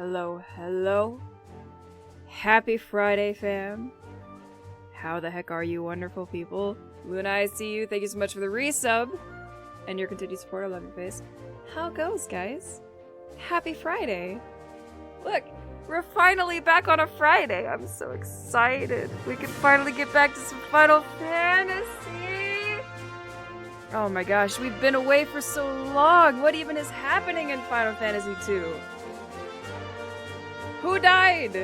hello, hello. Happy Friday, fam. How the heck are you, wonderful people? Luna, I see you. Thank you so much for the resub and your continued support. I love your face. How it goes, guys? Happy Friday. Look, we're finally back on a Friday. I'm so excited. We can finally get back to some Final Fantasy. Oh my gosh, we've been away for so long. What even is happening in Final Fantasy 2? Who died?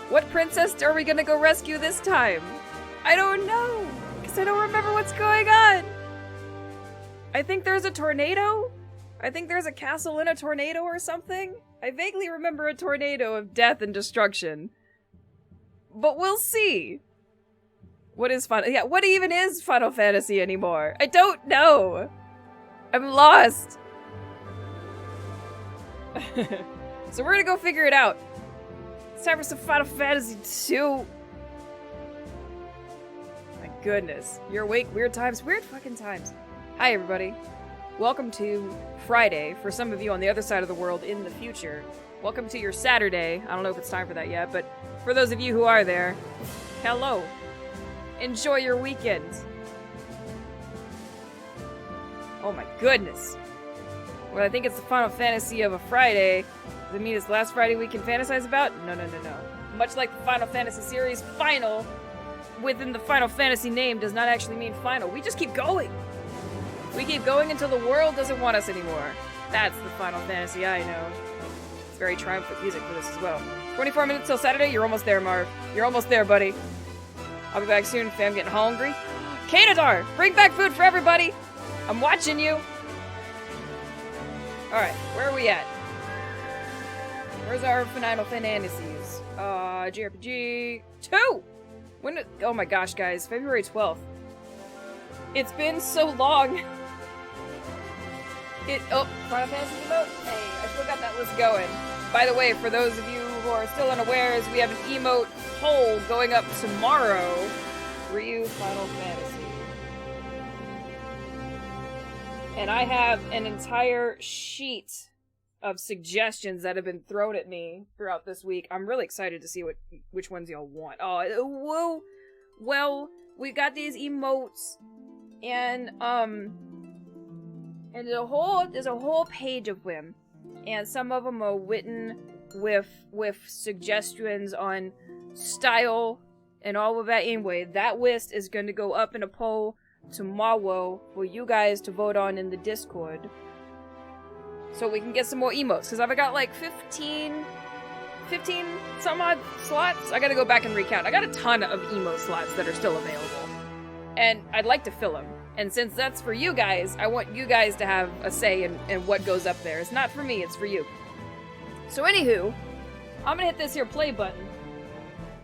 What princess are we gonna go rescue this time? I don't know, because I don't remember what's going on. I think there's a tornado? I think there's a castle in a tornado or something? I vaguely remember a tornado of death and destruction. But we'll see. What is what even is Final Fantasy anymore? I don't know. I'm lost. So we're gonna go figure it out. It's time for some Final Fantasy 2. My goodness. You're awake, weird times, weird fucking times. Hi everybody. Welcome to Friday, for some of you on the other side of the world in the future. Welcome to your Saturday. I don't know if it's time for that yet, but for those of you who are there, hello. Enjoy your weekend. Oh my goodness. Well, I think it's the Final Fantasy of a Friday. Does it mean it's the last Friday we can fantasize about? No, no, no, no. Much like the Final Fantasy series, final within the Final Fantasy name does not actually mean final. We just keep going. We keep going until the world doesn't want us anymore. That's the Final Fantasy I know. It's very triumphant music for this as well. 24 minutes till Saturday. You're almost there, Marv. You're almost there, buddy. I'll be back soon, fam. Getting hungry. Kanadar, bring back food for everybody. I'm watching you. Alright, where are we at? Where's our Final Fantasies? JRPG 2! Oh my gosh, guys. February 12th. It's been so long. Final Fantasy emote? Hey, I still got that list going. By the way, for those of you who are still unawares, we have an emote poll going up tomorrow. Ryu Final Fantasy. And I have an entire sheet of suggestions that have been thrown at me throughout this week. I'm really excited to see which ones y'all want. Oh, whoa. Well, we got these emotes, and there's a whole page of them, and some of them are written with suggestions on style and all of that. Anyway, that list is going to go up in a poll tomorrow for you guys to vote on in the Discord, so we can get some more emotes, because I've got like 15 some odd slots. I gotta go back and recount. I got a ton of emote slots that are still available, and I'd like to fill them. And since that's for you guys, I want you guys to have a say in what goes up there. It's not for me, it's for you. So anywho, I'm gonna hit this here play button.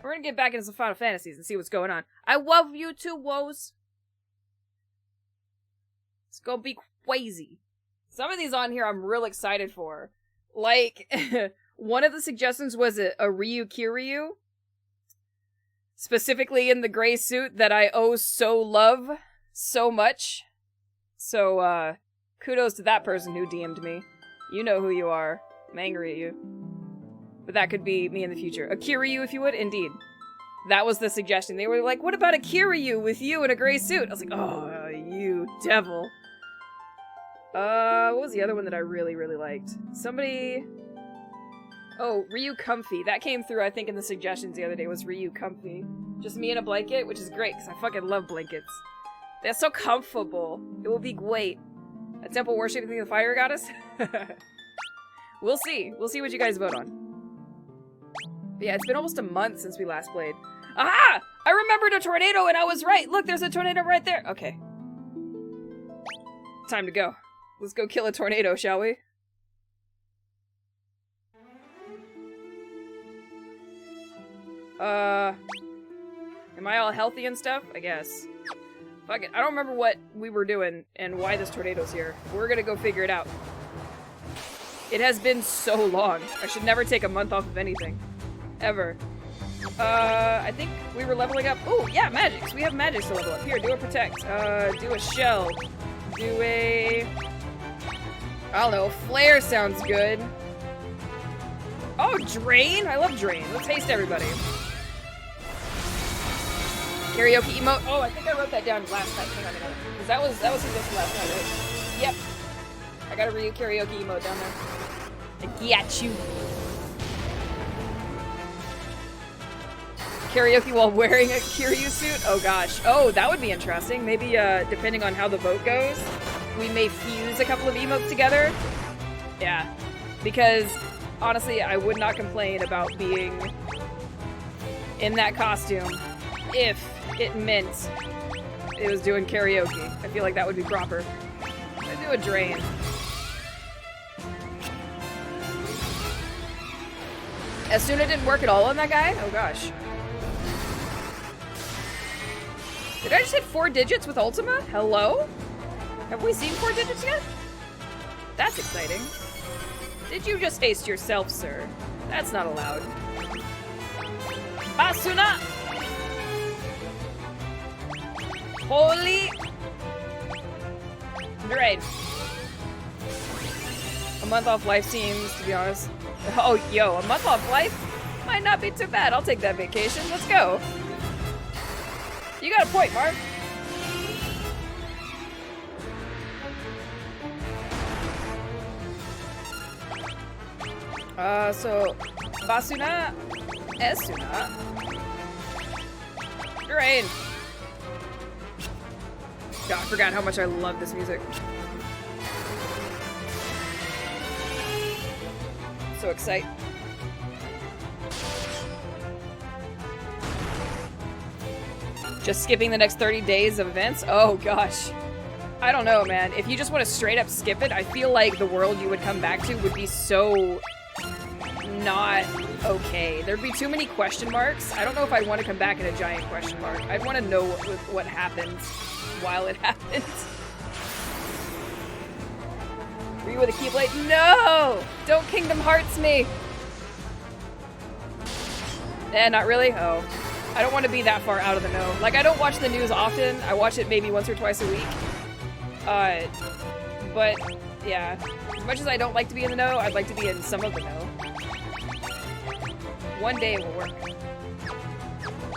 We're gonna get back into some Final Fantasies and see what's going on. I love you too, woes. It's gonna be crazy. Some of these on here I'm real excited for. Like, one of the suggestions was a Ryu Kiryu. Specifically in the gray suit that I love so much. So, kudos to that person who DM'd me. You know who you are. I'm angry at you. But that could be me in the future. A Kiryu, if you would. Indeed. That was the suggestion. They were like, what about a Kiryu with you in a gray suit? I was like, oh, you devil. What was the other one that I really, really liked? Somebody... Oh, Ryu Comfy. That came through, I think, in the suggestions the other day, was Ryu Comfy. Just me in a blanket, which is great, because I fucking love blankets. They're so comfortable. It will be great. A temple worshiping the fire goddess? We'll see. We'll see what you guys vote on. But yeah, it's been almost a month since we last played. Aha! I remembered a tornado and I was right! Look, there's a tornado right there! Okay. Time to go. Let's go kill a tornado, shall we? Am I all healthy and stuff? I guess. Fuck it. I don't remember what we were doing and why this tornado's here. We're gonna go figure it out. It has been so long. I should never take a month off of anything. Ever. I think we were leveling up. Oh, yeah, magics. We have magics to level up. Here, do a protect. Do a shell. Do a... I don't know. Flare sounds good. Oh, Drain? I love Drain. Let's haste everybody. Karaoke emote. Oh, I think I wrote that down last night. Hang on a minute. Because that was suggested last night, right? Yep. I got a Ryu karaoke emote down there. I got you. Karaoke while wearing a Kiryu suit? Oh gosh. Oh, that would be interesting. Maybe, depending on how the vote goes, we may fuse a couple of emotes together. Yeah. Because, honestly, I would not complain about being in that costume if it meant it was doing karaoke. I feel like that would be proper. I'd do a Drain. Asuna didn't work at all on that guy? Oh gosh. Did I just hit 4 digits with Ultima? Hello? Have we seen 4 digits yet? That's exciting. Did you just haste yourself, sir? That's not allowed. Asuna! Holy... Drain. A month off life seems, to be honest. Oh, yo, a month off life? Might not be too bad. I'll take that vacation. Let's go. You got a point, Mark. So... Basuna... Esuna... Drain. God, I forgot how much I love this music. So excited. Just skipping the next 30 days of events? Oh gosh. I don't know, man. If you just want to straight up skip it, I feel like the world you would come back to would be so not okay. There'd be too many question marks. I don't know if I'd want to come back in a giant question mark. I'd want to know what happens while it happens. Ryu with a Keyblade? No! Don't Kingdom Hearts me! Eh, not really? Oh. I don't want to be that far out of the know. Like, I don't watch the news often. I watch it maybe once or twice a week. But, yeah. As much as I don't like to be in the know, I'd like to be in some of the know. One day it will work.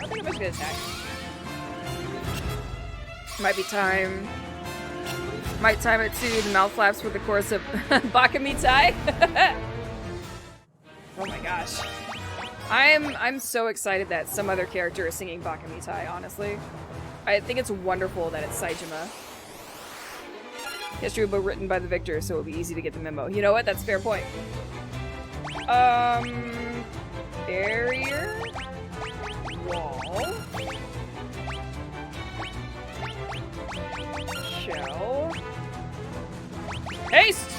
I think I'm just gonna attack. Might be time. Might time it to the mouth flaps for the chorus of Bakamitai. Oh my gosh. I'm so excited that some other character is singing Bakamitai, honestly. I think it's wonderful that it's Saejima. History will be written by the victor, so it'll be easy to get the memo. You know what? That's a fair point. Barrier? Wall? Shell? Haste!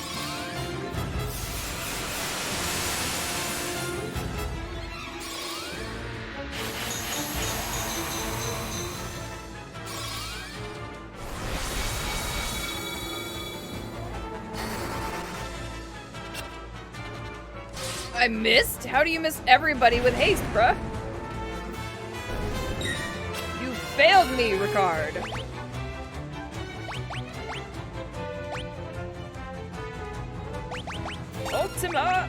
I missed? How do you miss everybody with haste, bruh? You failed me, Ricard. Ultima!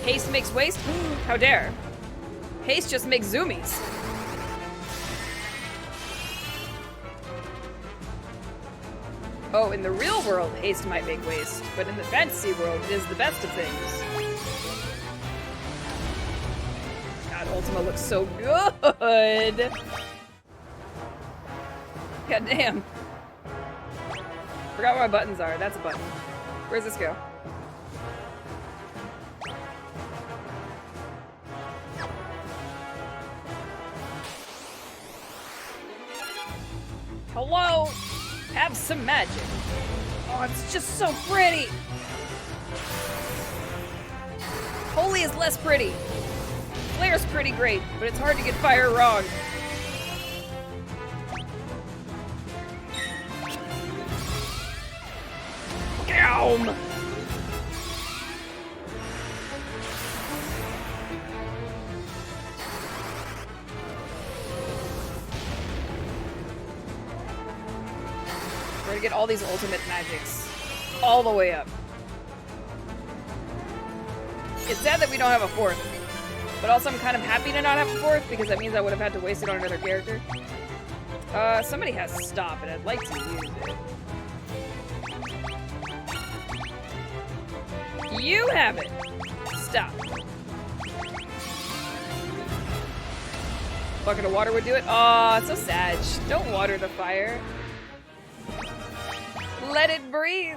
Haste makes waste? How dare. Haste just makes zoomies. Oh, in the real world, haste might make waste, but in the fantasy world, it is the best of things. God, Ultima looks so good! God damn. Forgot where my buttons are. That's a button. Where's this go? Hello? Have some magic. Oh, it's just so pretty. Holy is less pretty. Flare's pretty great, but it's hard to get fire wrong. Gown! get all these ultimate magics all the way up. It's sad that we don't have a fourth, but also I'm kind of happy to not have a fourth because that means I would have had to waste it on another character. Somebody has stop and I'd like to use it. You have it! Stop. Bucket of water would do it? Aw, it's so sad. Shh, don't water the fire. Let it breathe.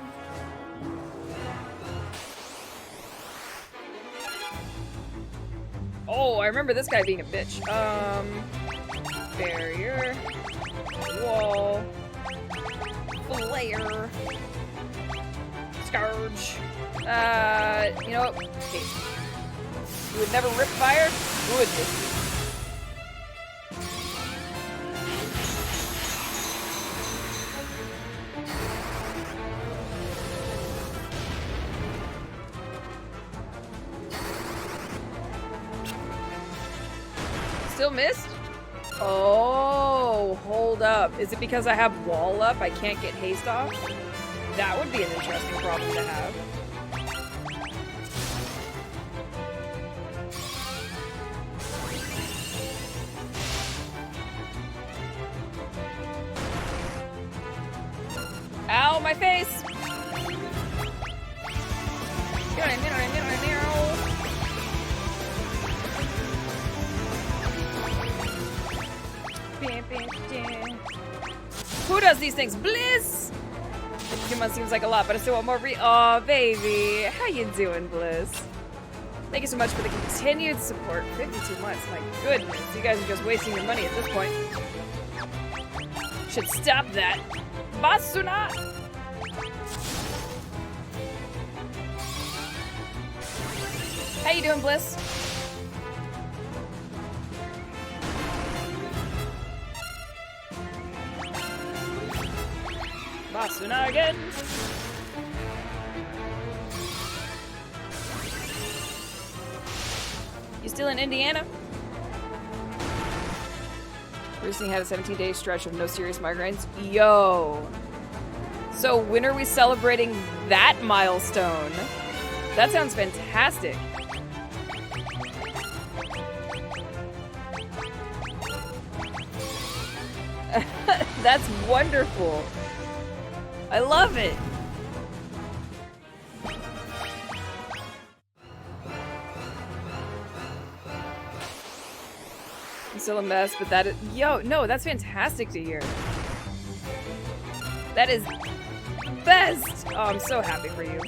Oh, I remember this guy being a bitch. Barrier. Wall. Flare. Scourge. You know what? Haste. You would never rip fire? Would you? Still missed? Oh, hold up. Is it because I have wall up, I can't get haste off? That would be an interesting problem to have. Ow, my face! Who does these things? Bliss! 2 months seems like a lot, but I still want more Aw, baby. How you doing, Bliss? Thank you so much for the continued support. 52 months, my goodness. You guys are just wasting your money at this point. Should stop that. Basuna! How you doing, Bliss? Basuna again. You still in Indiana? Recently had a 17-day stretch of no serious migraines. Yo. So when are we celebrating that milestone? That sounds fantastic. That's wonderful. I love it. I'm still a mess, but that is... Yo, no, that's fantastic to hear. That is best. Oh, I'm so happy for you.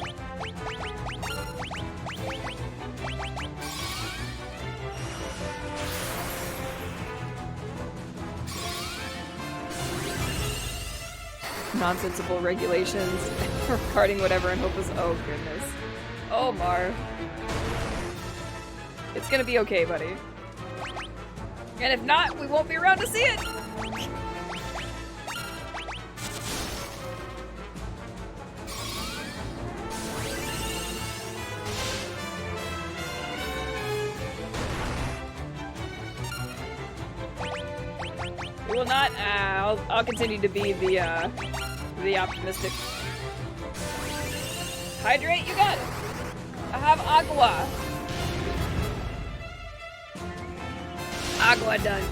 Nonsensible regulations regarding whatever and hope is... Oh, goodness. Oh, Marv. It's gonna be okay, buddy. And if not, we won't be around to see it! We will not... I'll continue to be the optimistic. Hydrate, you got it! I have agua. Agua done.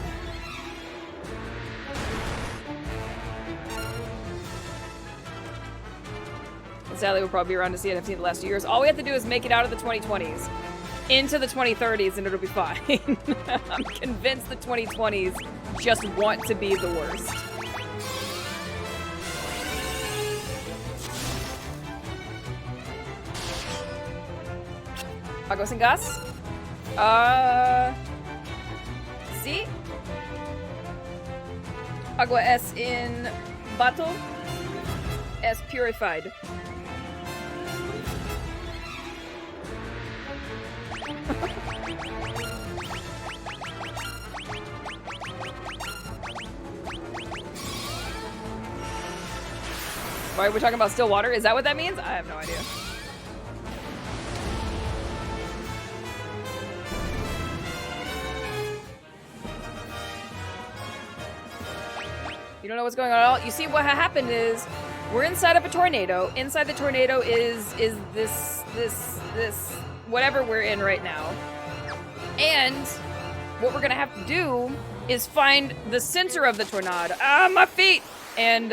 And sadly, we'll probably be around to see NFT in the last 2 years. All we have to do is make it out of the 2020s into the 2030s and it'll be fine. I'm convinced the 2020s just want to be the worst. Agua sin gas? See? Agua es in bottle es purified. Why are we talking about still water? Is that what that means? I have no idea. You don't know what's going on at all? You see, what happened is We're inside of a tornado. Inside the tornado is this whatever we're in right now. And what we're gonna have to do is find the center of the tornado. Ah, my feet! And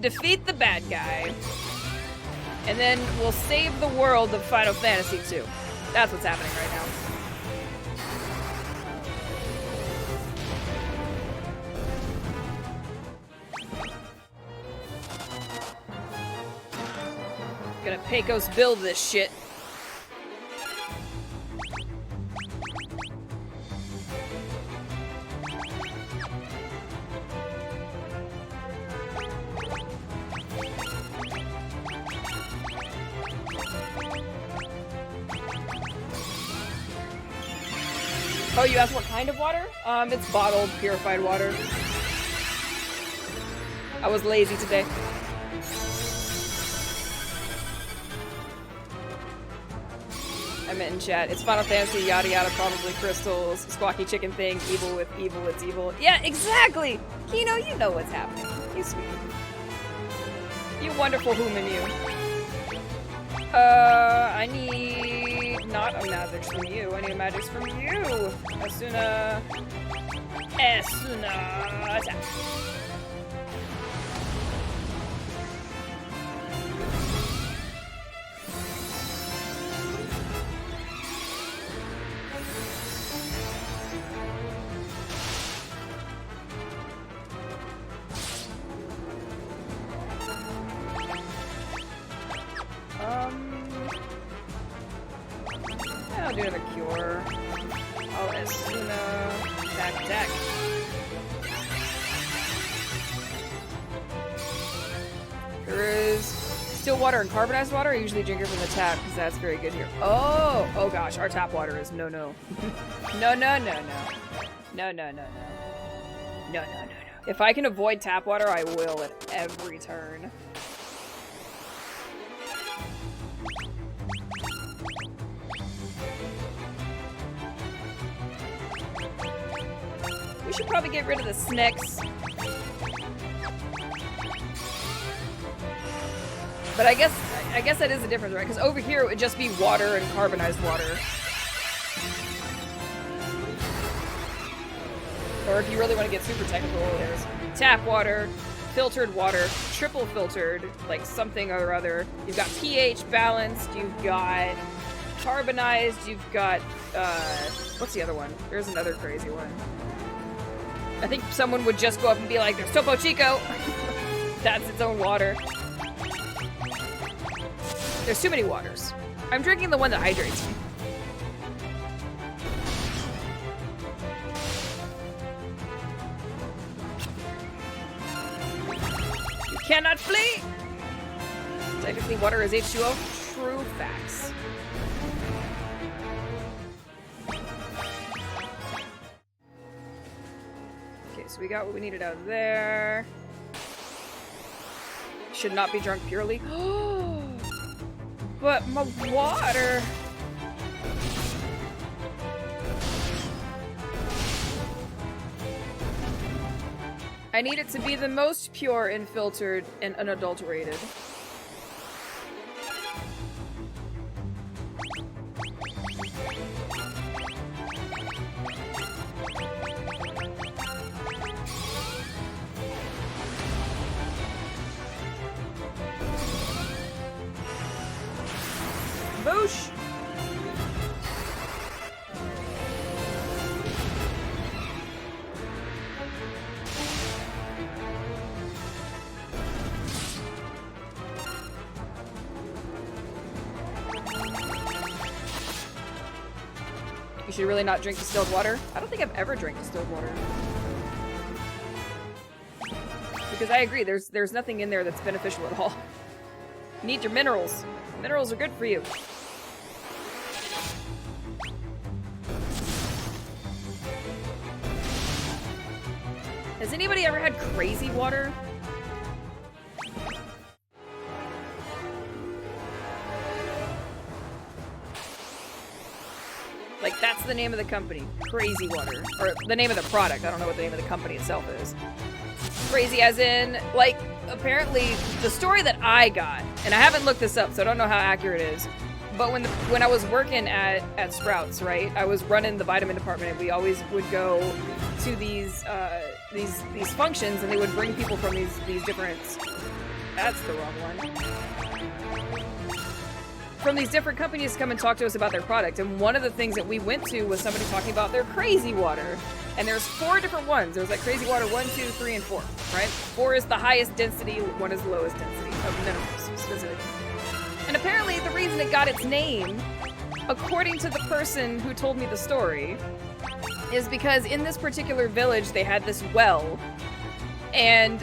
defeat the bad guy. And then we'll save the world of Final Fantasy 2. That's what's happening right now. Gonna Pecos build this shit. Oh, you asked what kind of water? It's bottled, purified water. I was lazy today. I meant in chat. It's Final Fantasy, yada yada, probably crystals, squawky chicken thing, evil with evil, it's evil. Yeah, exactly! Kino, you know what's happening. You sweet. You wonderful human, you. I need not a magic from you. I need a magic from you. Asuna. Attack. I'll do the cure. Oh, Asuna. Attack. There is still water and carbonized water. I usually drink it from the tap because that's very good here. Oh gosh, our tap water is no. No. If I can avoid tap water, I will at every turn. We should probably get rid of the snacks. But I guess that is the difference, right? Because over here it would just be water and carbonized water. Or if you really want to get super technical, there's tap water, filtered water, triple filtered, like something or other. You've got pH balanced, you've got carbonized, you've got, what's the other one? There's another crazy one. I think someone would just go up and be like, there's Topo Chico! That's its own water. There's too many waters. I'm drinking the one that hydrates me. You cannot flee! Technically, water is H2O. True facts. Okay, so we got what we needed out of there. Should not be drunk purely. But my water! I need it to be the most pure and filtered and unadulterated. Boosh! You should really not drink distilled water. I don't think I've ever drank distilled water. Because I agree, there's nothing in there that's beneficial at all. You need your minerals. Minerals are good for you. Has anybody ever had crazy water? Like, that's the name of the company. Crazy Water. Or the name of the product. I don't know what the name of the company itself is. Crazy as in, like, apparently the story that I got, and I haven't looked this up, so I don't know how accurate it is, but when I was working at Sprouts, right, I was running the vitamin department, and we always would go to these functions, and they would bring people from these different... That's the wrong one. From these different companies to come and talk to us about their product, and one of the things that we went to was somebody talking about their Crazy Water. And there's 4 different ones. There's like Crazy Water 1, 2, 3, and 4, right? 4 is the highest density, 1 is the lowest density of minerals, specifically. And apparently the reason it got its name, according to the person who told me the story, is because in this particular village they had this well, and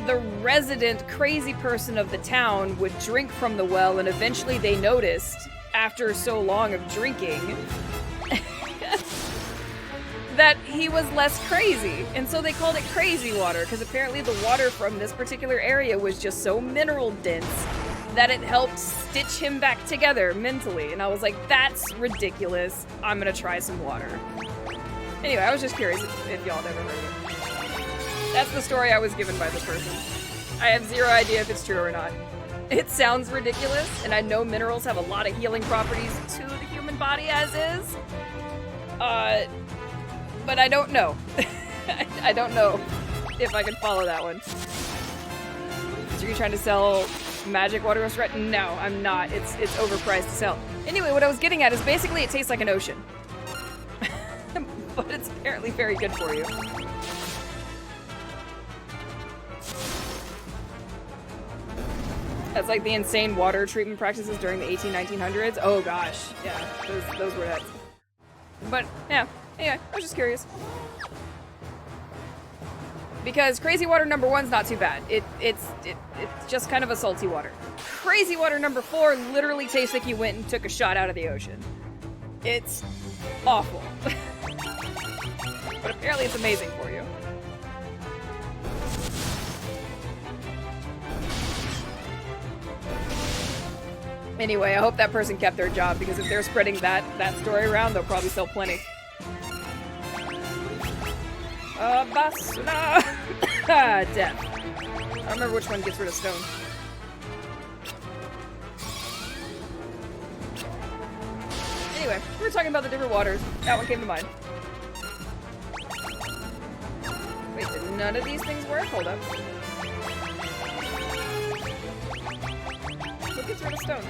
the resident crazy person of the town would drink from the well, and eventually they noticed, after so long of drinking, that he was less crazy. And so they called it Crazy Water, because apparently the water from this particular area was just so mineral dense that it helped stitch him back together mentally. And I was like, that's ridiculous. I'm gonna try some water. Anyway, I was just curious if y'all had ever heard of it. That's the story I was given by this person. I have zero idea if it's true or not. It sounds ridiculous, and I know minerals have a lot of healing properties to the human body as is. But I don't know. I don't know if I can follow that one. So you're trying to sell magic water restaurant? No, I'm not. It's overpriced to sell. Anyway, what I was getting at is basically it tastes like an ocean. But it's apparently very good for you. That's like the insane water treatment practices during the 1900s. Oh gosh, yeah, those were nuts. But yeah, anyway, I was just curious. Because Crazy Water number 1's not too bad. It's just kind of a salty water. Crazy Water number 4 literally tastes like you went and took a shot out of the ocean. It's awful. But apparently it's amazing for you. Anyway, I hope that person kept their job, because if they're spreading that story around, they'll probably sell plenty. Basuna! Death. I don't remember which one gets rid of stone. Anyway, we were talking about the different waters. That one came to mind. Wait, did none of these things work? Hold up. What gets rid of stone?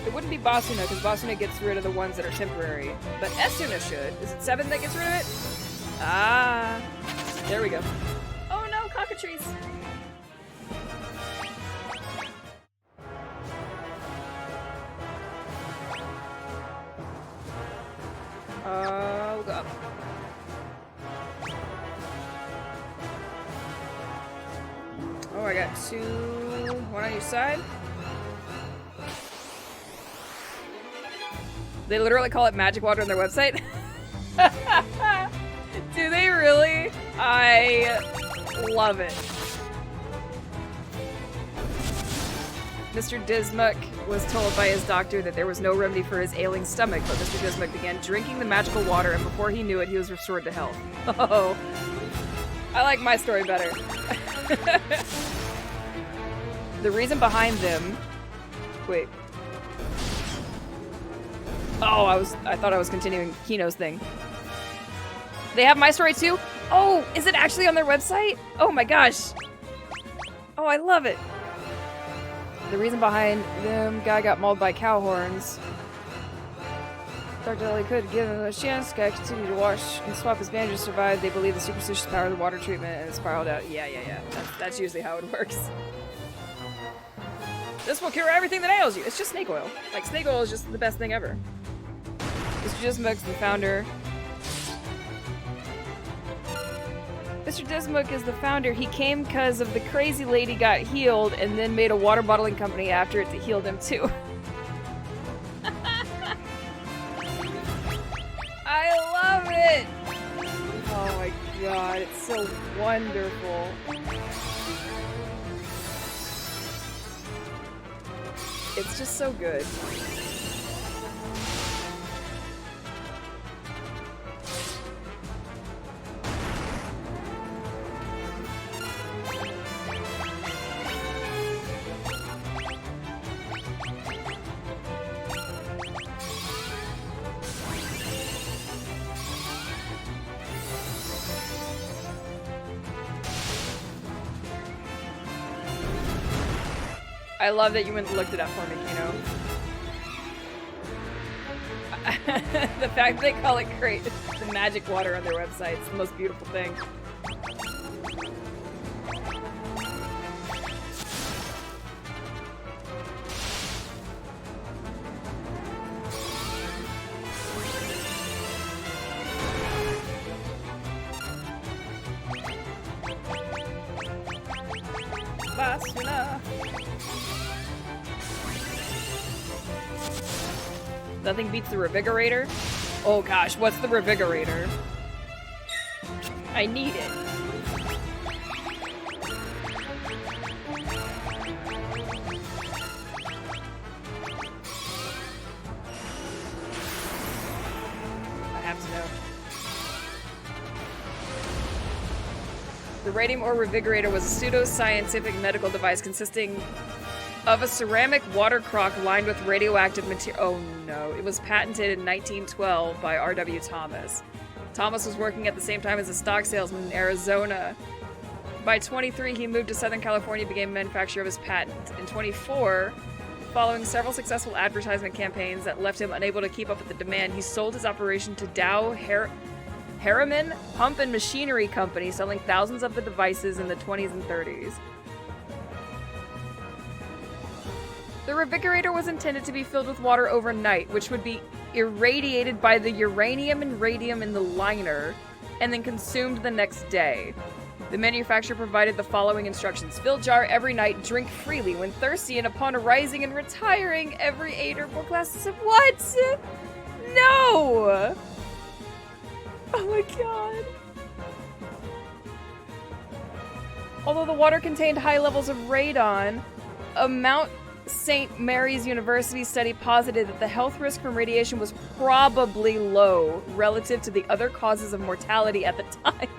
It wouldn't be Basuna, because Basuna gets rid of the ones that are temporary. But Esuna should. Is it 7 that gets rid of it? Ah. There we go. Oh no, cockatrice! We'll go up. Oh, I got 2. One on each side. They literally call it magic water on their website. Do they really? I love it. Mr. Dismuck was told by his doctor that there was no remedy for his ailing stomach, but Mr. Dismuck began drinking the magical water, and before he knew it, he was restored to health. Oh, I like my story better. The reason behind them... Wait. Oh, I thought I was continuing Kino's thing. They have my story too? Oh, is it actually on their website? Oh my gosh. Oh, I love it. The reason behind them, guy got mauled by cow horns. Dr. Ellie could give him a chance. Guy continued to wash and swap his bandages, survived. They believe the superstitious power of the water treatment, and it spiraled out. Yeah. That's usually how it works. This will cure everything that ails you. It's just snake oil. Like, snake oil is just the best thing ever. Mr. Dismuck's the founder. Mr. Dismuck is the founder. He came because of the crazy lady got healed and then made a water bottling company after it to heal them too. I love it! Oh my god, it's so wonderful. It's just so good. I love that you went and looked it up for me, Kino. The fact they call it the magic water on their website, it's the most beautiful thing. Basuna. Nothing beats the Revigorator. Oh gosh, what's the Revigorator? I need it. I have to know. The Radium Ore Revigorator was a pseudo-scientific medical device consisting of a ceramic water crock lined with radioactive material. Oh no. It was patented in 1912 by R.W. Thomas. Thomas was working at the same time as a stock salesman in Arizona. By 23, he moved to Southern California and became a manufacturer of his patent. In 24, following several successful advertisement campaigns that left him unable to keep up with the demand, he sold his operation to Dow Harriman Pump and Machinery Company, selling thousands of the devices in the 20s and 30s. The Revigorator was intended to be filled with water overnight, which would be irradiated by the uranium and radium in the liner, and then consumed the next day. The manufacturer provided the following instructions. Fill jar every night, drink freely when thirsty, and upon arising and retiring every 8 or more glasses of what? No! Oh my god. Although the water contained high levels of radon, a Mount St. Mary's University study posited that the health risk from radiation was probably low relative to the other causes of mortality at the time.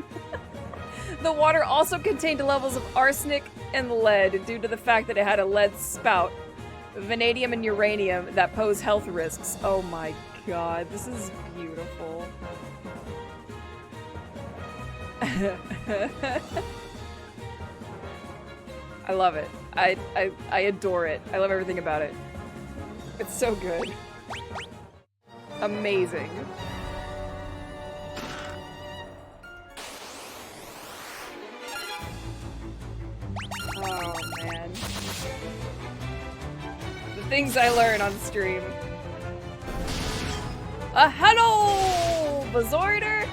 The water also contained levels of arsenic and lead due to the fact that it had a lead spout, vanadium and uranium that pose health risks. Oh my god, this is beautiful. I love it. I adore it. I love everything about it. It's so good. Amazing. Oh, man. The things I learn on stream. Hello, Bazorder!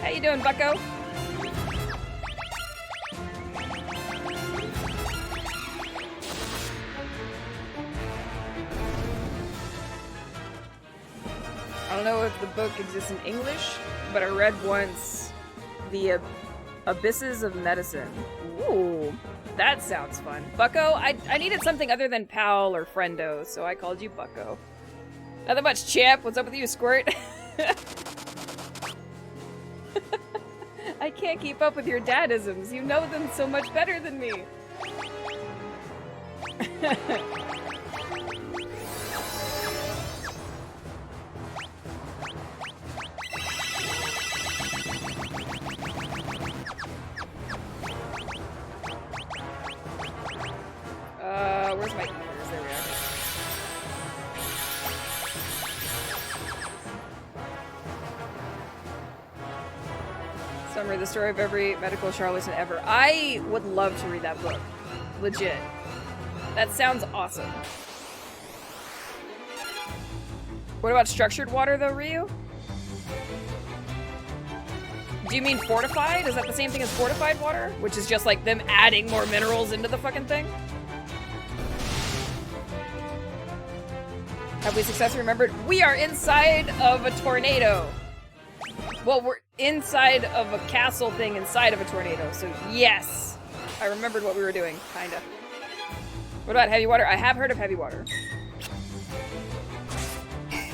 How you doing, bucko? I don't know if the book exists in English, but I read once The Abysses of Medicine. Ooh, that sounds fun. Bucko, I needed something other than pal or friendo, so I called you Bucko. Nothing much, champ. What's up with you, Squirt? I can't keep up with your dadisms. You know them so much better than me. Where's my ears? There we are. Summary, the story of every medical charlatan ever. I would love to read that book. Legit. That sounds awesome. What about structured water though, Ryu? Do you mean fortified? Is that the same thing as fortified water? Which is just like them adding more minerals into the fucking thing? Have we successfully remembered? We are inside of a tornado. Well, we're inside of a castle thing inside of a tornado, so yes. I remembered what we were doing, kinda. What about heavy water? I have heard of heavy water.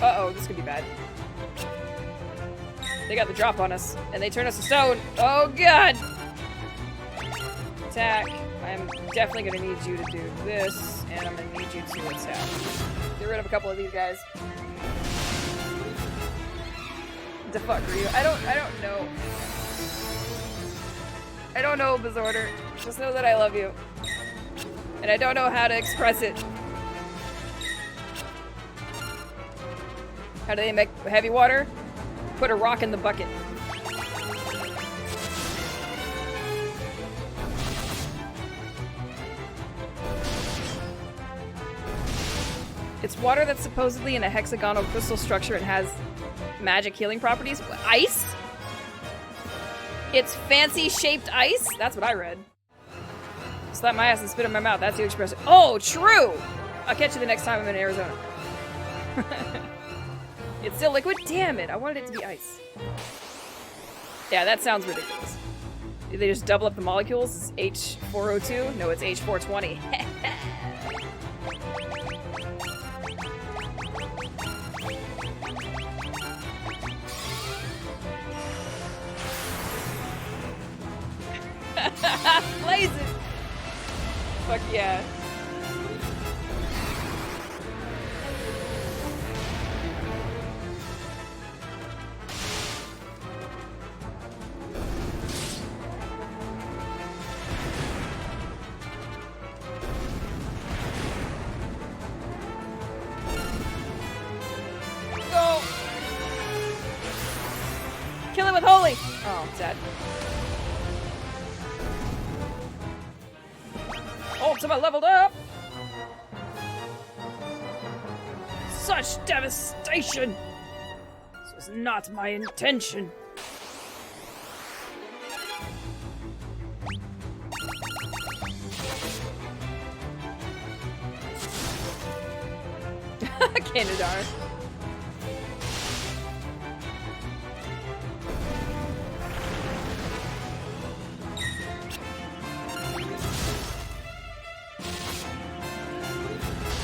Uh-oh, this could be bad. They got the drop on us, and they turn us to stone. Oh, God! Attack. I'm definitely gonna need you to do this, and I'm gonna need you to attack. Get rid of a couple of these guys. The fuck are you? I don't know. I don't know, Bizorder. Just know that I love you. And I don't know how to express it. How do they make heavy water? Put a rock in the bucket. It's water that's supposedly in a hexagonal crystal structure and has magic healing properties. What, ice? It's fancy shaped ice? That's what I read. Slap my ass and spit in my mouth. That's the expression. Oh, true! I'll catch you the next time I'm in Arizona. It's still liquid? Damn it, I wanted it to be ice. Yeah, that sounds ridiculous. Did they just double up the molecules? It's H402? No, it's H420. Blaze it! Fuck yeah. Go! Kill it with holy! Oh, dead. Ultima leveled up! Such devastation! This was not my intention. Canadar.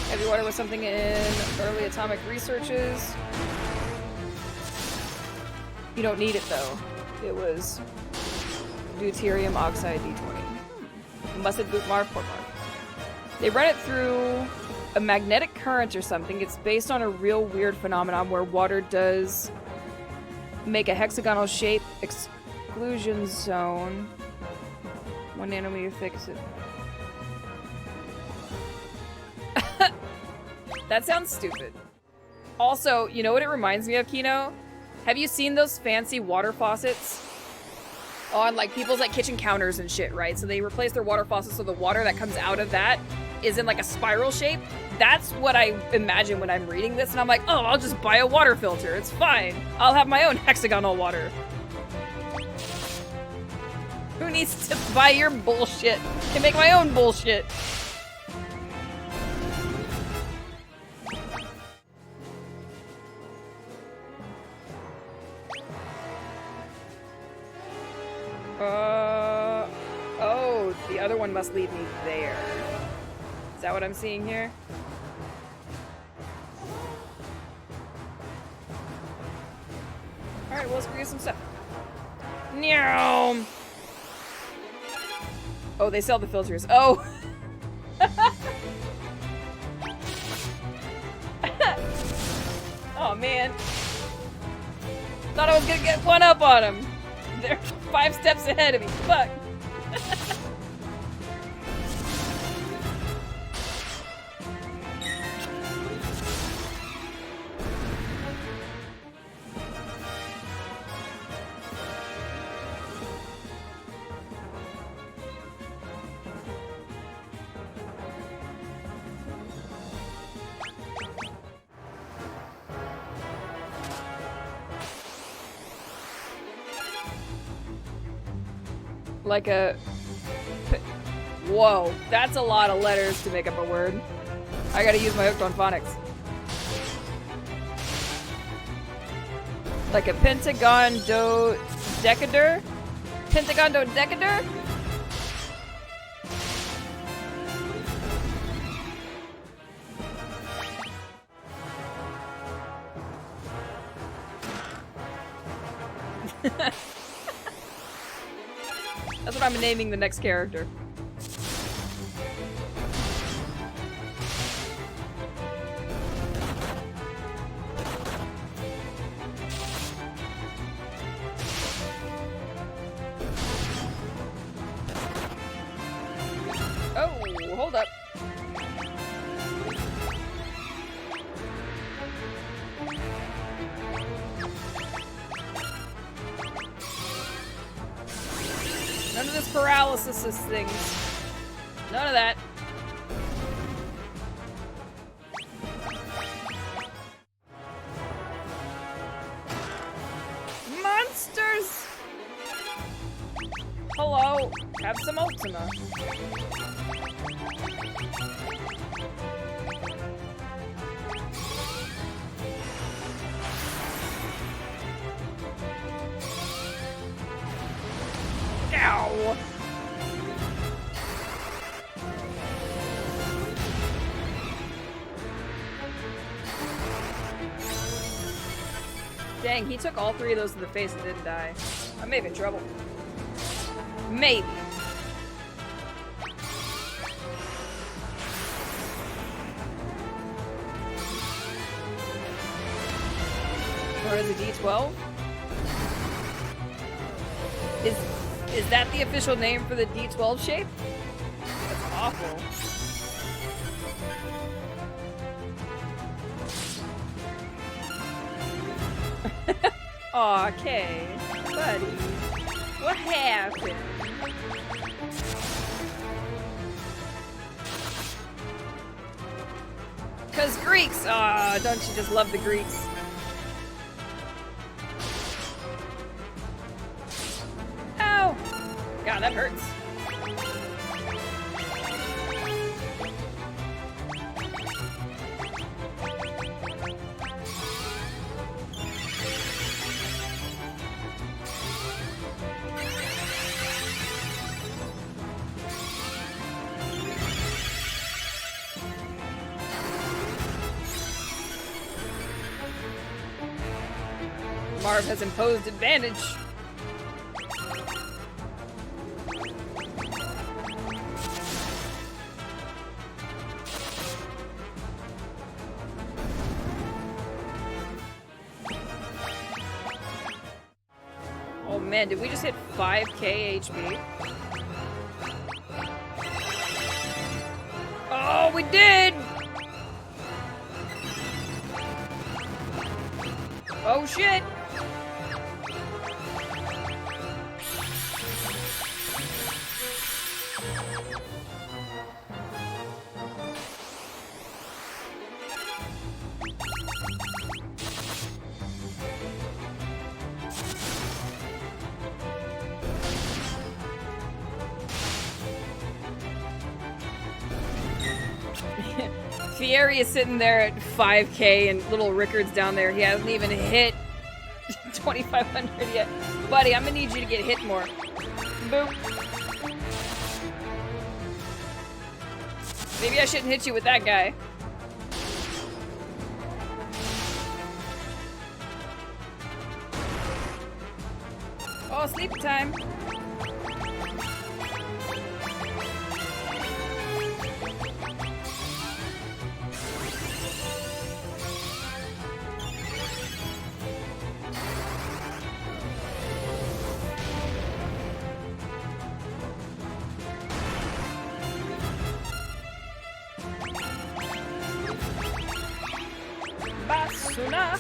Heavy water was something in early atomic researches. You don't need it though. It was deuterium oxide D20. Mustard boot mark, port mark. They run it through a magnetic current or something. It's based on a real weird phenomenon where water does make a hexagonal shape. Exclusion zone. 1 nanometer thick. That sounds stupid. Also, you know what it reminds me of, Kino? Have you seen those fancy water faucets on like people's like kitchen counters and shit, right? So they replace their water faucets so the water that comes out of that is in like a spiral shape. That's what I imagine when I'm reading this, and I'm like, oh, I'll just buy a water filter. It's fine. I'll have my own hexagonal water. Who needs to buy your bullshit? I can make my own bullshit. Oh, the other one must lead me there. Is that what I'm seeing here? Alright, well, let's go get some stuff. Meow. Oh, they sell the filters. Oh! Oh, man. Thought I was gonna get one up on him. They're 5 steps ahead of me. Fuck. Like a... Whoa, that's a lot of letters to make up a word. I gotta use my hooked on phonics. Like a pentagon dodecadur? Pentagon dodecadur? That's what I'm naming the next character. Oh, hold up. None of this paralysis things. None of that. Monsters! Hello. Have some Ultima. Ow! Dang, he took all three of those to the face and didn't die. I may be in trouble. Maybe. Or is it D12? Is that the official name for the D12 shape? That's awful. Aw, Kay. Buddy. What happened? Cause Greeks! Aw, don't you just love the Greeks? Ow! God, that hurts. Marv has imposed advantage. Oh man, did we just hit 5k HP? Oh, we did! Oh shit! Fieri is sitting there at 5k and little Rickard's down there. He hasn't even hit 2500 yet. Buddy, I'm gonna need you to get hit more. Boop. Maybe I shouldn't hit you with that guy. Oh, sleep time. Basuna.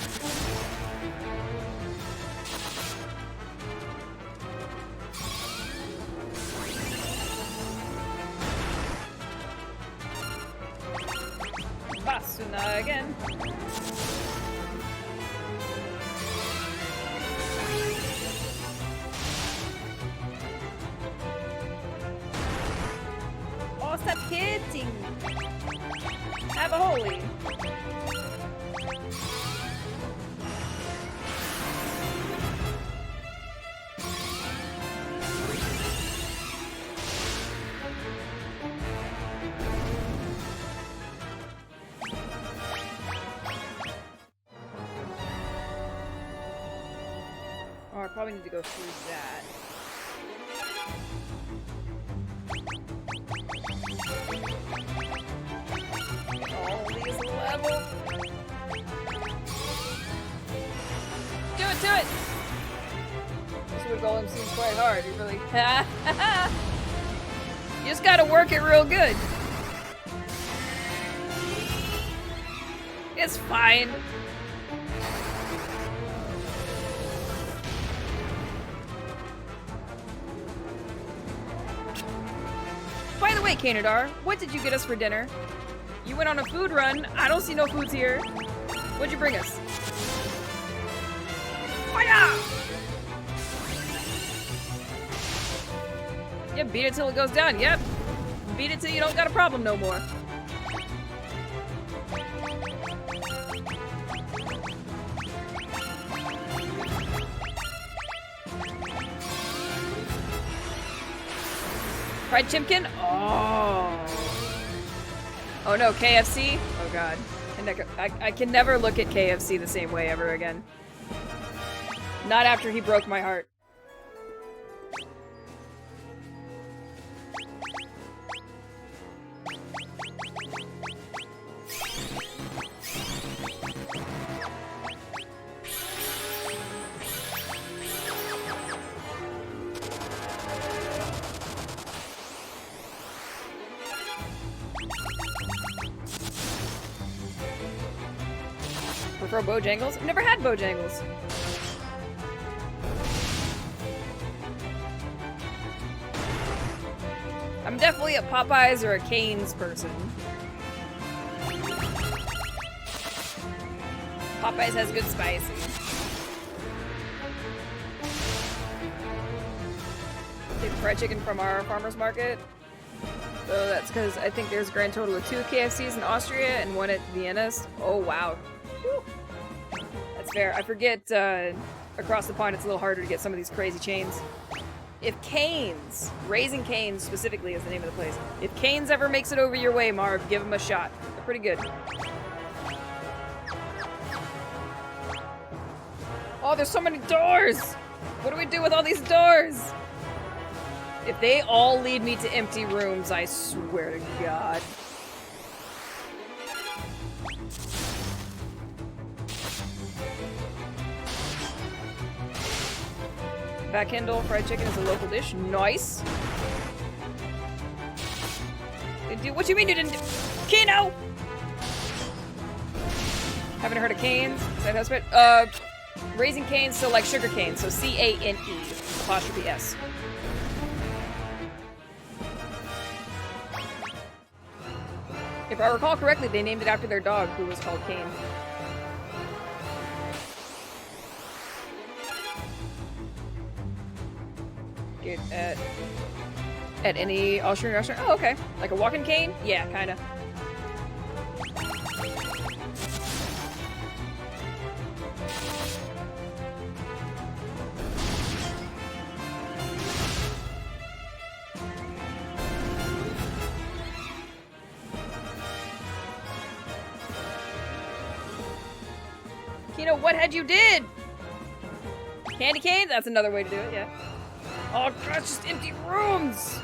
Basuna again. Oh, stop hitting. Have a holy. probably need to go through that. All these levels. Do it! This wood golem seems quite hard. You really. You just gotta work it real good. It's fine. By the way, Kanadar, what did you get us for dinner? You went on a food run. I don't see no foods here. What'd you bring us? Fire! Yeah, beat it till it goes down. Yep. Beat it till you don't got a problem no more. Fried chimkin? Oh. Oh no, KFC? Oh god. I can never look at KFC the same way ever again. Not after he broke my heart. Prefer Bojangles? I've never had Bojangles. I'm definitely a Popeyes or a Cane's person. Popeyes has good spicy. Get fried chicken from our farmer's market. So that's because I think there's a grand total of 2 KFCs in Austria and 1 at Vienna's. Oh wow. Whew. That's fair. I forget across the pond it's a little harder to get some of these crazy chains. If Cane's, Raising Cane's specifically is the name of the place. If Cane's ever makes it over your way, Marv, give them a shot. They're pretty good. Oh, there's so many doors! What do we do with all these doors? If they all lead me to empty rooms, I swear to God. Back handle fried chicken is a local dish. Nice. What you mean you didn't do? Kino! Haven't heard of Cane's? Is that how it's spelled? Raising Cane's, so like sugar cane, so C-A-N-E apostrophe S. If I recall correctly, they named it after their dog, who was called Kane. Get at any Austrian restaurant? Oh, okay. Like a walking cane? Yeah, kinda. Kino, what had you did? Candy cane? That's another way to do it, yeah. Oh god, it's just empty rooms!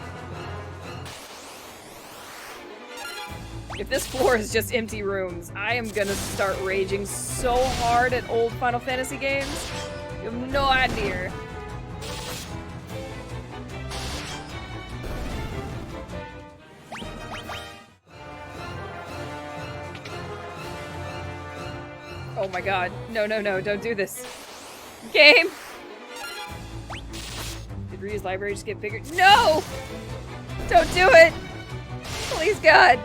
If this floor is just empty rooms, I am gonna start raging so hard at old Final Fantasy games. You have no idea. Oh my god. No, no, no, don't do this. Game! Did Ryu's library just get bigger? No! Don't do it! Please, God!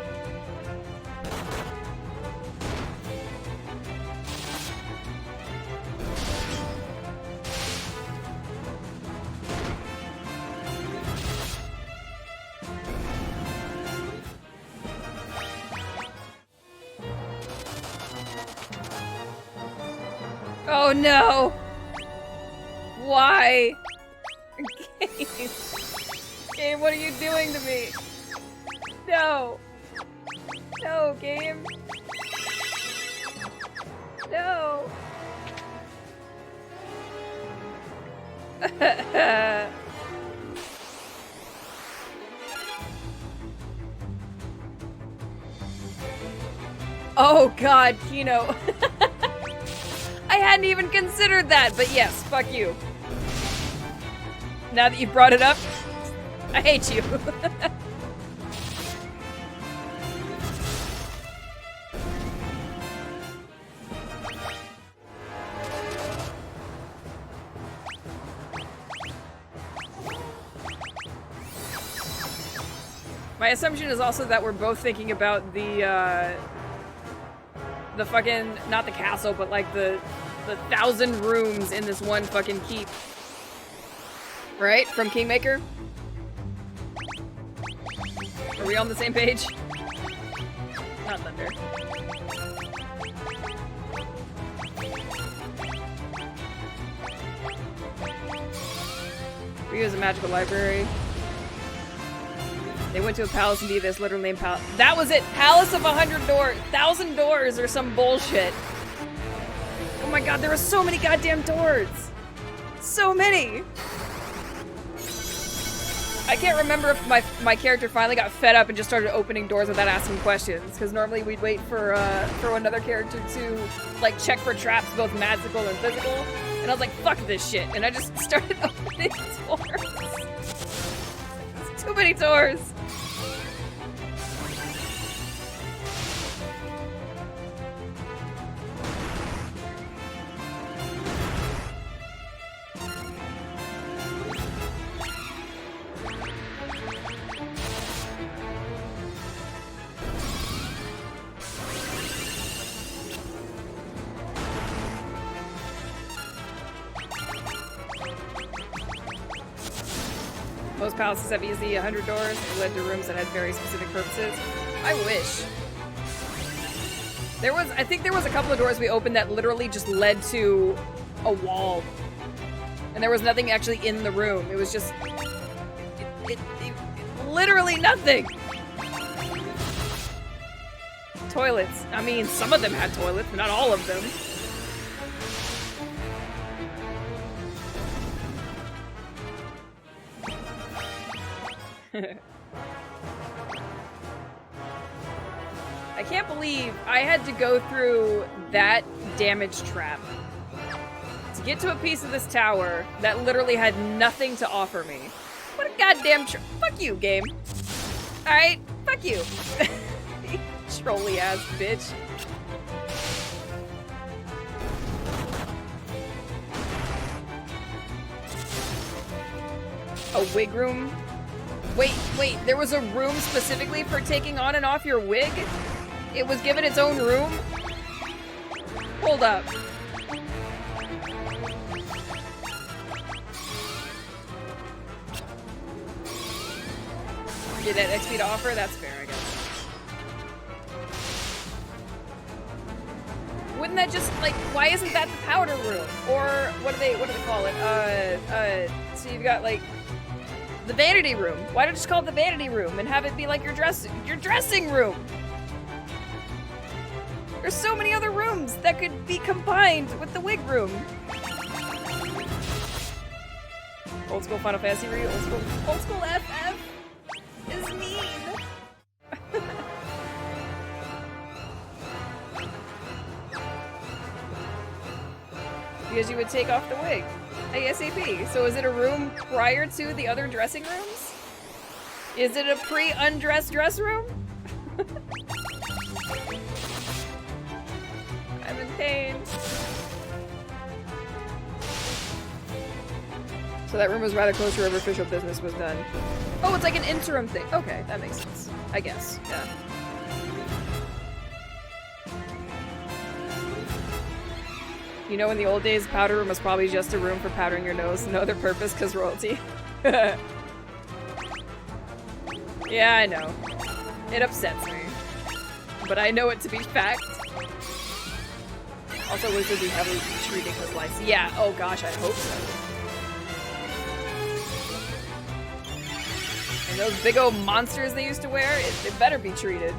Oh no! Why? Game. Game, what are you doing to me? No! No, game! No! Oh god, Kino. I hadn't even considered that, but yes, fuck you. Now that you brought it up, I hate you. My assumption is also that we're both thinking about the fucking, not the castle, but like the 1,000 rooms in this one fucking keep. Right? From Kingmaker? Are we on the same page? Not Thunder. We use a magical library. They went to a palace indeed, there's literally named palace. That was it! Palace of 100 doors! 1,000 doors or some bullshit. Oh my god, there were so many goddamn doors! So many! I can't remember if my character finally got fed up and just started opening doors without asking questions, because normally we'd wait for another character to, like, check for traps, both magical and physical, and I was like, fuck this shit, and I just started opening doors. It's too many doors! Most palaces have easily 100 doors that led to rooms that had very specific purposes. I wish. I think there was a couple of doors we opened that literally just led to a wall. And there was nothing actually in the room. It was just... literally nothing! Toilets. I mean, some of them had toilets, but not all of them. I can't believe I had to go through that damage trap to get to a piece of this tower that literally had nothing to offer me. What a goddamn fuck you, game. Alright, fuck you. Trolly ass bitch. A wig room? Wait, there was a room specifically for taking on and off your wig? It was given its own room? Hold up. Get that XP to offer? That's fair, I guess. Wouldn't that just, like, why isn't that the powder room? Or, what do they call it? So you've got, like, the vanity room. Why don't you just call it the vanity room and have it be like your dressing room? There's so many other rooms that could be combined with the wig room. Old school Final Fantasy read, old school FF is mean. Because you would take off the wig. ASAP. So is it a room prior to the other dressing rooms? Is it a pre-undressed dress room? I'm in pain. So that room was rather close to wherever official business was done. Oh, it's like an interim thing. Okay, that makes sense. I guess, yeah. You know, in the old days, powder room was probably just a room for powdering your nose, no other purpose, because royalty. Yeah, I know. It upsets me. But I know it to be fact. Also, wizards be heavily treating his life. Yeah, oh gosh, I hope so. And those big old monsters they used to wear, it better be treated.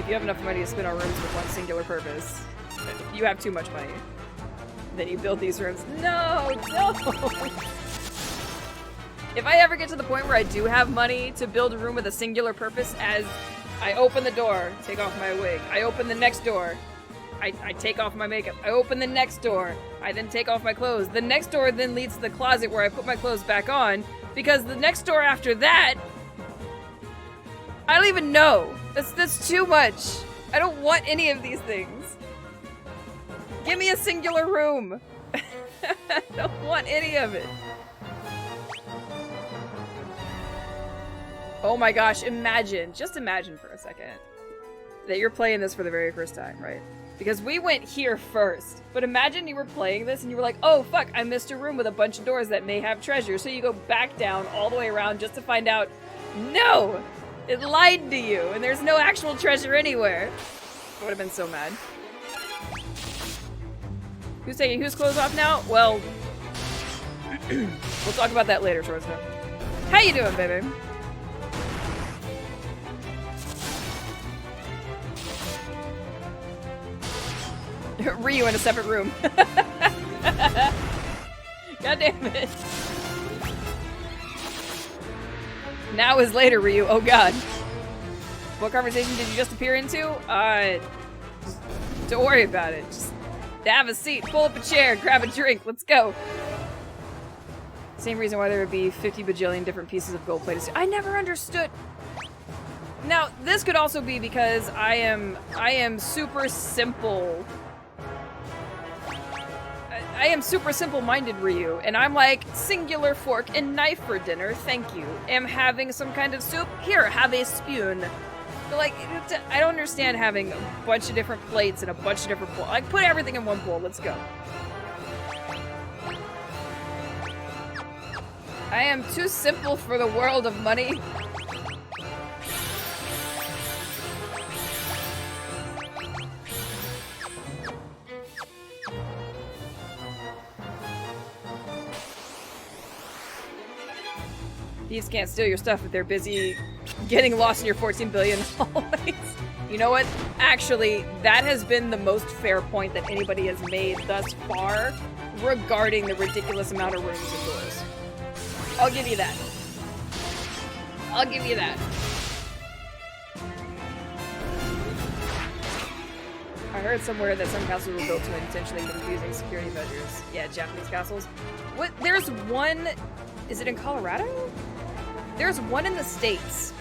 you have enough money to spend on rooms with one singular purpose, if you have too much money, then you build these rooms. No, no! If I ever get to the point where I do have money to build a room with a singular purpose, as I open the door, take off my wig, I open the next door, I take off my makeup, I open the next door, I then take off my clothes. The next door then leads to the closet where I put my clothes back on, because the next door after that, I don't even know. That's too much. I don't want any of these things. Give me a singular room. I don't want any of it. Oh my gosh, imagine, just imagine for a second, that you're playing this for the very first time, right? Because we went here first, but imagine you were playing this and you were like, oh fuck, I missed a room with a bunch of doors that may have treasure, so you go back down all the way around just to find out, no! It lied to you, and there's no actual treasure anywhere. I would have been so mad. Who's taking whose clothes off now? Well, we'll talk about that later, Schwarzkopf. How you doing, baby? Ryu in a separate room. God damn it. Now is later, Ryu. Oh god. What conversation did you just appear into? Don't worry about it. Just have a seat, pull up a chair, grab a drink, let's go. Same reason why there would be 50 bajillion different pieces of gold plated. I never understood. Now, this could also be because I am super simple. I am super simple-minded, Ryu, and I'm like, singular fork and knife for dinner, thank you. Am having some kind of soup? Here, have a spoon. But like, I don't understand having a bunch of different plates and a bunch of different bowls. Like, put everything in one bowl, let's go. I am too simple for the world of money. Thieves can't steal your stuff if they're busy getting lost in your 14 billion hallways. You know what? Actually, that has been the most fair point that anybody has made thus far regarding the ridiculous amount of rooms and doors. I'll give you that. I'll give you that. I heard somewhere that some castles were built to intentionally confusing security measures. Yeah, Japanese castles. What? There's one... Is it in Colorado? There's one in the States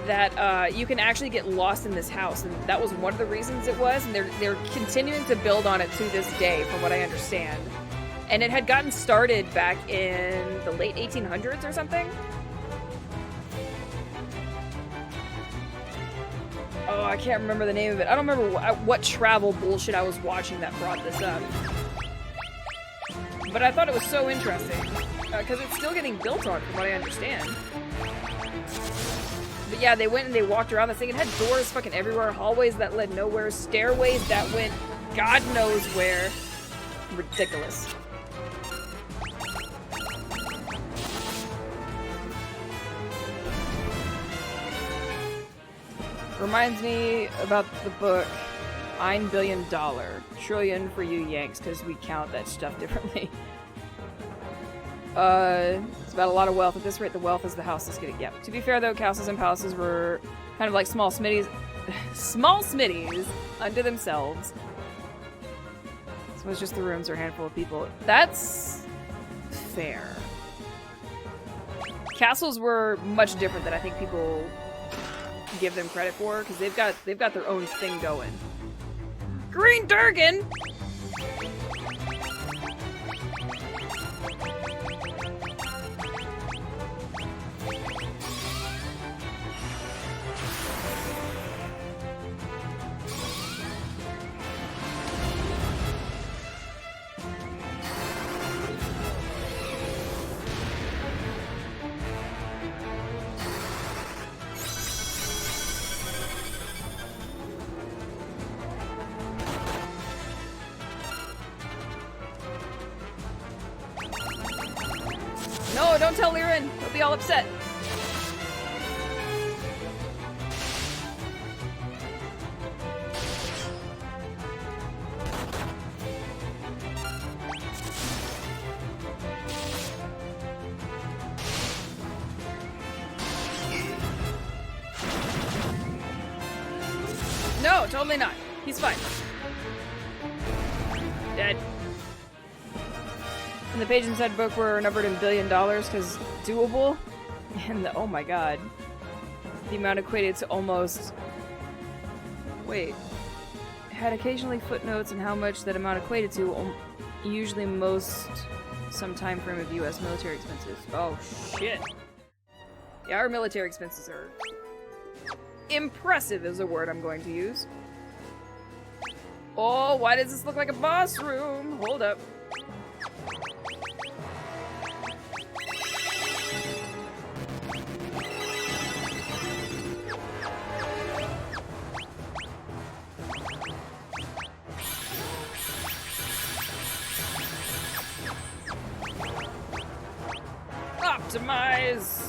that you can actually get lost in this house, and that was one of the reasons it was, and they're continuing to build on it to this day, from what I understand. And it had gotten started back in the late 1800s or something. Oh, I can't remember the name of it. I don't remember what travel bullshit I was watching that brought this up. But I thought it was so interesting, because it's still getting built on, from what I understand. But yeah, they went and they walked around this thing. It had doors fucking everywhere, hallways that led nowhere, stairways that went God knows where. Ridiculous. Reminds me about the book $1 billion. Trillion for you Yanks, because we count that stuff differently. It's about a lot of wealth. At this rate, the wealth is the house is getting. Yep. To be fair, though, castles and palaces were kind of like small smitties. Small smitties unto themselves. So it's just the rooms or a handful of people. That's fair. Castles were much different than I think people give them credit for, because they've got their own thing going. Green Durgan! No, don't tell Liren. He'll be all upset. totally not. He's fine. Dead. And the page inside the book were numbered in $1 billion because doable. And oh my god. The amount equated to almost... Wait. Had occasionally footnotes and how much that amount equated to, usually some time frame of US military expenses. Oh shit. Yeah, our military expenses are... impressive is a word I'm going to use. Oh, why does this look like a boss room? Hold up. Optimize!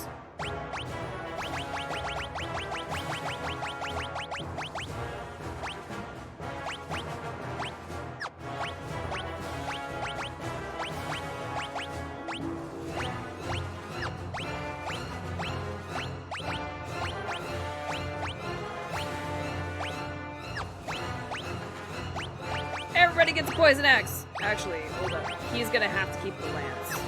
Everybody gets a poison axe! Actually, hold up. He's gonna have to keep the lance.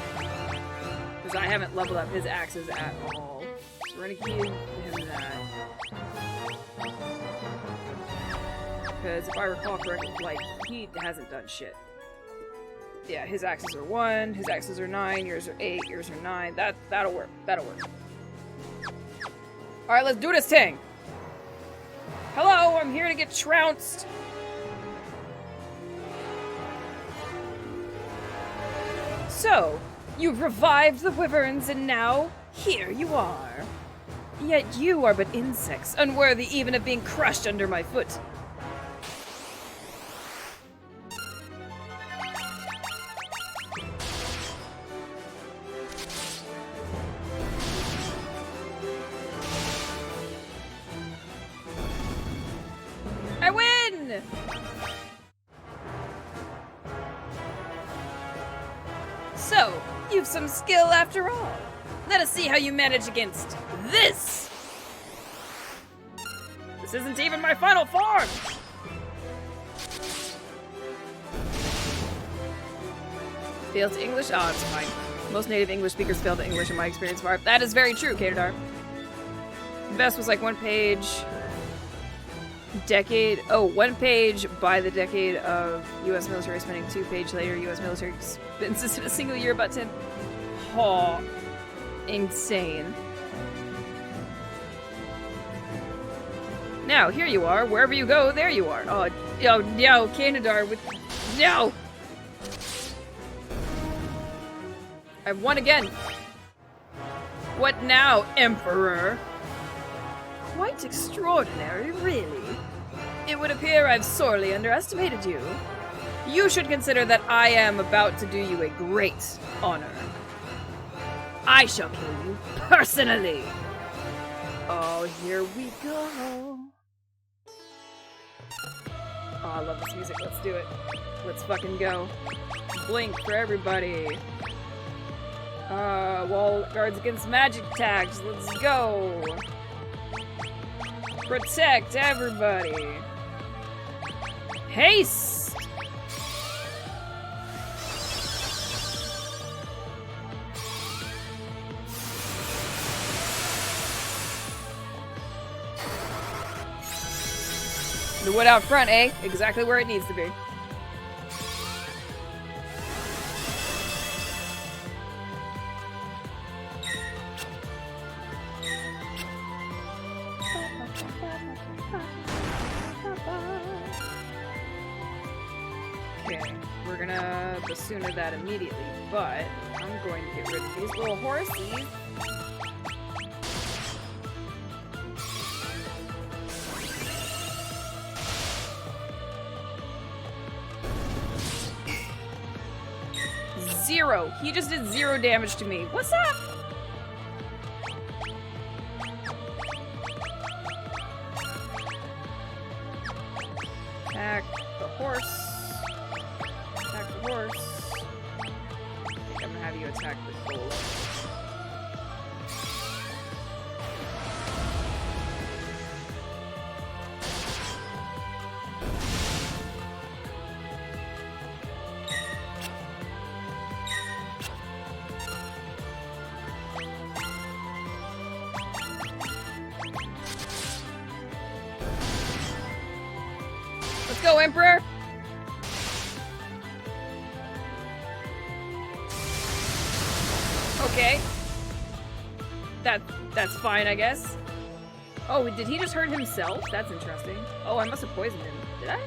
Because I haven't leveled up his axes at all. So we're gonna give him that. Because if I recall correctly, like, he hasn't done shit. Yeah, his axes are 1, his axes are 9, yours are 8, yours are 9. That'll work. That'll work. Alright, let's do this thing! Hello, I'm here to get trounced! So, you've revived the wyverns and now, here you are. Yet you are but insects, unworthy even of being crushed under my foot. I win! So, you've some skill after all. Let us see how you manage against this! This isn't even my final form! Failed to English? Oh, it's fine. Most native English speakers fail to English in my experience, Marv. That is very true, Katadar. The best was like 1 page... decade... Oh, 1 page by the decade of U.S. military spending, 2 page later U.S. military expenses in a single year, about 10. Oh, insane. Now, here you are. Wherever you go, there you are. Oh, no, Kanadar with... No! I've won again. What now, Emperor? Quite extraordinary, really. It would appear I've sorely underestimated you. You should consider that I am about to do you a great honor. I shall kill you personally. Oh, here we go. Oh, I love this music. Let's do it. Let's fucking go. Blink for everybody. Wall guards against magic attacks. Let's go. Protect everybody. Haste! The wood out front, eh? Exactly where it needs to be. Okay, we're gonna basuna that immediately, but I'm going to get rid of these little horsies. Zero. He just did 0 damage to me. What's up? Attack the horse. Attack the horse. I think I'm gonna have you attack the bull. go, Emperor! Okay. That's fine, I guess. Oh, did he just hurt himself? That's interesting. Oh, I must have poisoned him. Did I?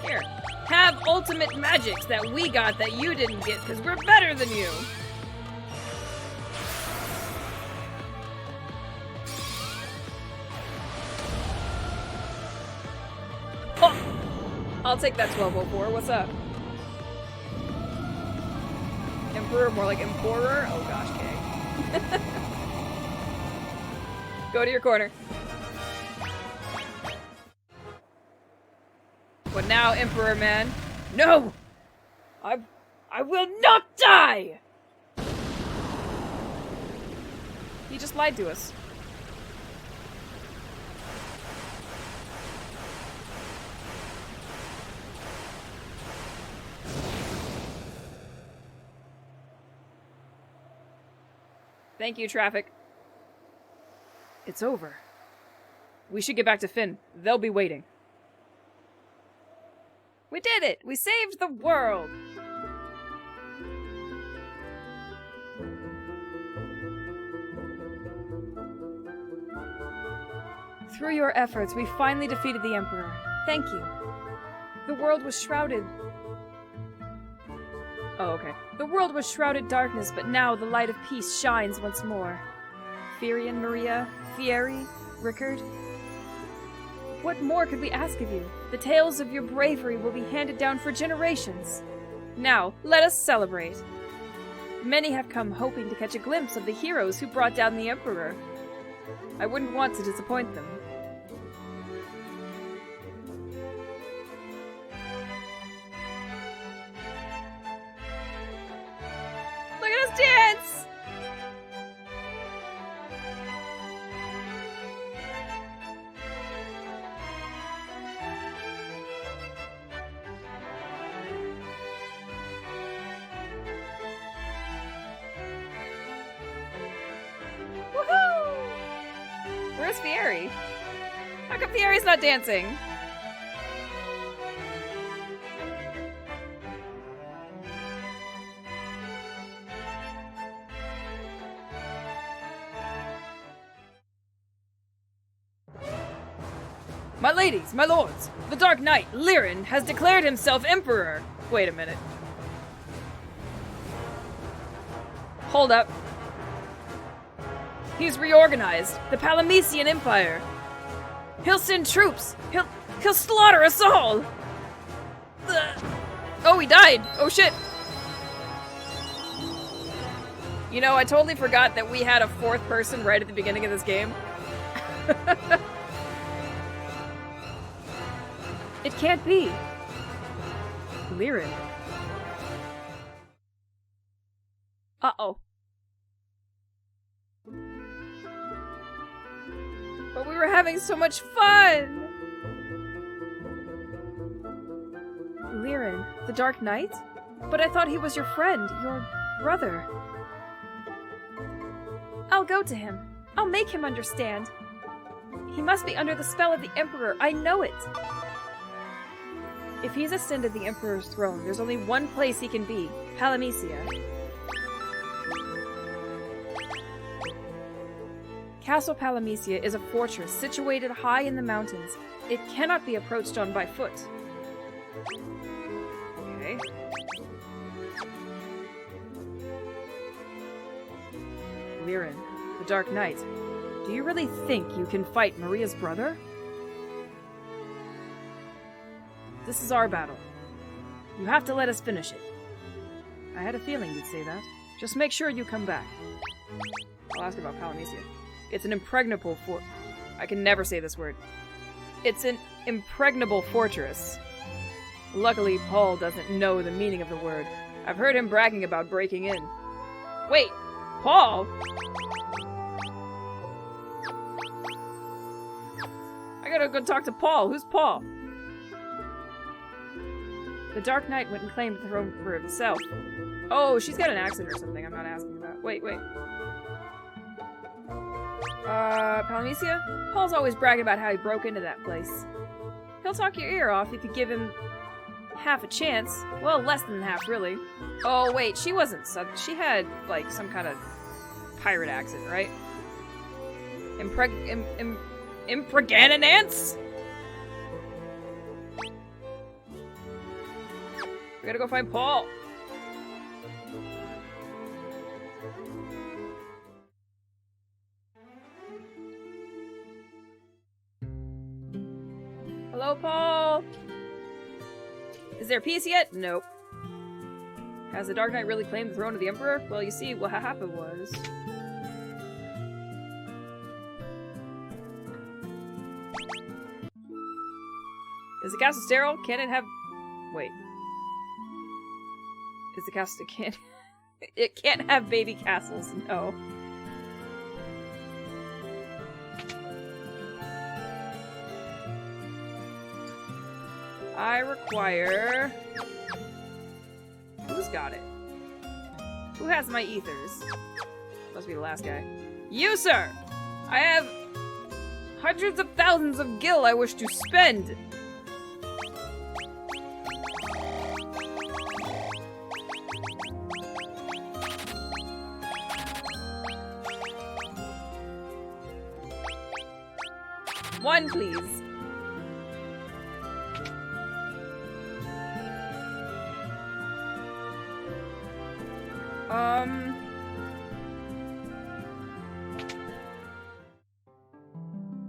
Here. Have ultimate magics that we got that you didn't get because we're better than you. Oh! I'll take that 1204. What's up? Emperor, more like Emperor? Oh gosh, okay. Go to your corner. What now, Emperor man? No! I will not die! He just lied to us. Thank you, traffic. It's over. We should get back to Finn. They'll be waiting. We did it! We saved the world! Through your efforts, we finally defeated the Emperor. Thank you. The world was shrouded... Oh, okay. The world was shrouded darkness, but now the light of peace shines once more. Firion, Maria, Fieri, Rickard. What more could we ask of you? The tales of your bravery will be handed down for generations. Now, let us celebrate. Many have come hoping to catch a glimpse of the heroes who brought down the Emperor. I wouldn't want to disappoint them. Look at us dance! Woohoo! Where's Fieri? How come Fieri's not dancing? My ladies, my lords, the Dark Knight, Lirin, has declared himself Emperor. Wait a minute. Hold up. He's reorganized the Palamecian Empire. He'll send troops. He'll slaughter us all. Oh, he died. Oh shit. You know, I totally forgot that we had a fourth person right at the beginning of this game. It can't be. Lirin. Uh-oh. But we were having so much fun! Lirin, the Dark Knight? But I thought he was your friend, your brother. I'll go to him. I'll make him understand. He must be under the spell of the Emperor. I know it. If he's ascended the Emperor's throne, there's only one place he can be. Palamecia. Castle Palamecia is a fortress situated high in the mountains. It cannot be approached on by foot. Okay. Lirin, the Dark Knight. Do you really think you can fight Maria's brother? This is our battle. You have to let us finish it. I had a feeling you'd say that. Just make sure you come back. I'll ask about Palamecia. It's an impregnable I can never say this word. It's an impregnable fortress. Luckily, Paul doesn't know the meaning of the word. I've heard him bragging about breaking in. Wait! Paul? I gotta go talk to Paul. Who's Paul? The Dark Knight went and claimed the throne for himself. Oh, she's got an accent or something I'm not asking about. Wait. Palamecia? Paul's always bragging about how he broke into that place. He'll talk your ear off if you give him half a chance. Well, less than half, really. Oh, wait, she wasn't Southern. She had, like, some kind of pirate accent, right? Impregnance? We gotta go find Paul. Hello, Paul. Is there peace yet? Nope. Has the Dark Knight really claimed the throne of the Emperor? Well, you see, what happened was... Is the castle sterile? Can it have... Wait. Is the castle... Can't... It can't have baby castles. No. I require... Who's got it? Who has my ethers? Must be the last guy. You, sir! I have hundreds of thousands of gil I wish to spend! One, please.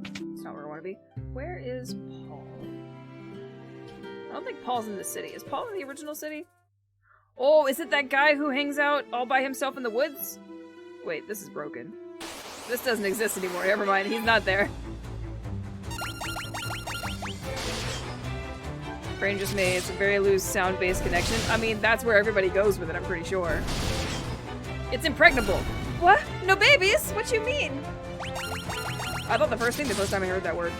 That's not where I want to be. Where is Paul? I don't think Paul's in the city. Is Paul in the original city? Oh, is it that guy who hangs out all by himself in the woods? Wait, this is broken. This doesn't exist anymore. Never mind, he's not there. Brain just made. It's a very loose sound-based connection. I mean, that's where everybody goes with it, I'm pretty sure. It's impregnable. What? No babies? What you mean? I thought the first time I heard that word.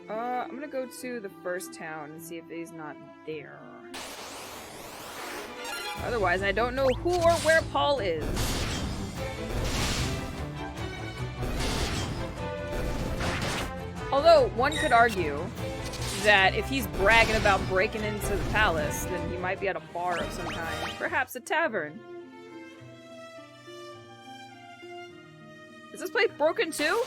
I'm gonna go to the first town and see if he's not there. Otherwise, I don't know who or where Paul is. Although, one could argue that if he's bragging about breaking into the palace, then he might be at a bar of some kind. Perhaps a tavern. Is this place broken too?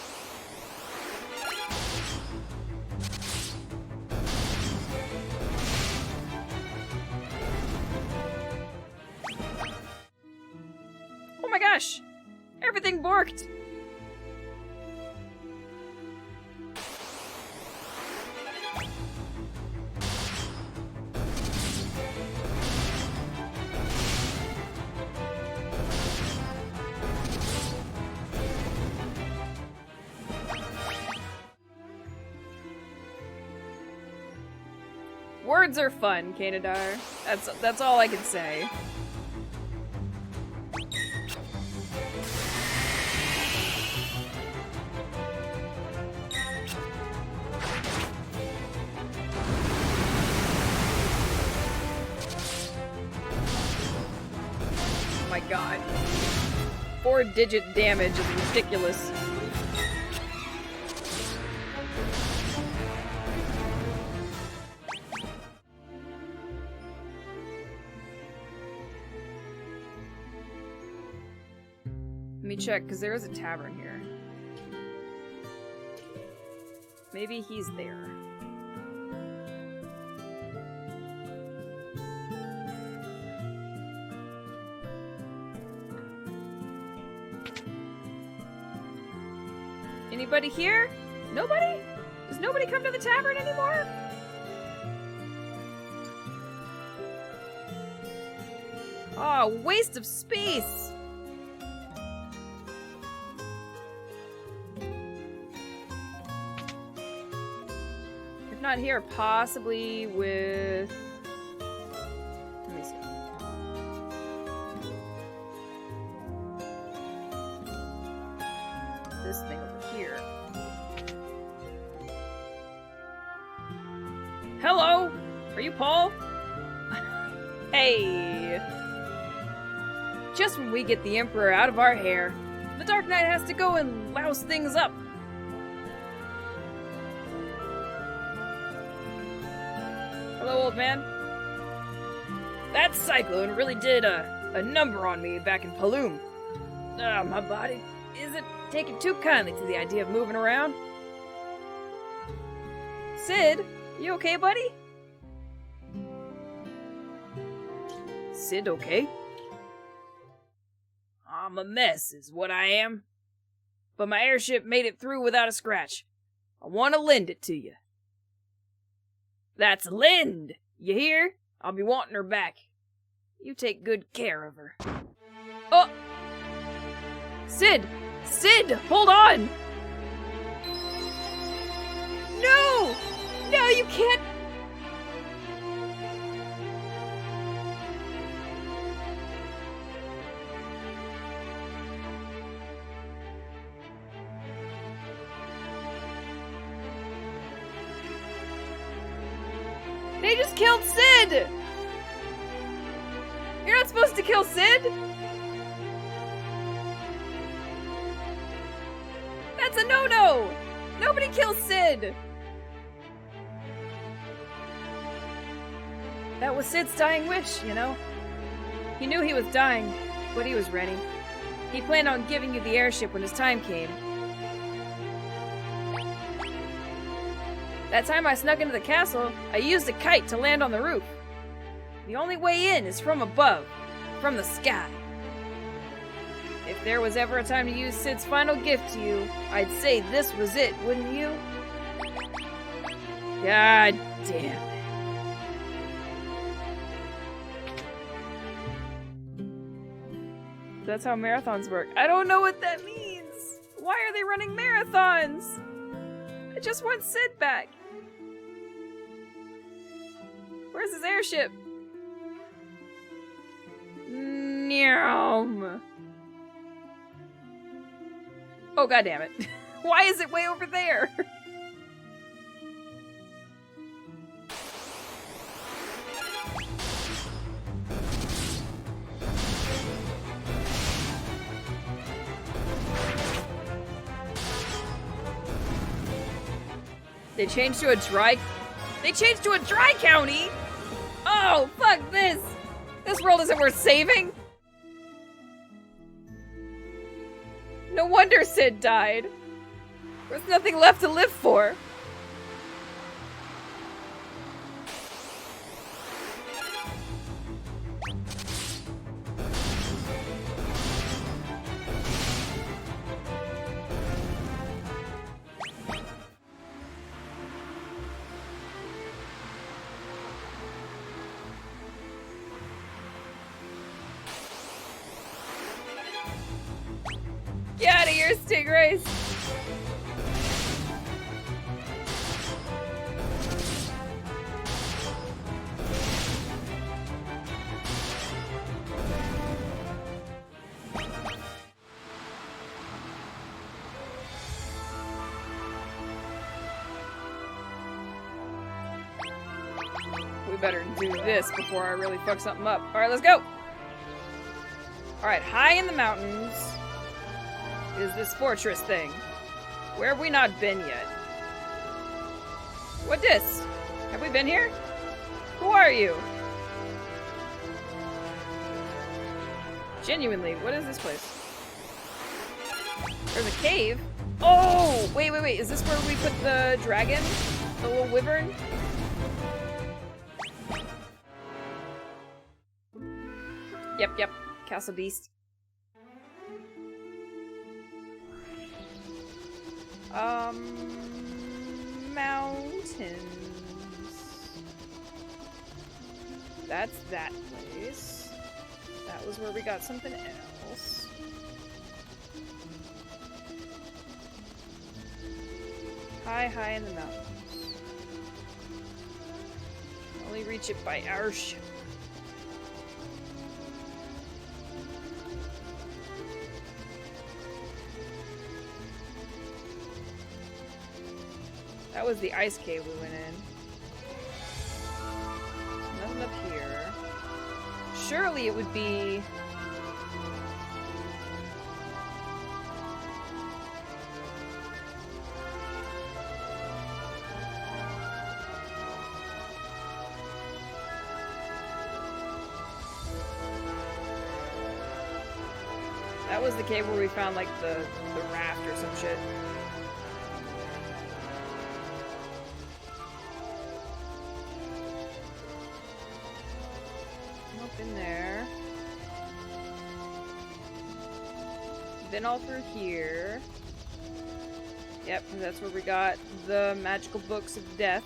Oh my gosh! Everything borked! Words are fun, Kanadar. That's all I can say. Oh my god. 4-digit damage is ridiculous. Let me check, because there is a tavern here. Maybe he's there. Anybody here? Nobody? Does nobody come to the tavern anymore? Oh, waste of space! If not here, possibly with... Let me see. This thing over here. Hello? Are you Paul? Hey! Just when we get the Emperor out of our hair, the Dark Knight has to go and louse things up. Hello, old man. That cyclone really did a number on me back in Paloom. My body isn't taking too kindly to the idea of moving around. Sid, you okay, buddy? Sid, okay? I'm a mess, is what I am. But my airship made it through without a scratch. I want to lend it to you. That's lend! You hear? I'll be wanting her back. You take good care of her. Oh! Sid! Sid! Hold on! No! No, you can't! They just killed Sid! You're not supposed to kill Sid! That's a no-no! Nobody kills Sid! That was Sid's dying wish, you know? He knew he was dying, but he was ready. He planned on giving you the airship when his time came. That time I snuck into the castle, I used a kite to land on the roof. The only way in is from above, from the sky. If there was ever a time to use Sid's final gift to you, I'd say this was it, wouldn't you? God damn it. That's how marathons work. I don't know what that means! Why are they running marathons? I just want Sid back. Where's his airship? Nyam. Oh, goddammit. Why is it way over there? They changed to a dry county? Oh, fuck this! This world isn't worth saving! No wonder Sid died. There's nothing left to live for. Get out of here, Stingrays! We better do this before I really fuck something up. Alright, let's go! Alright, high in the mountains is this fortress thing. Where have we not been yet? What dis? Have we been here? Who are you? Genuinely, what is this place? There's a cave. Oh! Wait. Is this where we put the dragon? The little wyvern? Yep. Castle Beast. Mountains. That's that place. That was where we got something else. High in the mountains. Only reach it by our ship. That was the ice cave we went in. Nothing up here. Surely it would be That was the cave where we found, like, the raft or some shit. Up in there. Then all through here. Yep, and that's where we got the magical books of death.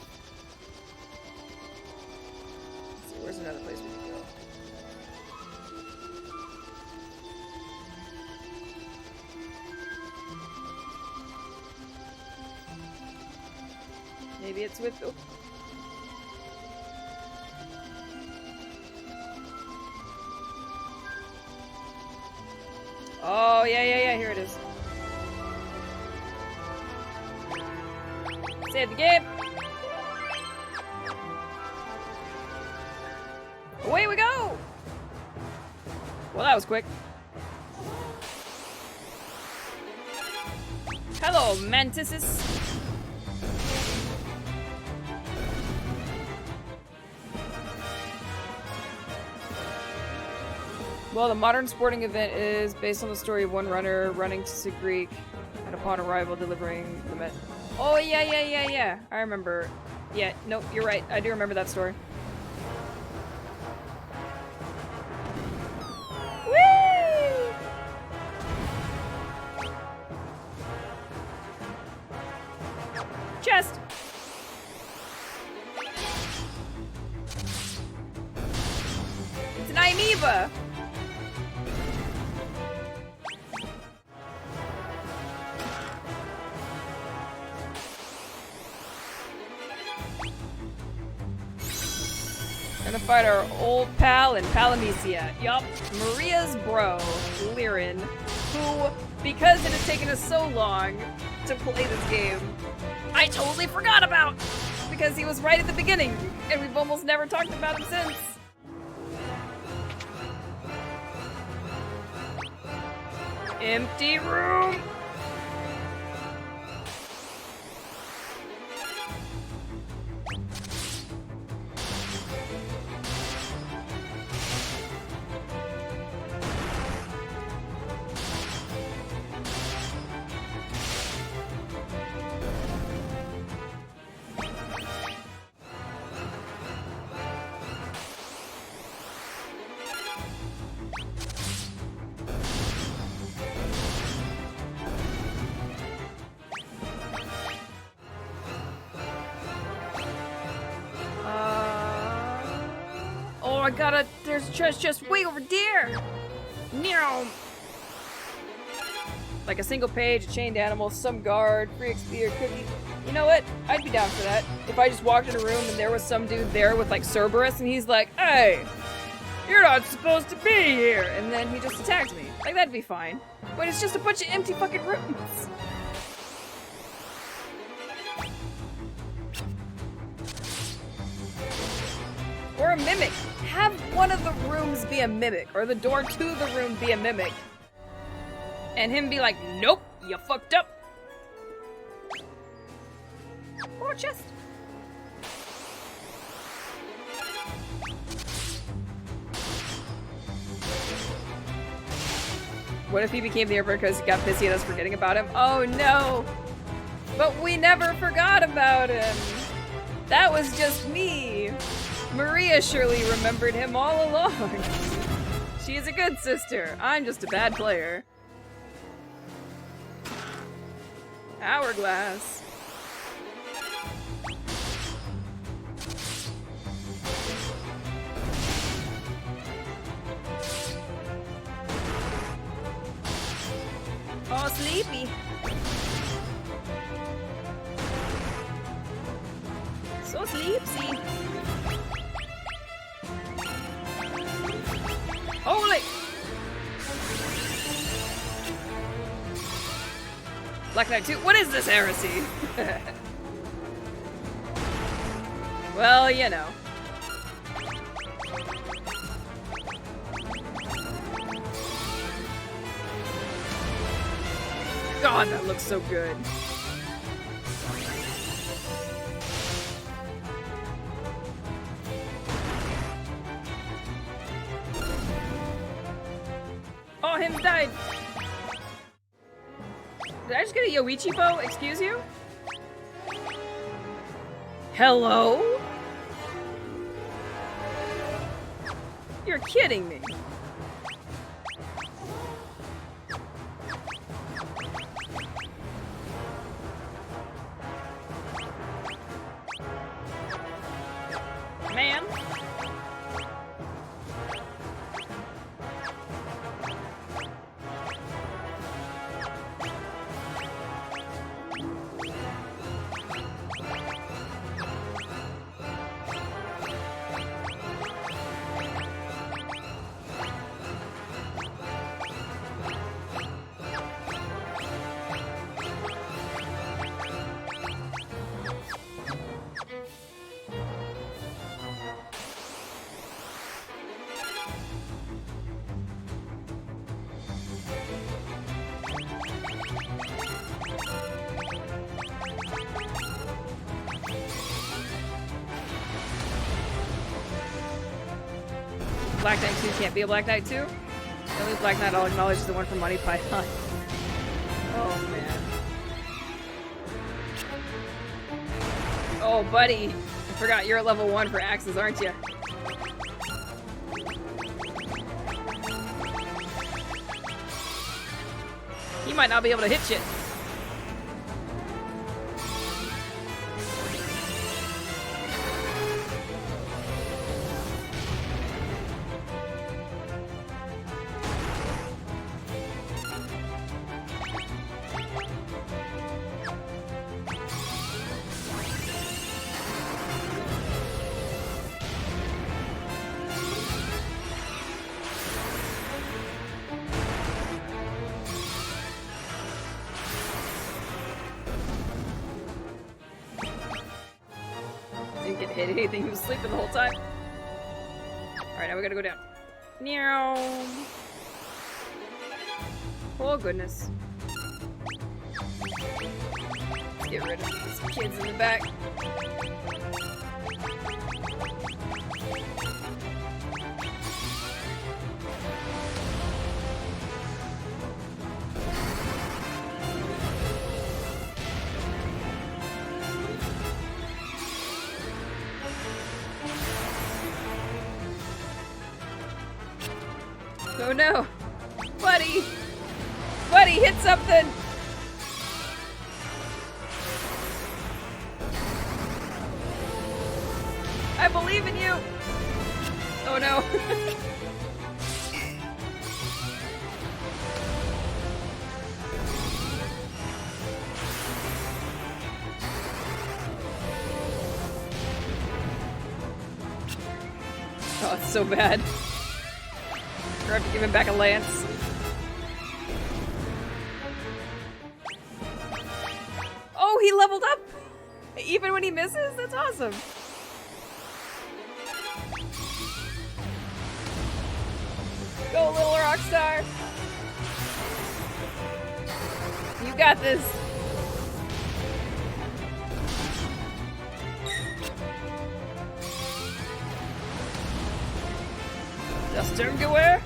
Let's see, where's another place we can go? Maybe it's with... Oh. Oh, yeah, here it is. Save the game! Away we go! Well, that was quick. Hello, mantises! Well, the modern sporting event is based on the story of one runner running to Sigreek and upon arrival delivering the met. Oh, yeah. I remember. Yeah, nope, you're right. I do remember that story. Whee! Chest! It's an amoeba! Gonna fight our old pal in Palamecia. Yup, Maria's bro, Lirin, who, because it has taken us so long to play this game, I totally forgot about! Because he was right at the beginning, and we've almost never talked about him since. Empty room! Oh, I gotta. There's a chest just way over there. Meow. Like a single page, a chained animal, some guard, free XP or cookie. You know what? I'd be down for that. If I just walked in a room and there was some dude there with like Cerberus and he's like, "Hey, you're not supposed to be here," and then he just attacked me. Like that'd be fine. But it's just a bunch of empty fucking rooms. Or a mimic. Have one of the rooms be a mimic, or the door to the room be a mimic. And him be like, "Nope, you fucked up." Or chest. What if he became the emperor because he got pissy at us forgetting about him? Oh no! But we never forgot about him! That was just me! Maria surely remembered him all along. She is a good sister. I'm just a bad player. Hourglass. Oh, sleepy. So sleepy. Holy! Black Knight 2? What is this heresy? Well, you know. God, that looks so good. Oh, him died! Did I just get a Yoichi bow? Excuse you? Hello? You're kidding me. Ma'am? Black Knight 2 can't be a Black Knight 2? The only Black Knight I'll acknowledge is the one from Monty Python. Oh, man. Oh, buddy. I forgot you're at level 1 for axes, aren't you? He might not be able to hit shit. Hit anything. He was sleeping the whole time. Alright, now we gotta go down. Meow. Oh, goodness. Let's get rid of these kids in the back. Oh no! Buddy! Buddy, hit something! I believe in you! Oh no! Oh, it's so bad. I have to give him back a lance. Oh, he leveled up! Even when he misses? That's awesome. Go, little rock star! You got this! The Sturmgewehr?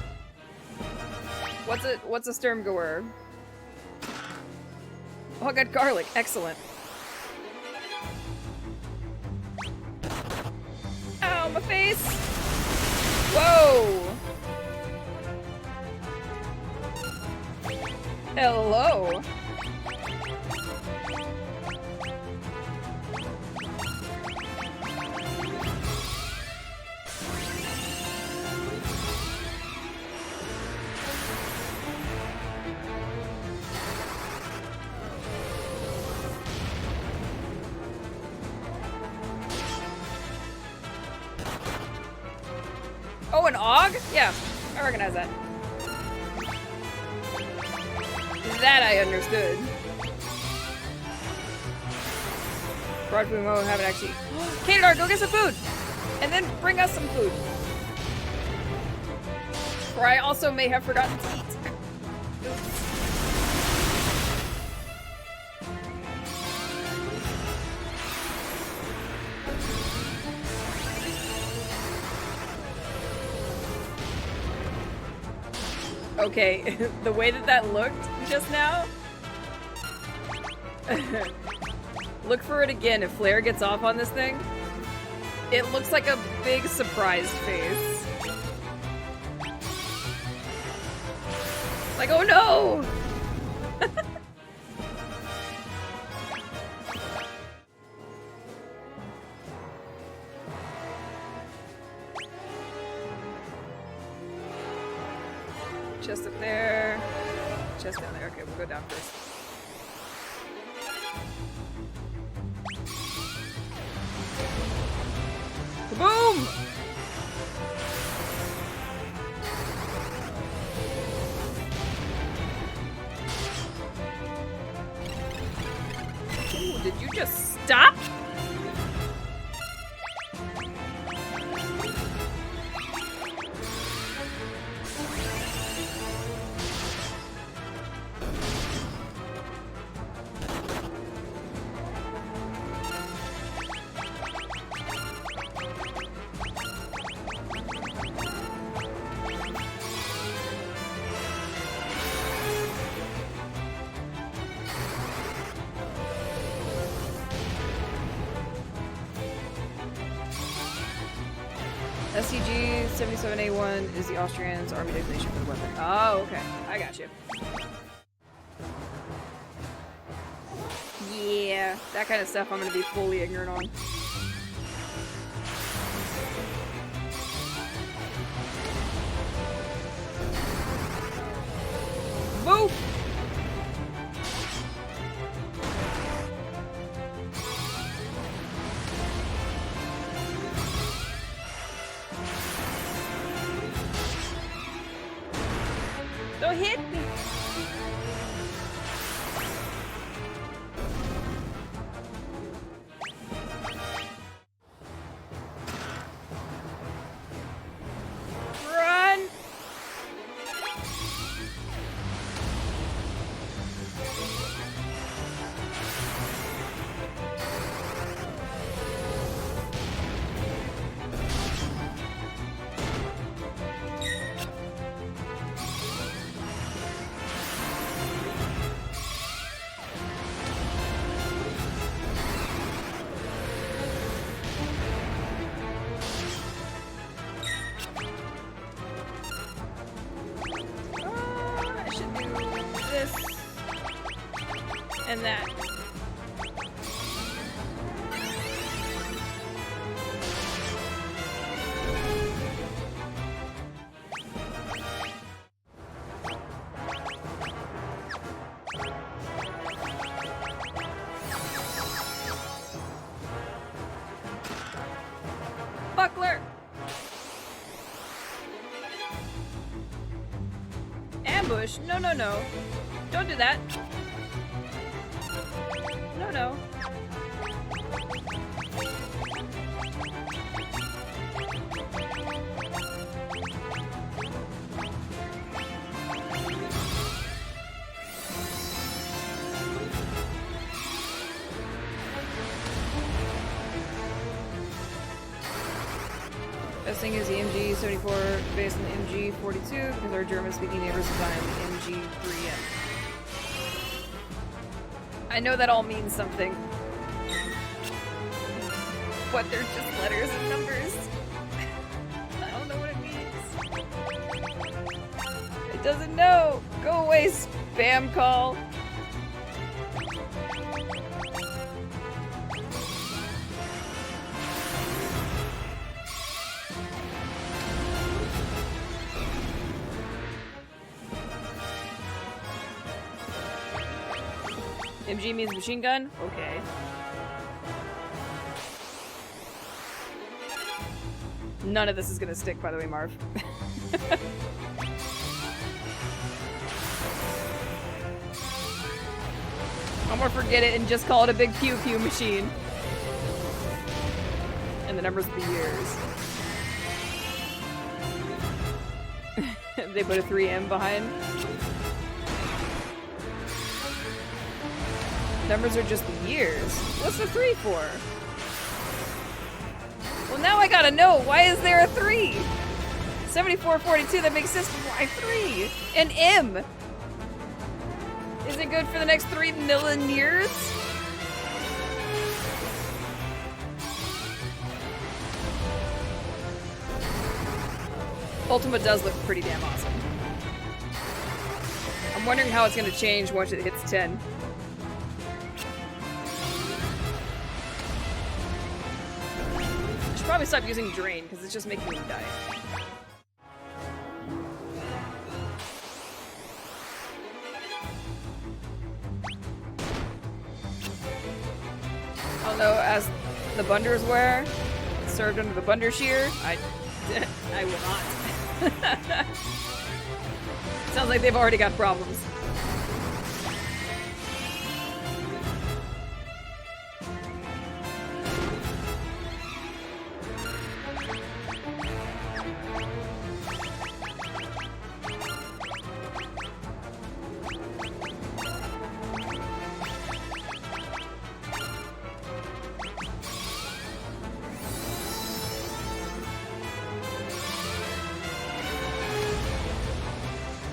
What's a Sturmgewehr? Oh, I got garlic. Excellent. Ow, my face! Whoa! Hello! Oh, an AUG? Yeah, I recognize that. That I understood. Broad food mode, haven't actually. Kadar, go get some food! And then bring us some food. Or I also may have forgotten to eat. Okay, the way that looked just now, Look for it again if Flare gets off on this thing. It looks like a big surprised face. Like, oh no! Chest up there. Chest down there. Okay, we'll go down first. Boom! Ooh, did you just stop? SCG 77A1 is the Austrians' army designation for the weapon. Oh, okay. I got you. Yeah, that kind of stuff I'm gonna be fully ignorant on. Move! Don't hit me! Run! I should do this and that. Buckler! Ambush? No, no, no. Don't do that. No, no. Best thing is the MG74 based on the MG42 because our German-speaking neighbors designed the MG3M. I know that all means something, but they're just letters and numbers. I don't know what it means. It doesn't know. Go away, spam call. MG means machine gun? Okay. None of this is gonna stick, by the way, Marv. I'm gonna forget it and just call it a big pew pew machine. And the numbers will be years. They put a 3M behind. Numbers are just the years. What's the 3 for? Well, now I gotta know. Why is there a 3? 7442, that makes sense. Why 3? An M. Is it good for the next 3 million years? Ultima does look pretty damn awesome. I'm wondering how it's gonna change once it hits 10. I should probably stop using Drain, because it's just making me die. Although, as the Bunders were, served under the Bunder Shear, I will not. Sounds like they've already got problems.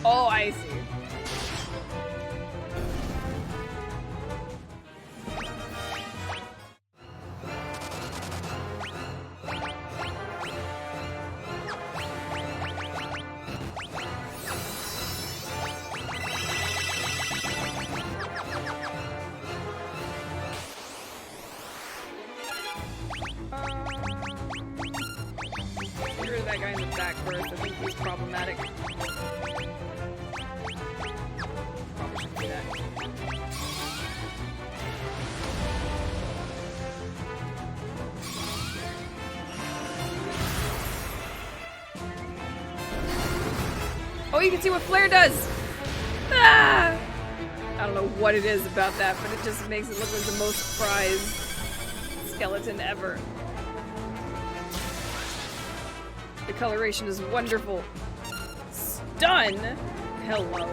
Oh, I see. Get rid of that guy in the back first. I think he's problematic. Oh, you can see what Flare does! Ah! I don't know what it is about that, but it just makes it look like the most surprised skeleton ever. The coloration is wonderful. Stun! Hello?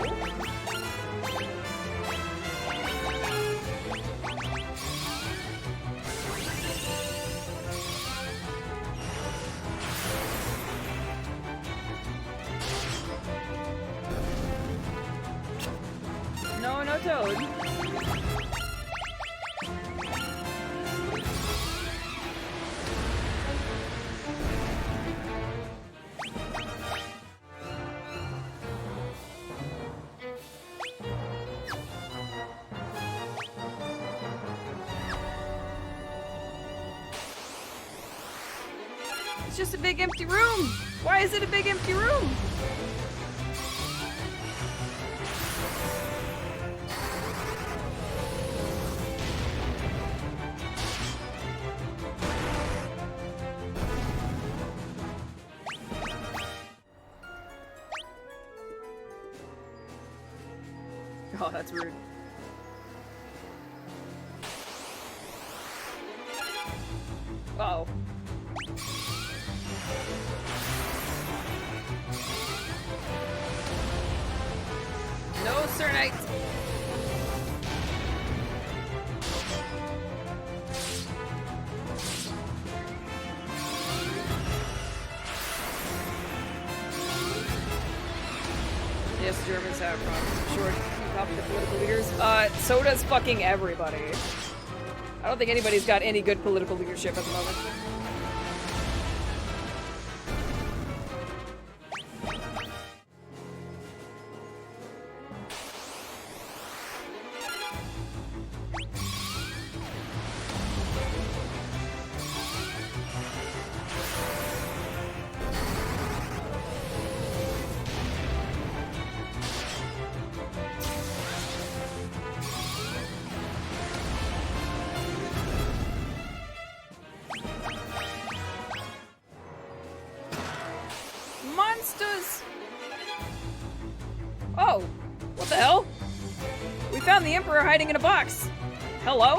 No, no Toad. It's just a big empty room. Why is it a big empty room? Oh, that's rude. Uh-oh. No, Sir Knight. Yes, Germans have problems. I'm sure. Top of the political leaders. So does fucking everybody. I don't think anybody's got any good political leadership at the moment. Monsters! Oh, what the hell? We found the Emperor hiding in a box. Hello?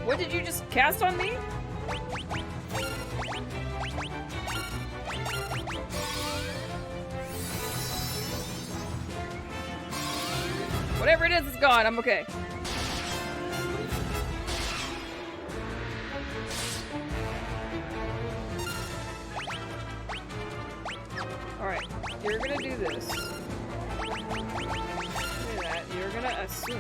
What did you just cast on me? Whatever it is, it's gone. I'm okay. Alright, you're gonna do this. Do that. you're gonna assume.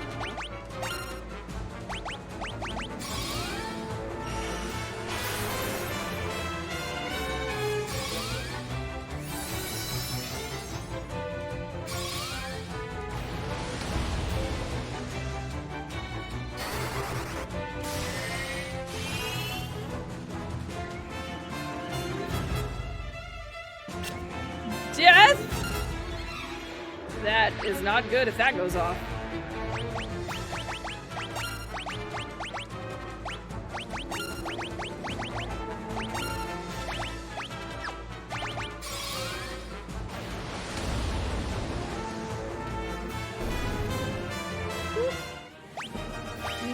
Death? That is not good if that goes off.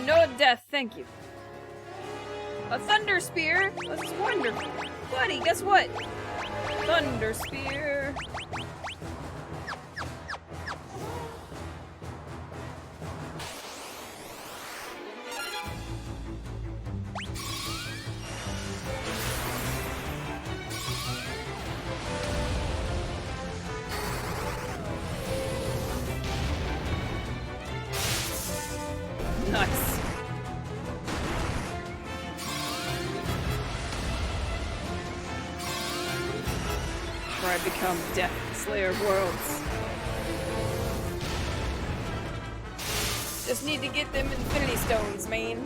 No death, thank you. A thunder spear? That's wonderful. Buddy, guess what? Thunder spear. Nice. Where I become Death Slayer of Worlds. Just need to get them Infinity Stones, man.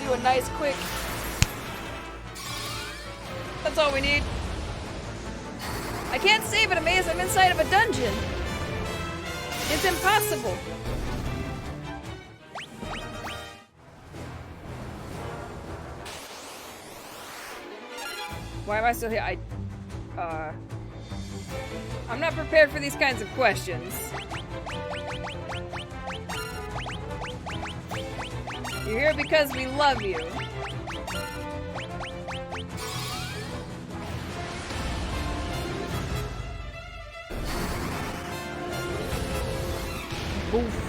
Do a nice quick. That's all we need. I can't save it, Amaze. I'm inside of a dungeon. It's impossible. Why am I still here? I'm not prepared for these kinds of questions. You're here because we love you. Oof.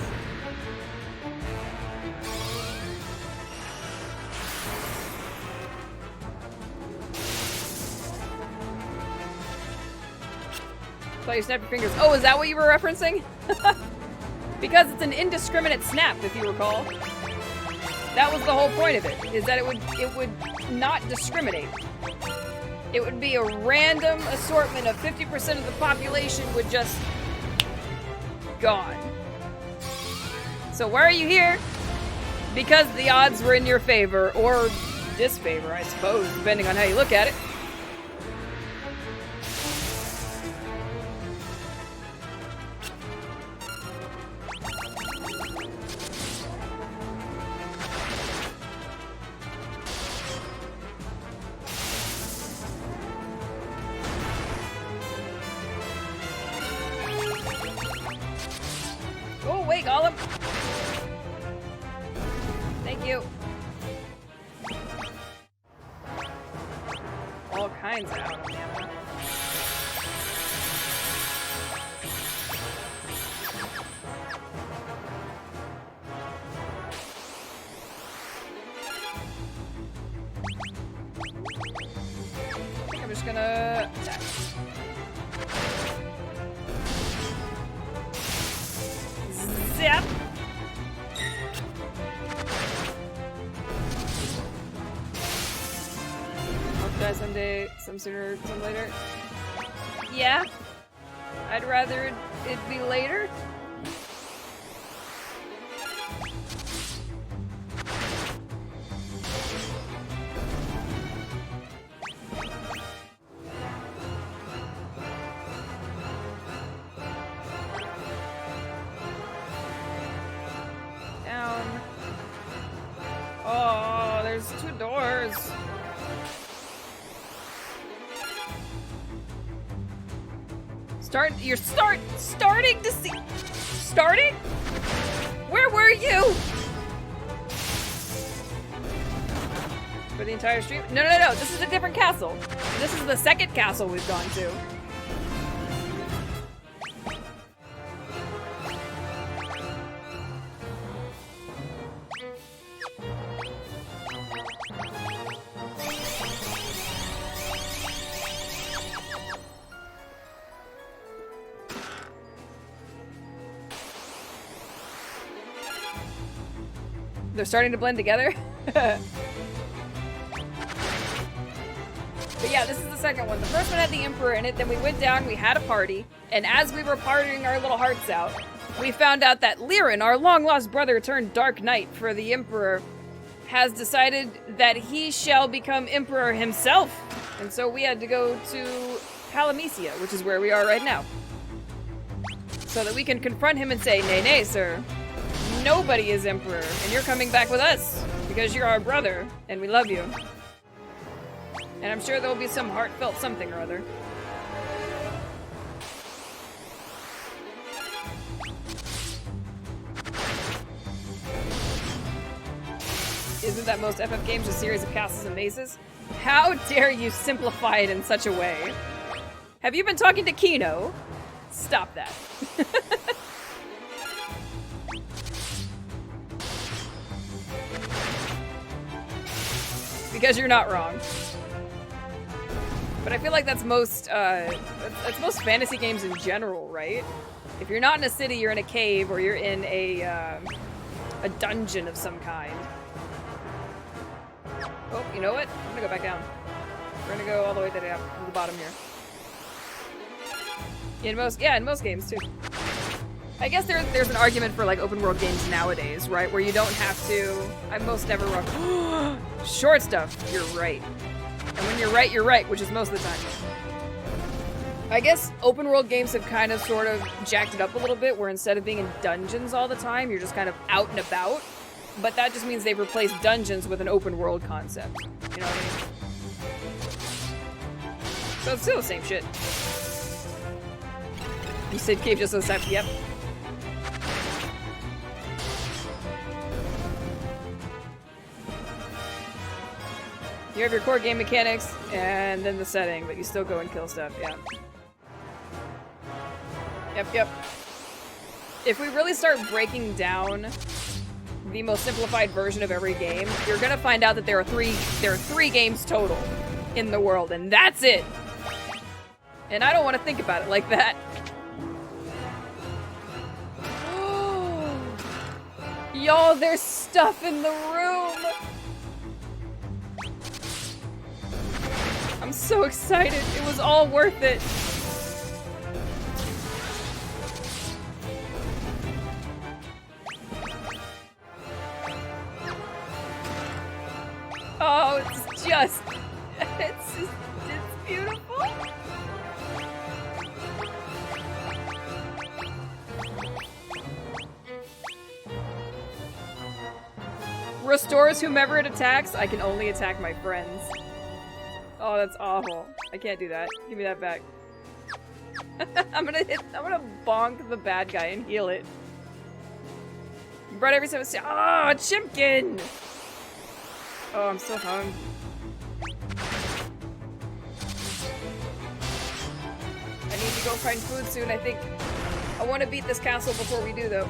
So you snap your fingers. Oh, is that what you were referencing? Because it's an indiscriminate snap, if you recall. That was the whole point of it, is that it would not discriminate. It would be a random assortment of 50% of the population would just gone. So why are you here? Because the odds were in your favor, or disfavor, I suppose, depending on how you look at it. Go away, Gollum! Thank you. All kinds of out ammo. I think I'm just gonna attack. Zap! Hope die someday, some sooner, some later. Yeah. I'd rather it be later. Down. Oh, there's two doors. You're starting to see. Starting? Where were you? For the entire stream? No. This is a different castle. This is the second castle we've gone to. They're starting to blend together. But yeah, this is the second one. The first one had the Emperor in it, then we went down, we had a party, and as we were partying our little hearts out, we found out that Lirin, our long-lost brother turned Dark Knight for the Emperor, has decided that he shall become Emperor himself. And so we had to go to Palamecia, which is where we are right now. So that we can confront him and say, nay, nay, sir. Nobody is Emperor, and you're coming back with us, because you're our brother, and we love you. And I'm sure there will be some heartfelt something or other. Isn't that most FF games a series of castles and mazes? How dare you simplify it in such a way? Have you been talking to Kino? Stop that. Because you're not wrong. But I feel like that's most fantasy games in general, right? If you're not in a city, you're in a cave, or you're in a dungeon of some kind. Oh, you know what? I'm gonna go back down. We're gonna go all the way to the bottom here. In most games too. I guess there's an argument for like open world games nowadays, right? Where you don't have to. I most never run. Short stuff. You're right. And when you're right, which is most of the time. I guess open world games have kind of sort of jacked it up a little bit, where instead of being in dungeons all the time, you're just kind of out and about. But that just means they've replaced dungeons with an open world concept. You know what I mean? So it's still the same shit. You said cave just so sad. Yep. You have your core game mechanics, and then the setting, but you still go and kill stuff, yeah. Yep. If we really start breaking down the most simplified version of every game, you're gonna find out that there are three games total in the world, and that's it! And I don't want to think about it like that. Y'all, there's stuff in the room! I'm so excited. It was all worth it. Oh, it's beautiful. Restores whomever it attacks. I can only attack my friends. Oh, that's awful. I can't do that. Give me that back. I'm gonna bonk the bad guy and heal it. You brought every 7. Oh, Chimkin! Oh, I'm so hungry. I need to go find food soon, I think. I want to beat this castle before we do, though.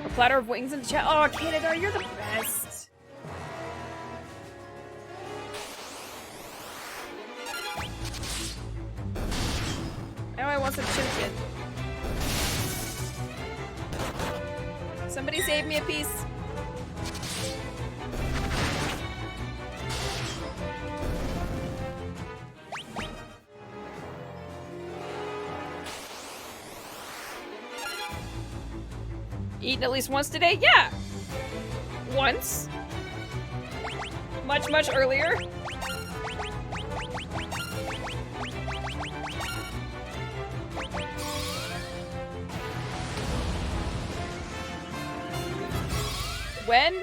A platter of wings in the chat. Oh, Canada, you're the best. Now I want some chicken. Somebody save me a piece. Eaten at least once today? Yeah! Once. Much earlier. When?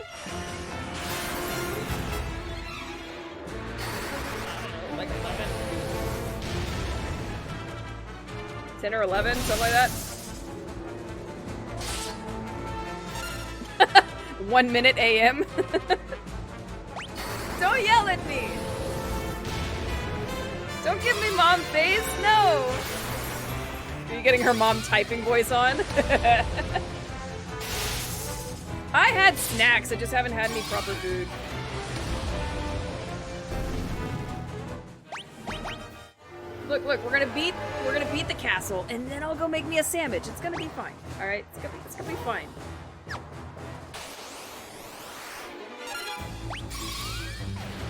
Like 11. 10 or 11, something like that. 1 minute AM. Don't yell at me. Don't give me mom face. No. Are you getting her mom typing voice on? I had snacks. I just haven't had any proper food. Look, we're gonna beat the castle, and then I'll go make me a sandwich. It's gonna be fine. All right, it's gonna be fine.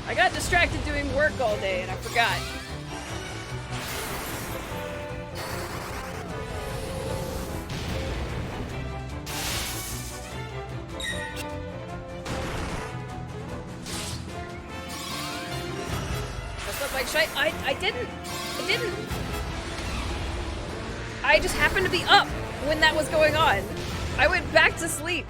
I got distracted doing work all day, and I forgot. Like, I didn't. I just happened to be up when that was going on. I went back to sleep.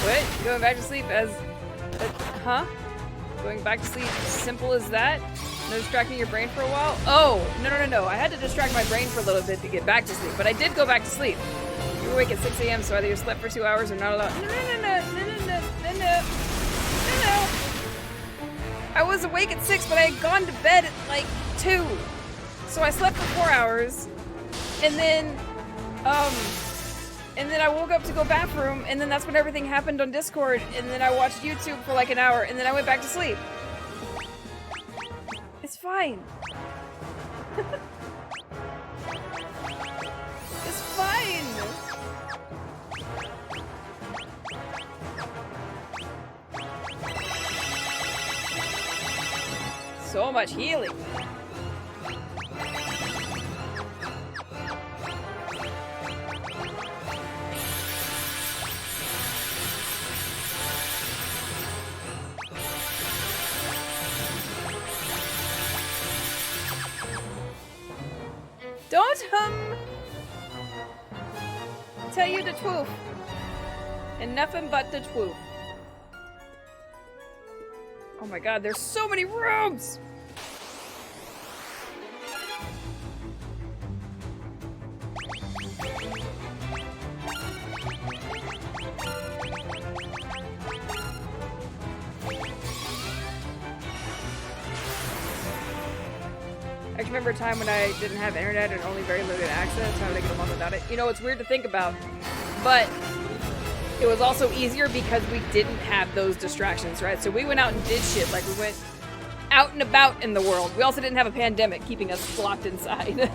What? Going back to sleep as... huh? Going back to sleep simple as that? No distracting your brain for a while? Oh! No. I had to distract my brain for a little bit to get back to sleep, but I did go back to sleep. You were awake at 6 a.m., so either you slept for 2 hours or not allowed... No. I was awake at 6, but I had gone to bed at, like, 2. So I slept for 4 hours, and then I woke up to go bathroom, and then that's when everything happened on Discord, and then I watched YouTube for like an hour, and then I went back to sleep. It's fine. It's fine. So much healing. Don't tell you the truth. And nothing but the truth. Oh my god, there's so many rooms! I can remember a time when I didn't have internet and only very limited access. How did I get along without it? You know, it's weird to think about, but it was also easier because we didn't have those distractions, right? So we went out and did shit. Like, we went out and about in the world. We also didn't have a pandemic keeping us locked inside.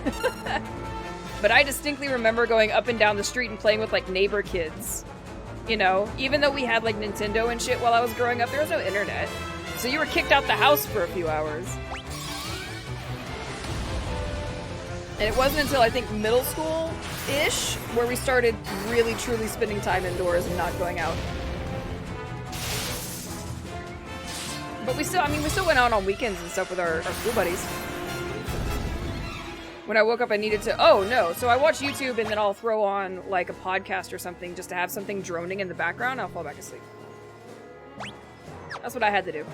But I distinctly remember going up and down the street and playing with, like, neighbor kids. You know? Even though we had, like, Nintendo and shit while I was growing up, there was no internet. So you were kicked out the house for a few hours. And it wasn't until, I think, middle school-ish where we started really, truly spending time indoors and not going out. But we still went out on weekends and stuff with our school buddies. When I woke up, I needed to... Oh, no. So I watch YouTube and then I'll throw on, like, a podcast or something just to have something droning in the background. I'll fall back asleep. That's what I had to do.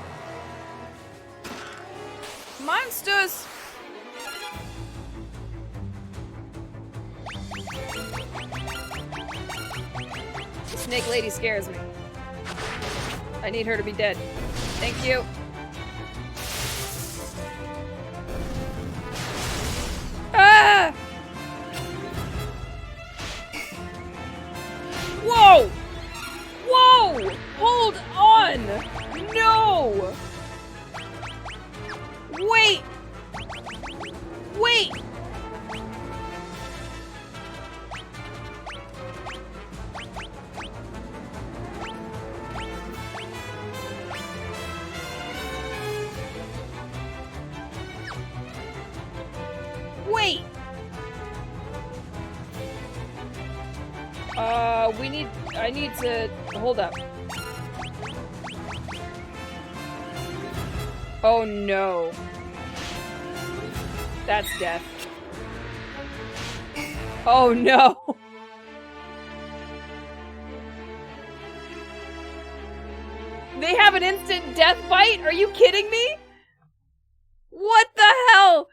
Monsters! The snake lady scares me. I need her to be dead. Thank you. Ah! Whoa! Whoa! Hold on! No! Wait! Wait! Wait! I need to... Hold up. Oh no. That's death. Oh no! They They have an instant death bite? Are you kidding me? What the hell?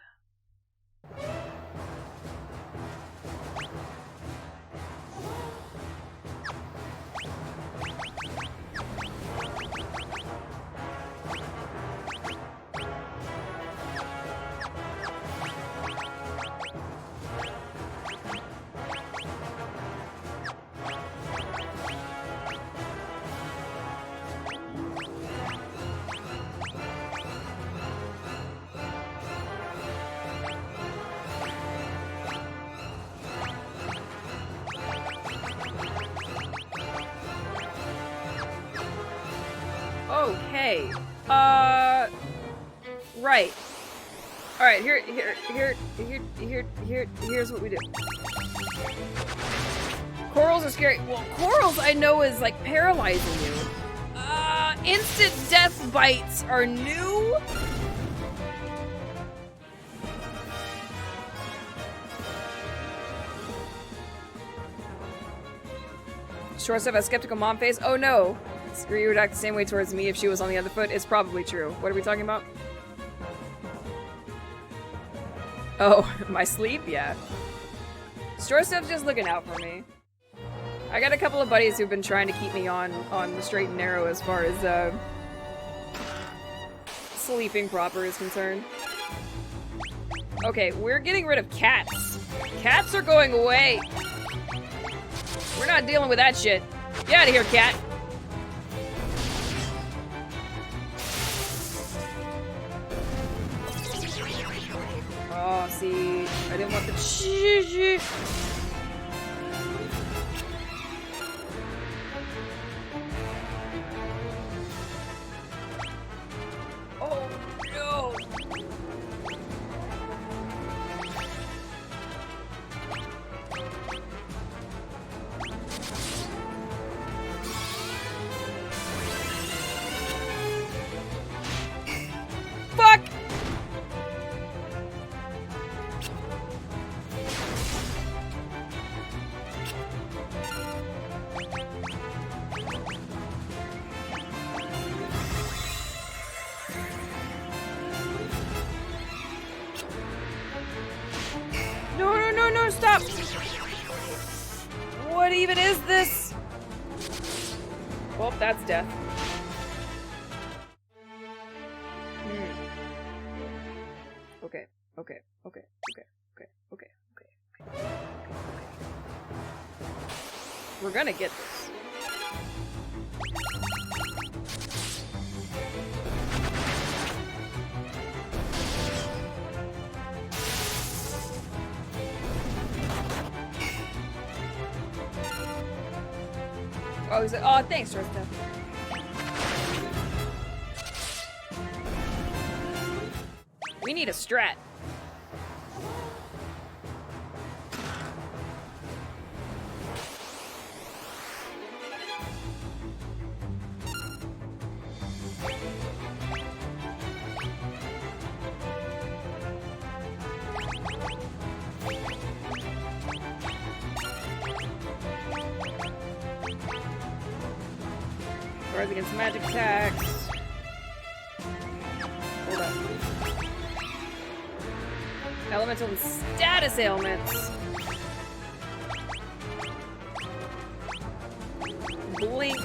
Okay. Right. Alright, here's what we do. Corals are scary. Well, corals I know is like paralyzing you. Instant death bites are new? Short stuff has skeptical mom face. Oh no. Screw would act the same way towards me if she was on the other foot. It's probably true. What are we talking about? Oh, my sleep? Yeah. Store stuff's just looking out for me. I got a couple of buddies who've been trying to keep me on the straight and narrow as far as sleeping proper is concerned. Okay, we're getting rid of cats. Cats are going away. We're not dealing with that shit. Get out of here, cat. Oh, see, I didn't want the Oh no! Fuck! No, stop! What even is this? Well, that's death. Okay. We're gonna get this. Oh, he's like, oh, thanks, Rista. We need a strat. Guards against magic attacks. Hold up. Elemental and status ailments. Blink.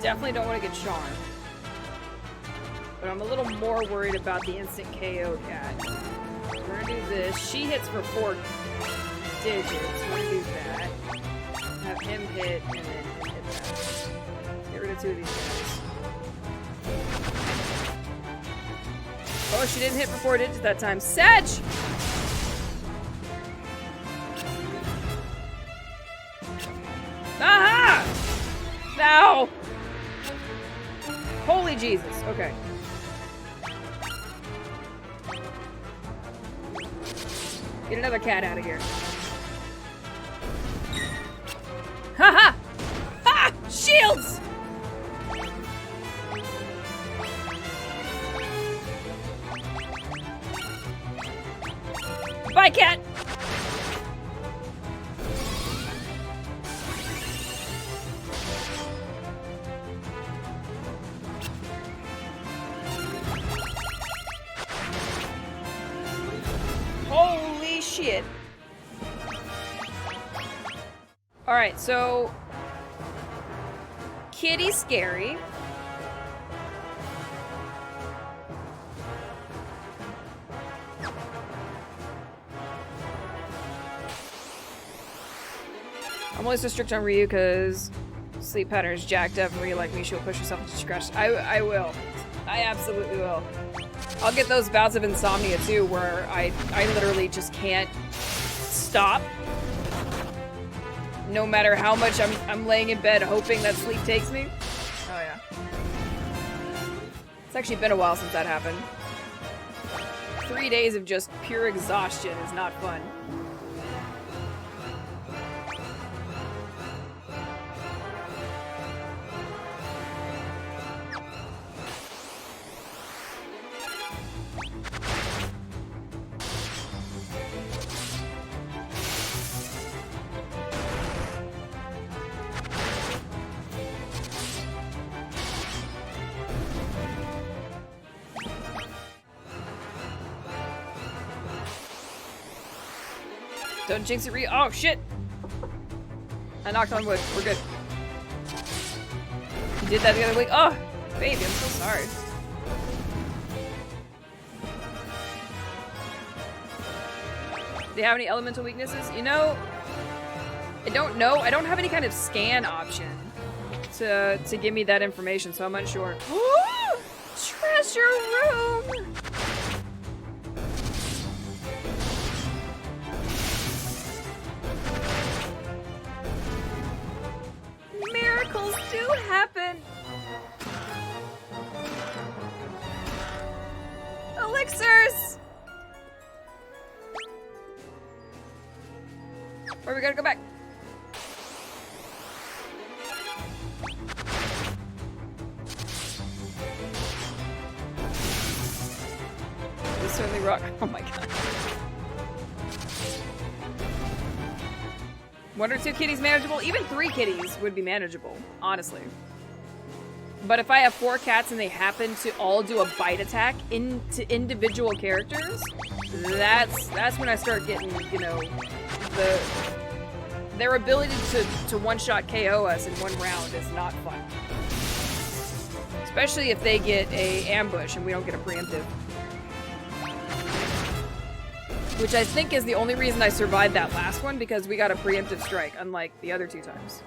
Definitely don't want to get charmed. But I'm a little more worried about the instant KO cat. We're gonna do this. She hits for 4 digits. We're gonna do that. Have him hit, and then him hit that. Get rid of 2 of these guys. Oh, she didn't hit for 4 digits that time. Sedge! Ow! Holy Jesus. Okay. Get another cat out of here. Haha! Ha! Shields! Bye, cat! Holy shit. Alright, so... Kitty's scary. I'm only so strict on Ryu because sleep pattern is jacked up and Ryu like me, she'll push herself into scratch. I will. I absolutely will. I'll get those bouts of insomnia too where I literally just can't stop. No matter how much I'm laying in bed hoping that sleep takes me. Oh yeah. It's actually been a while since that happened. 3 days of just pure exhaustion is not fun. Don't jinx it, oh shit! I knocked on wood. We're good. You did that the other week. Oh, baby, I'm so sorry. Do you have any elemental weaknesses? You know, I don't know. I don't have any kind of scan option to give me that information, so I'm unsure. Treasure room! Miracles do happen! Elixirs! Or we gotta go back. This certainly rock. Oh my god. 1 or 2 kitties manageable? Even 3 kitties would be manageable, honestly. But if I have 4 cats and they happen to all do a bite attack into individual characters, that's when I start getting, you know, their ability to one-shot KO us in 1 round is not fun. Especially if they get a ambush and we don't get a preemptive. Which I think is the only reason I survived that last one, because we got a preemptive strike, unlike the other 2 times.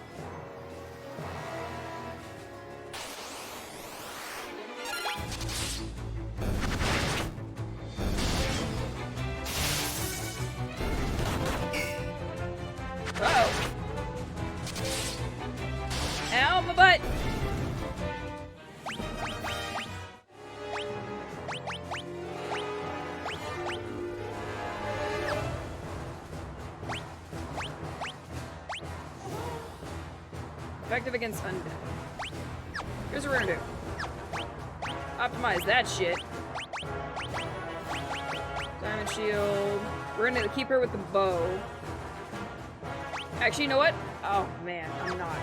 Uh-oh. Ow, my butt! Effective against undead. Here's what we're gonna do. Optimize that shit. Diamond shield. We're gonna keep her with the bow. Actually, you know what? Oh man, I'm not.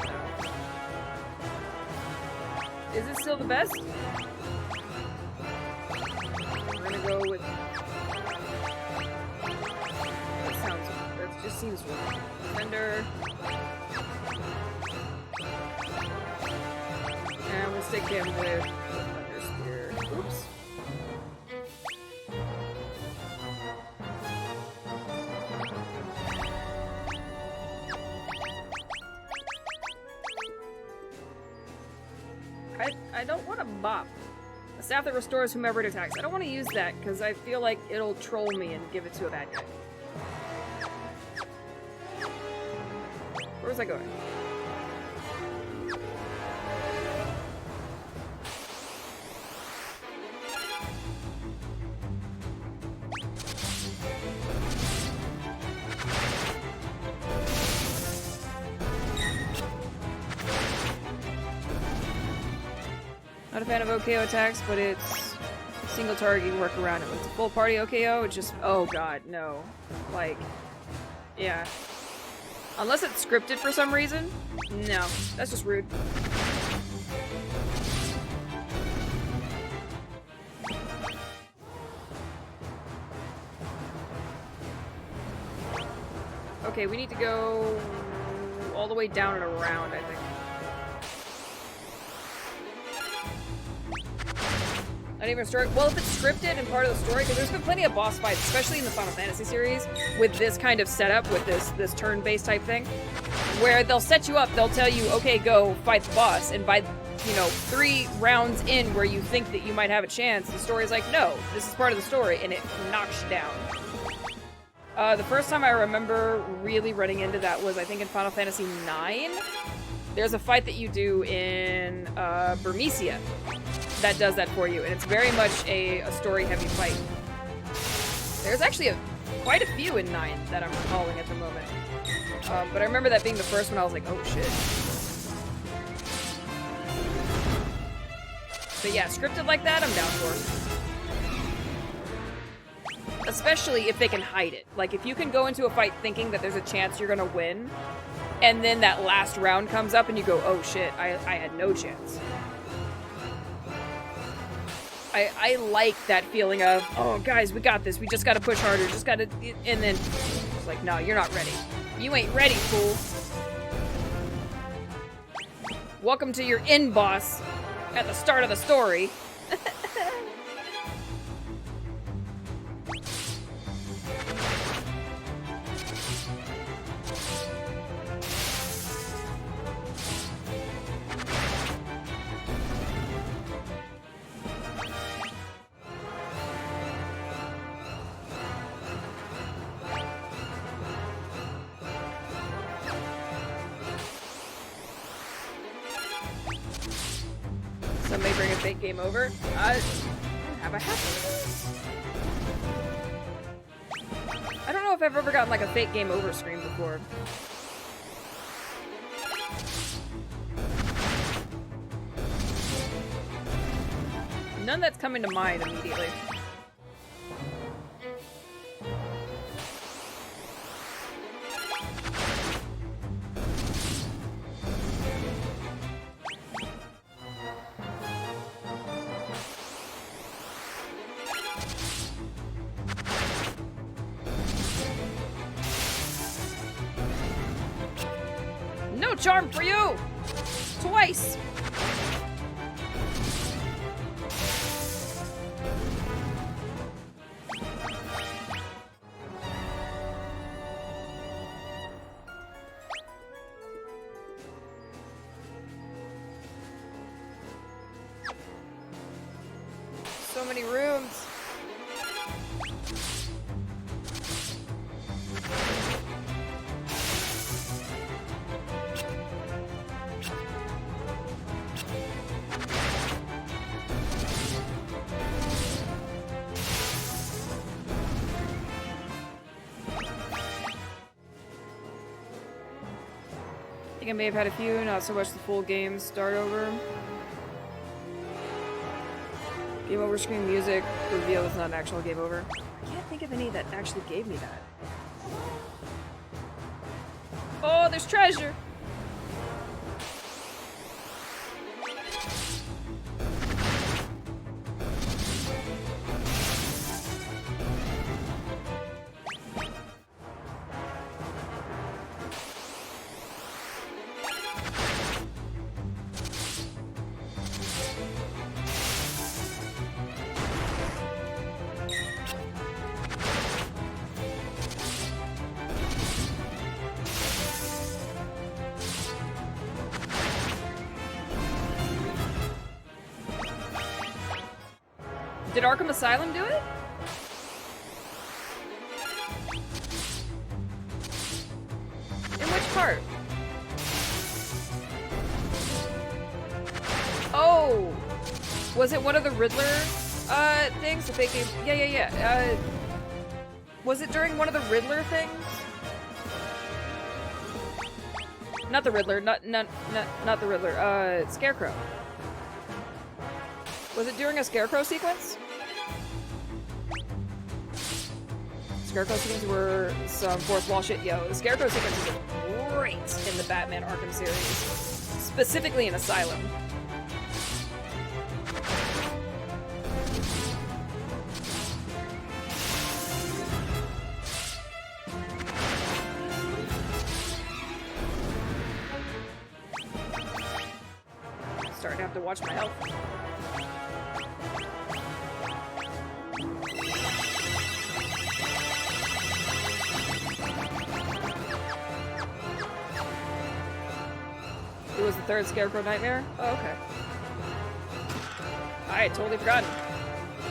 Is it still the best? We're gonna go with... That just seems wrong. Defender. And we'll stick him with Thunder Spear. Oops. I don't want to bop. A staff that restores whomever it attacks. I don't want to use that because I feel like it'll troll me and give it to a bad guy. Where was I going? Not a fan of OKO attacks, but it's single target, you can work around it. When it's a full party OKO, it's just, oh god, no. Like, yeah. Unless it's scripted for some reason, no, that's just rude. Okay, we need to go all the way down and around, I think. Not even a story. Well, if it's scripted and part of the story, because there's been plenty of boss fights, especially in the Final Fantasy series, with this kind of setup, with this turn-based type thing, where they'll set you up, they'll tell you, okay, go fight the boss, and by, you know, 3 rounds in where you think that you might have a chance, the story's like, no, this is part of the story, and it knocks you down. The first time I remember really running into that was, I think, in Final Fantasy IX. There's a fight that you do in Burmecia that does that for you, and it's very much a story-heavy fight. There's actually quite a few in 9 that I'm recalling at the moment. But I remember that being the first one. I was like, oh shit. But yeah, scripted like that, I'm down for. Especially if they can hide it. Like, if you can go into a fight thinking that there's a chance you're gonna win, and then that last round comes up and you go, oh shit, I had no chance. I like that feeling of, oh guys, we got this, we just gotta push harder, just gotta, and then it's like, no, you're not ready. You ain't ready, fool. Welcome to your end boss at the start of the story. Some may bring a fake game over. Have I had I don't know if I've ever gotten like a fake game over screen before. None that's coming to mind immediately. No charm for you! Twice! So many rooms. I think I may have had a few, not so much the full game start over. Game over screen music reveal is not an actual game over. I can't think of any that actually gave me that. Oh, there's treasure! Did Arkham Asylum do it? In which part? Oh! Was it one of the Riddler, things? The fake game? Yeah. Was it during one of the Riddler things? Not the Riddler, not the Riddler, Scarecrow. Was it during a Scarecrow sequence? Scarecrow sequences were some fourth wall shit. Yo, the Scarecrow sequences are great in the Batman Arkham series. Specifically in Asylum. Starting to have to watch my health. It was the third Scarecrow nightmare? Oh, okay. I had totally forgotten.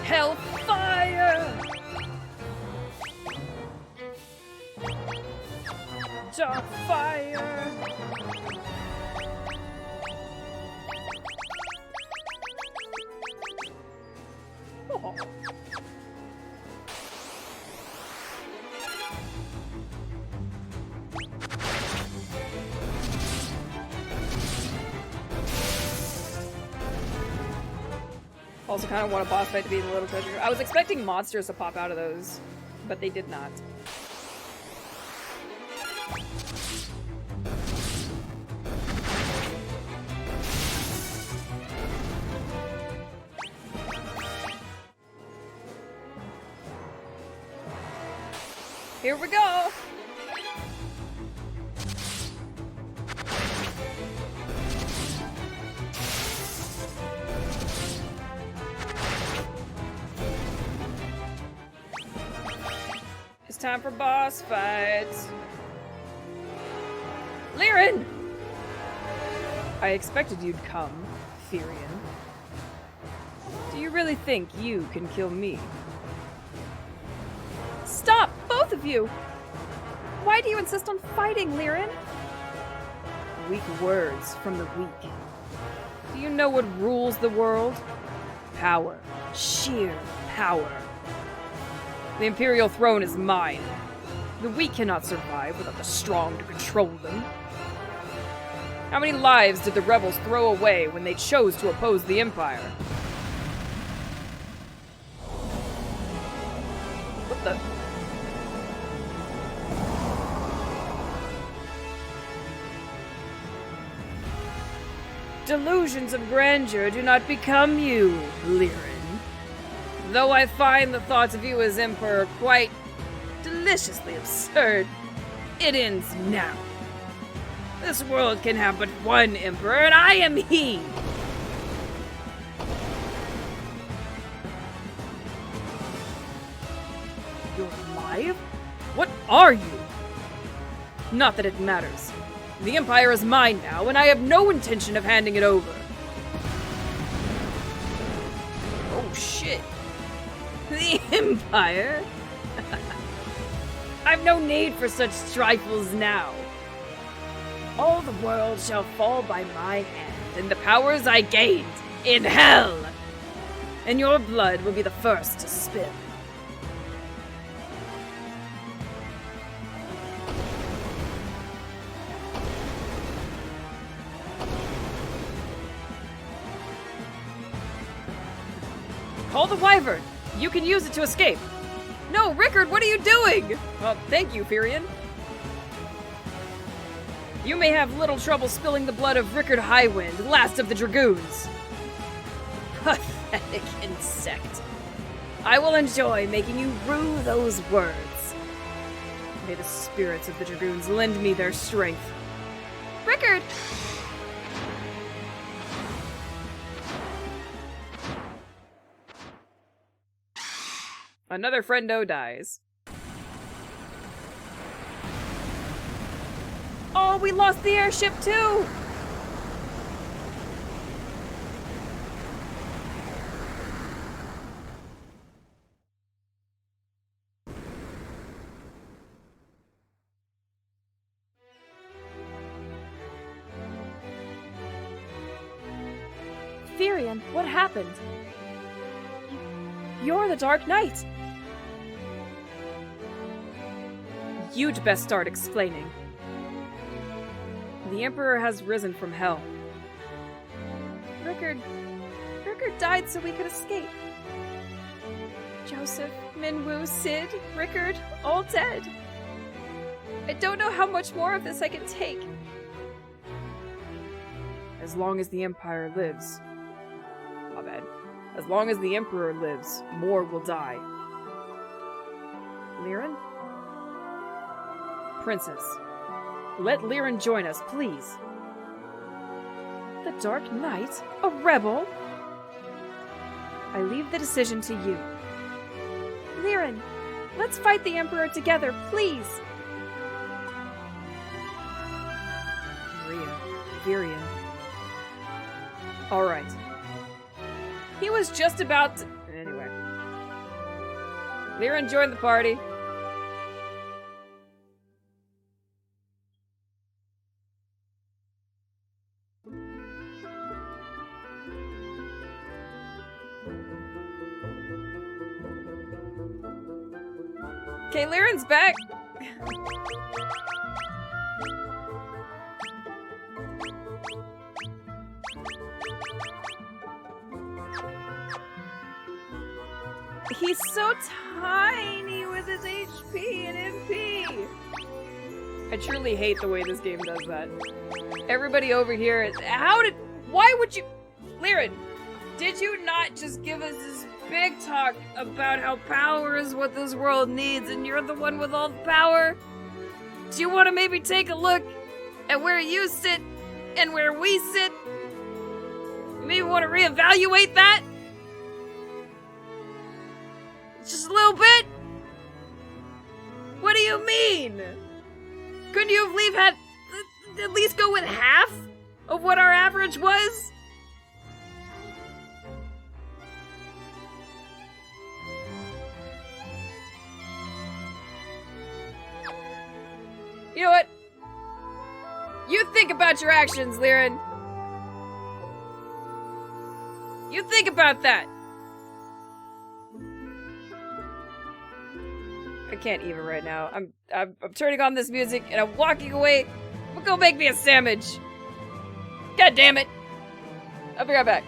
Hellfire! Darkfire! Oh. Also kind of want a boss fight to be a little treasure. I was expecting monsters to pop out of those, but they did not. Here we go! It's time for boss fights. Liren! I expected you'd come, Firion. Do you really think you can kill me? Stop! Both of you! Why do you insist on fighting, Liren? Weak words from the weak. Do you know what rules the world? Power. Sheer power. The Imperial throne is mine. The weak cannot survive without the strong to control them. How many lives did the rebels throw away when they chose to oppose the Empire? What the... Delusions of grandeur do not become you, Liren. Though I find the thoughts of you as Emperor quite deliciously absurd, it ends now. This world can have but one Emperor, and I am he! You're alive? What are you? Not that it matters. The Empire is mine now, and I have no intention of handing it over. Oh shit. The Empire? I've no need for such trifles now. All the world shall fall by my hand, and the powers I gained in hell. And your blood will be the first to spill. Call the Wyvern! You can use it to escape! No, Rickard, what are you doing? Well, thank you, Firion. You may have little trouble spilling the blood of Rickard Highwind, last of the Dragoons. Pathetic insect. I will enjoy making you rue those words. May the spirits of the Dragoons lend me their strength. Rickard! Another friendo dies. Oh, we lost the airship too! Firion, what happened? You're the Dark Knight! You'd best start explaining. The Emperor has risen from hell. Rickard father died so we could escape. Joseph, Minwoo, Sid, Rickard, all dead. I don't know how much more of this I can take. As long as the Empire lives. My bad. As long as the Emperor lives, more will die. Liren? Princess, let Liren join us, please. The Dark Knight? A rebel? I leave the decision to you. Liren, let's fight the Emperor together, please! Maria, Virion. Alright. He was just about to... Anyway. Liren joined the party. Okay, Liren's back. He's so tiny with his HP and MP. I truly hate the way this game does that. Everybody over here, why would you, Liren, did you not just give us this big talk about how power is what this world needs and you're the one with all the power? Do you want to maybe take a look at where you sit and where we sit? Maybe want to reevaluate that? Just a little bit? What do you mean? Couldn't you have at least go with half of what our average was? You know what? You think about your actions, Liren. You think about that. I can't even right now. I'm turning on this music and I'm walking away. But go make me a sandwich. God damn it. I'll be right back.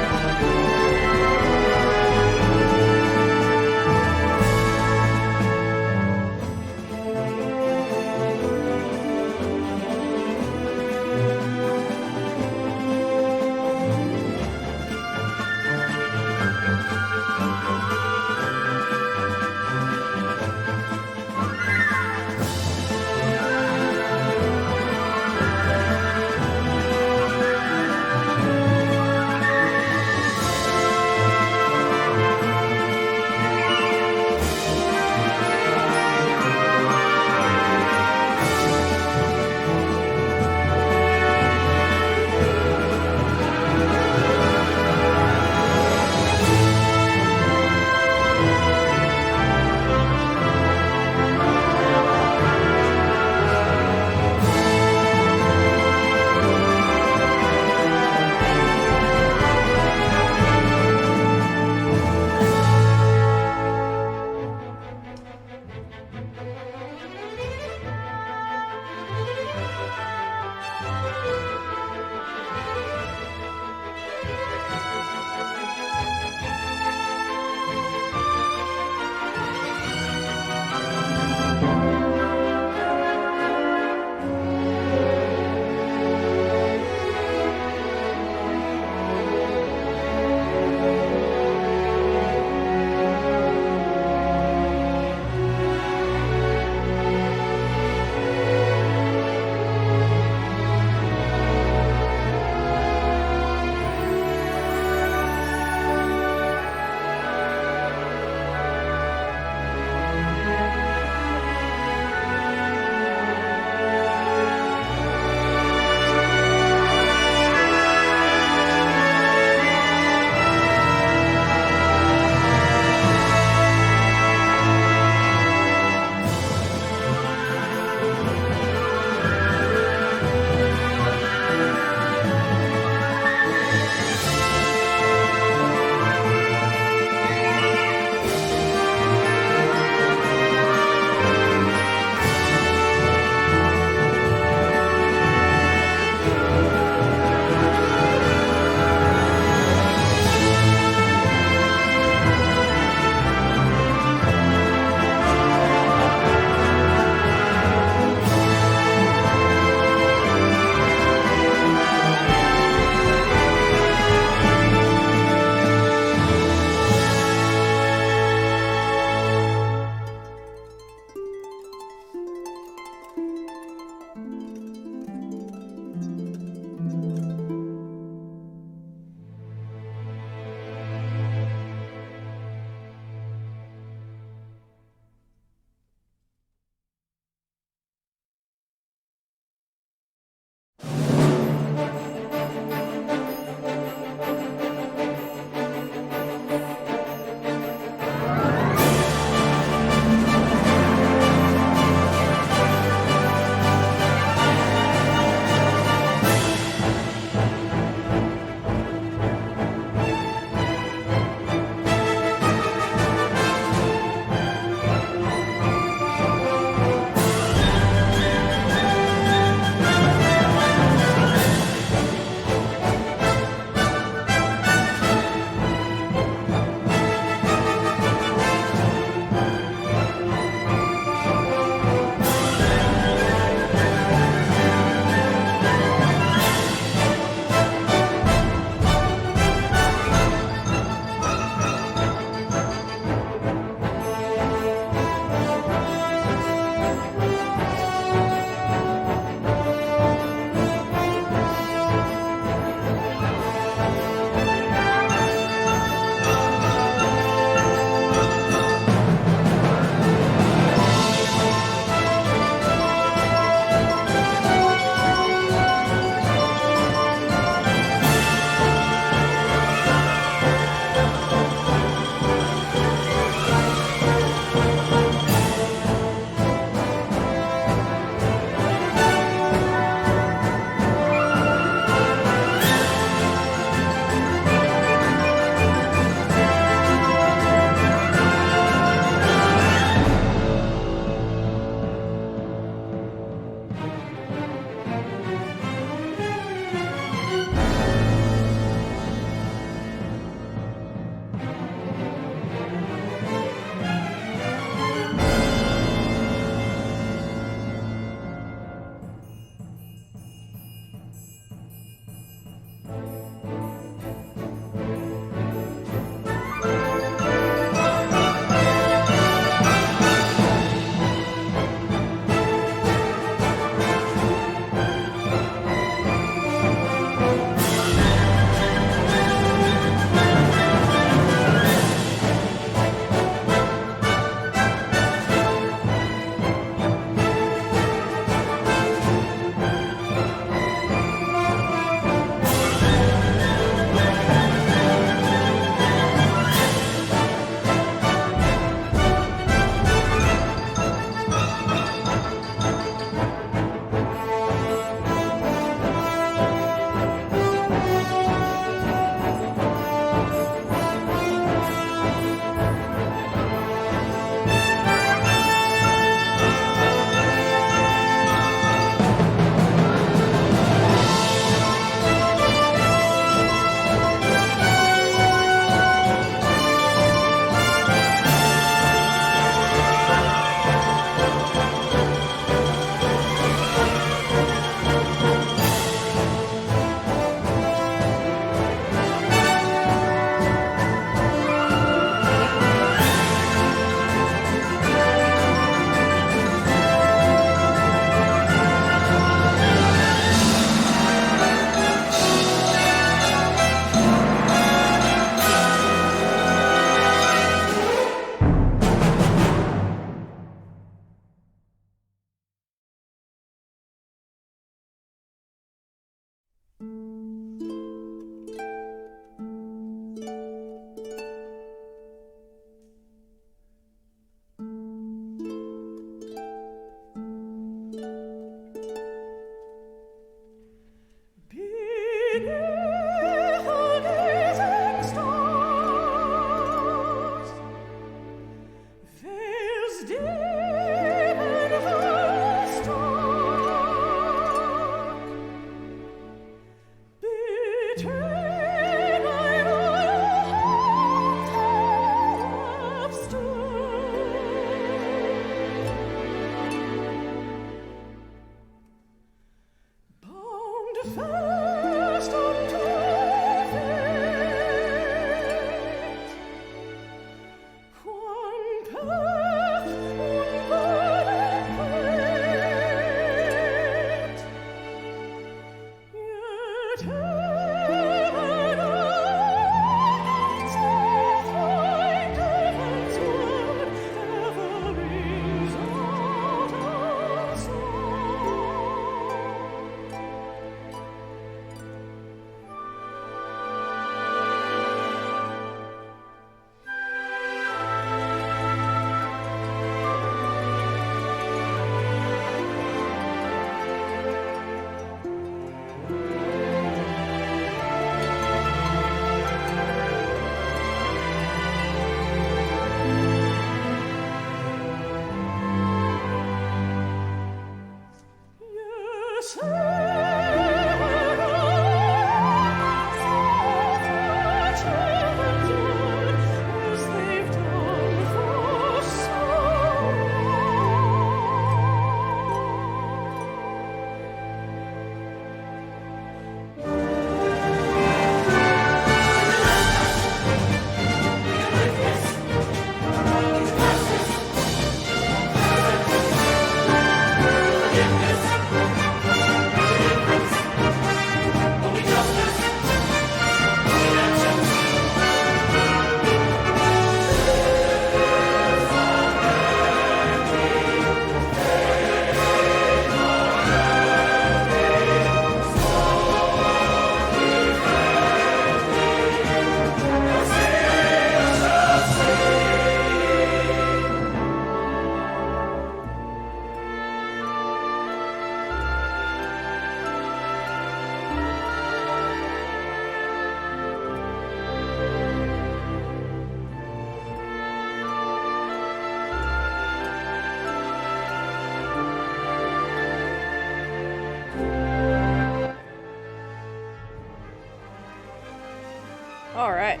Alright.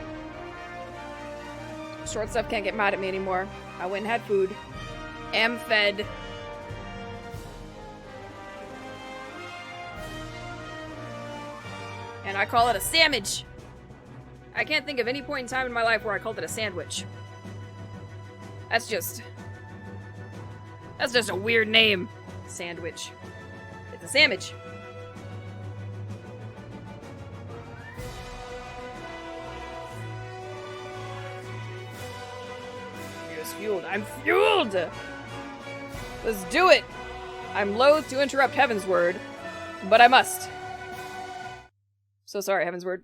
Short stuff can't get mad at me anymore. I went and had food. Am fed. And I call it a sandwich. I can't think of any point in time in my life where I called it a sandwich. That's just a weird name. Sandwich. It's a sandwich. Fueled. I'm fueled! Let's do it! I'm loath to interrupt Heaven's Word, but I must. So sorry, Heaven's Word.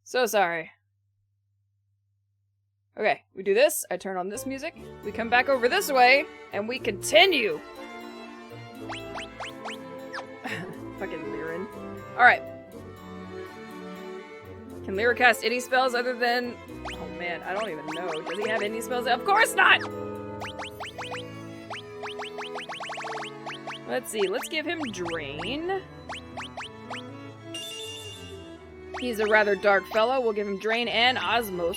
So sorry. Okay, we do this, I turn on this music, we come back over this way, and we continue! Fucking Lyran. Alright. Can Lyra cast any spells other than... Oh man, I don't even know. Does he have any spells? Of course not! Let's see, let's give him Drain. He's a rather dark fellow. We'll give him Drain and Osmos.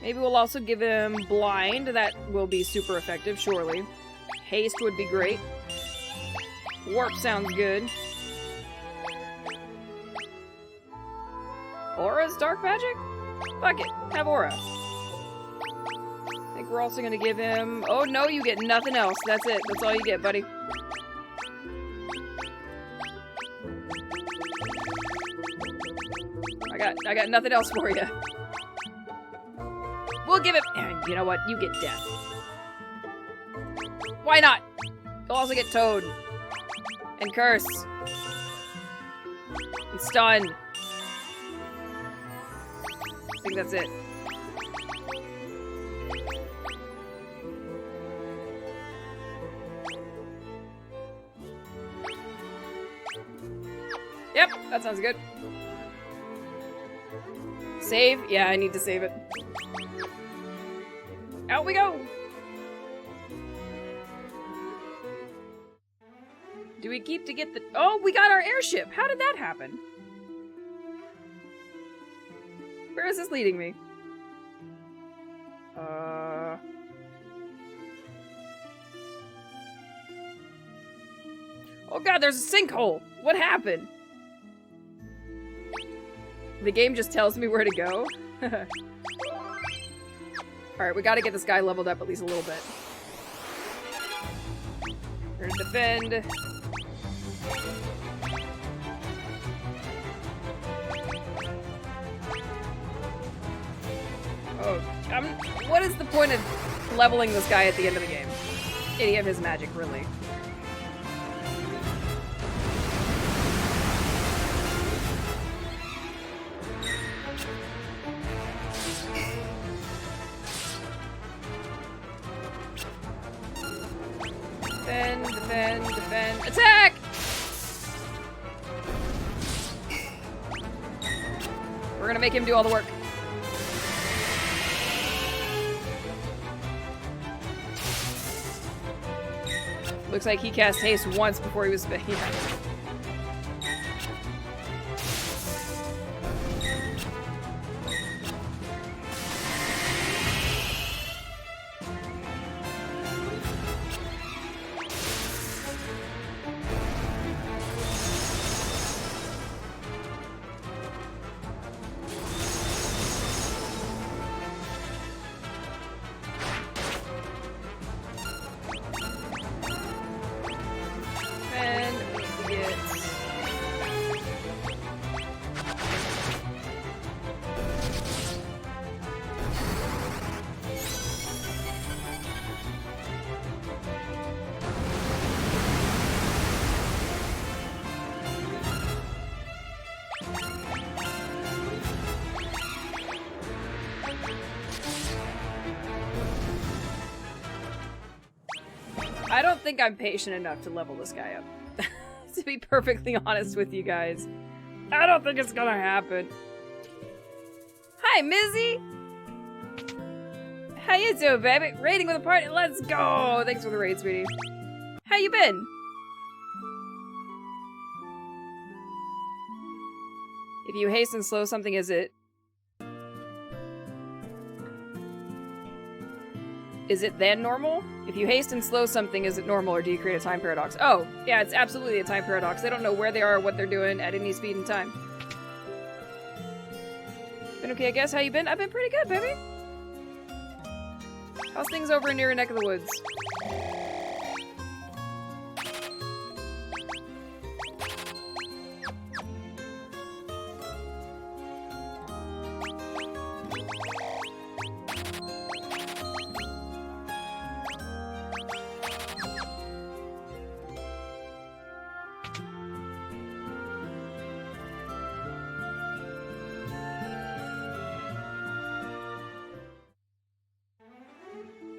Maybe we'll also give him Blind. That will be super effective, surely. Haste would be great. Warp sounds good. Aura's dark magic? Fuck it. Have Aura. I think we're also gonna give him... Oh no, you get nothing else. That's it. That's all you get, buddy. I got nothing else for you. We'll give it... You know what? You get Death. Why not? You'll also get Toad. And Curse. And Stun. I think that's it. Yep, that sounds good. Save? Yeah, I need to save it. Out we go! Do we keep to get the- Oh, we got our airship! How did that happen? Where is this leading me? Oh god, there's a sinkhole! What happened? The game just tells me where to go? Alright, we gotta get this guy leveled up at least a little bit. We're gonna defend. Oh, what is the point of leveling this guy at the end of the game? Any of his magic, really. Defend, defend, defend. Attack! We're gonna make him do all the work. Looks like he cast haste once before he was yeah. I don't think I'm patient enough to level this guy up. To be perfectly honest with you guys. I don't think it's gonna happen. Hi, Mizzy! How you doing, baby? Raiding with a party? Let's go! Thanks for the raid, sweetie. How you been? If you haste and slow something, is it then normal? If you haste and slow something, is it normal, or do you create a time paradox? Oh, yeah, it's absolutely a time paradox. They don't know where they are or what they're doing at any speed and time. Been okay, I guess. How you been? I've been pretty good, baby. How's things over near your neck of the woods?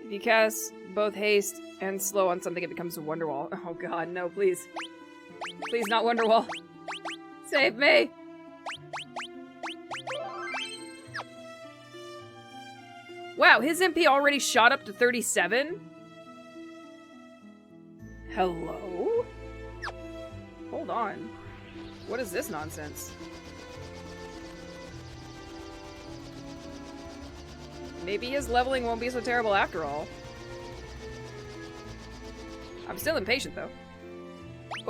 If you cast both haste and slow on something, it becomes a Wonderwall. Oh god, no, please. Please not Wonderwall. Save me! Wow, his MP already shot up to 37? Hello? Hold on. What is this nonsense? Maybe his leveling won't be so terrible after all. I'm still impatient, though.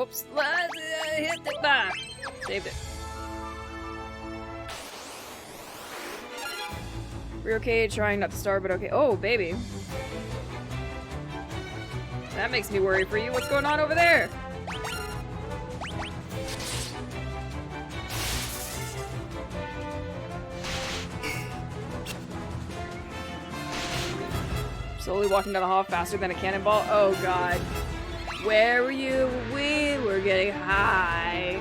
Oops. Hit it. Ah, saved it. We're okay trying not to starve, but okay. Oh, baby. That makes me worry for you. What's going on over there? Slowly walking down the hall faster than a cannonball. Oh god. Where were you? We were getting high.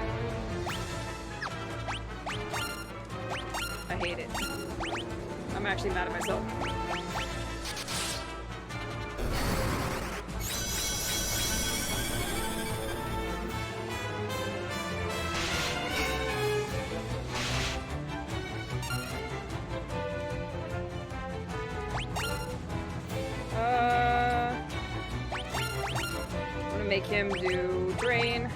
I hate it. I'm actually mad at myself. make him do drain.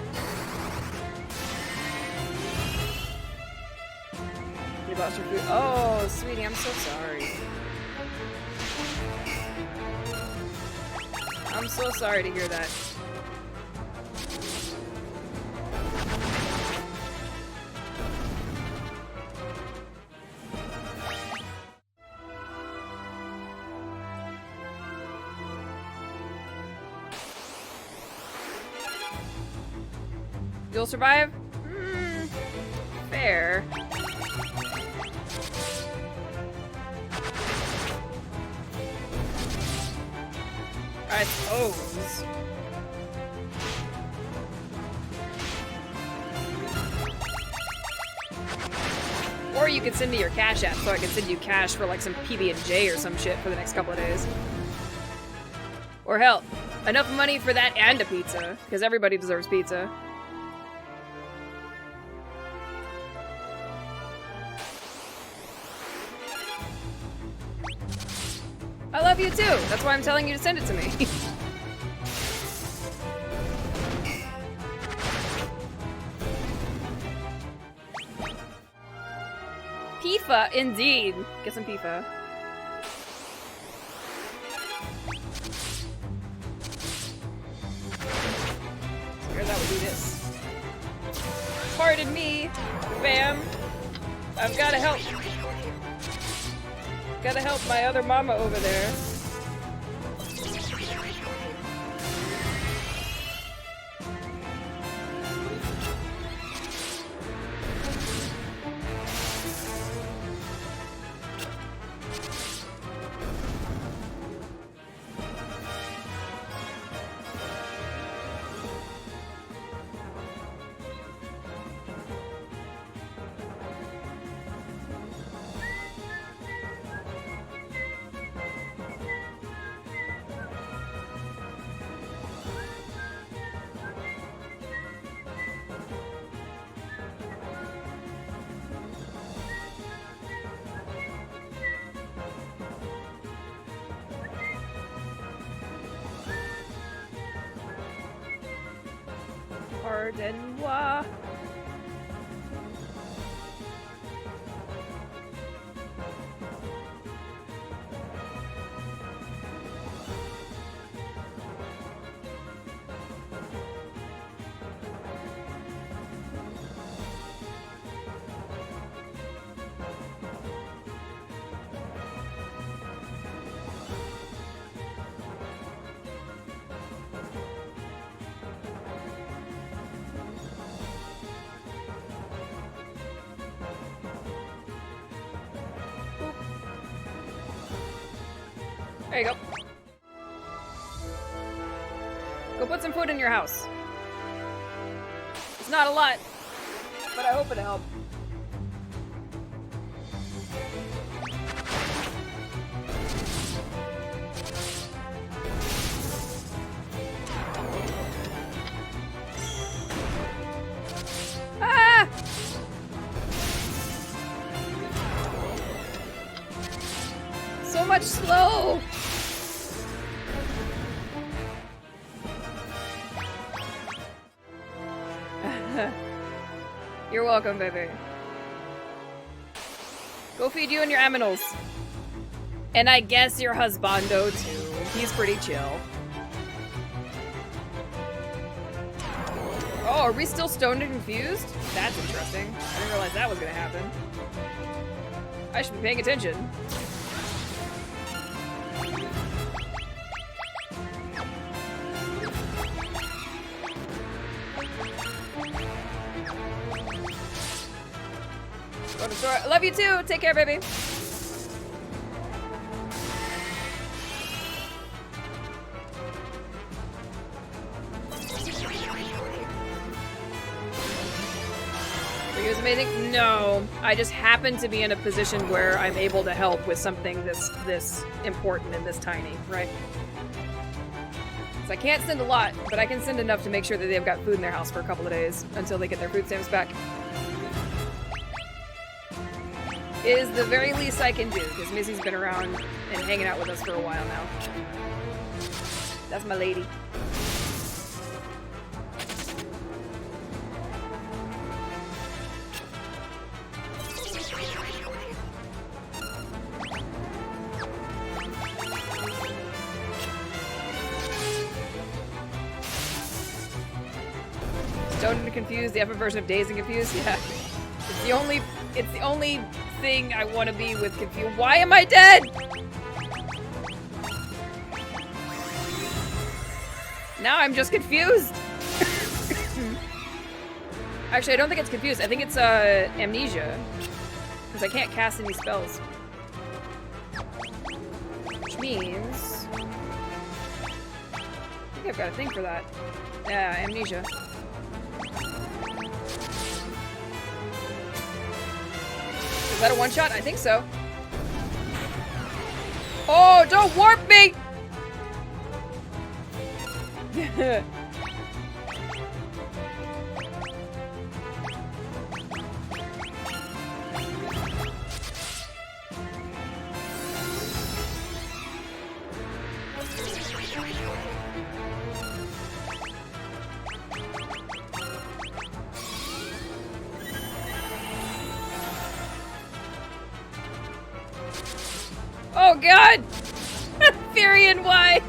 You lost your food. Oh, sweetie, I'm so sorry. I'm so sorry to hear that. You'll survive? Fair. I suppose. Or you could send me your Cash App so I could send you cash for like some PB&J or some shit for the next couple of days. Or hell, enough money for that and a pizza, because everybody deserves pizza. I love you too! That's why I'm telling you to send it to me. Pifa, indeed. Get some Pifa. Here's how we do this. Pardon me, fam. I've gotta help. Gotta help my other mama over there. Pardon-moi. There you go. Go put some food in your house. It's not a lot, but I hope it'll help. Ah! So much slow! You're welcome, baby. Go feed you and your aminals. And I guess your husbando, too. He's pretty chill. Oh, are we still stoned and confused? That's interesting. I didn't realize that was gonna happen. I should be paying attention. Go to the store. I love you too. Take care, baby. Are you amazing? No. I just happen to be in a position where I'm able to help with something this important and this tiny, right? So I can't send a lot, but I can send enough to make sure that they've got food in their house for a couple of days until they get their food stamps back. Is the very least I can do, because Missy's been around and hanging out with us for a while now. That's my lady. Stoned and Confused, the FF version of Dazed and Confused. Yeah. It's the only thing I want to be with Confused. Why am I dead? Now I'm just confused. Actually, I don't think it's confused. I think it's amnesia. Because I can't cast any spells. Which means... I think I've got a thing for that. Yeah, amnesia. Is that a one-shot? I think so. Oh, don't warp me! Oh god! Furion, why?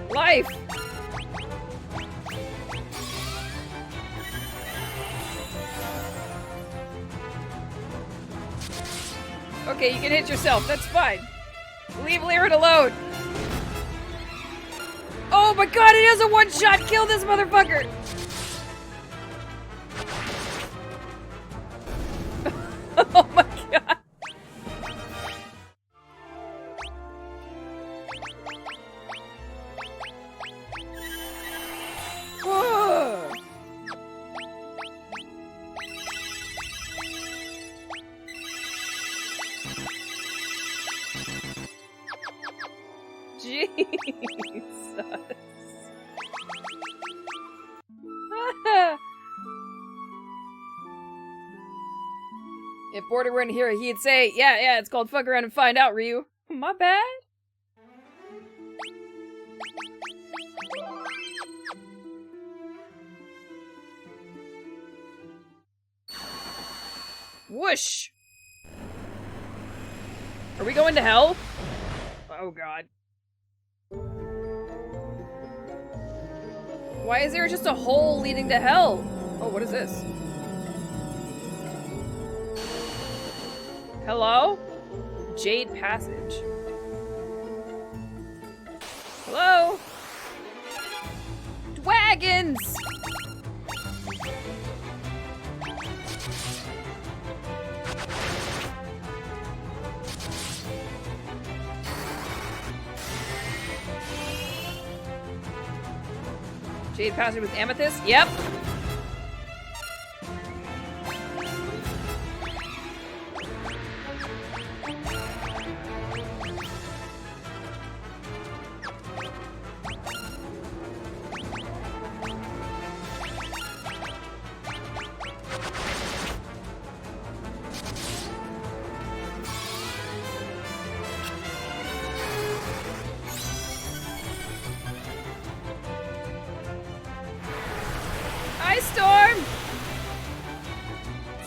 Life! Okay, you can hit yourself, that's fine. Leave Lyran alone! Oh my god, it is a one-shot! Kill this motherfucker! Oh my god! Whoa. Jesus. If Border were in here, he'd say, yeah, it's called fuck around and find out, Ryu. My bad. Whoosh! Are we going to hell? Oh god. Why is there just a hole leading to hell? Oh, what is this? Hello? Jade Passage. Hello? Dragons! Jade Passage with Amethyst? Yep. Ice Storm!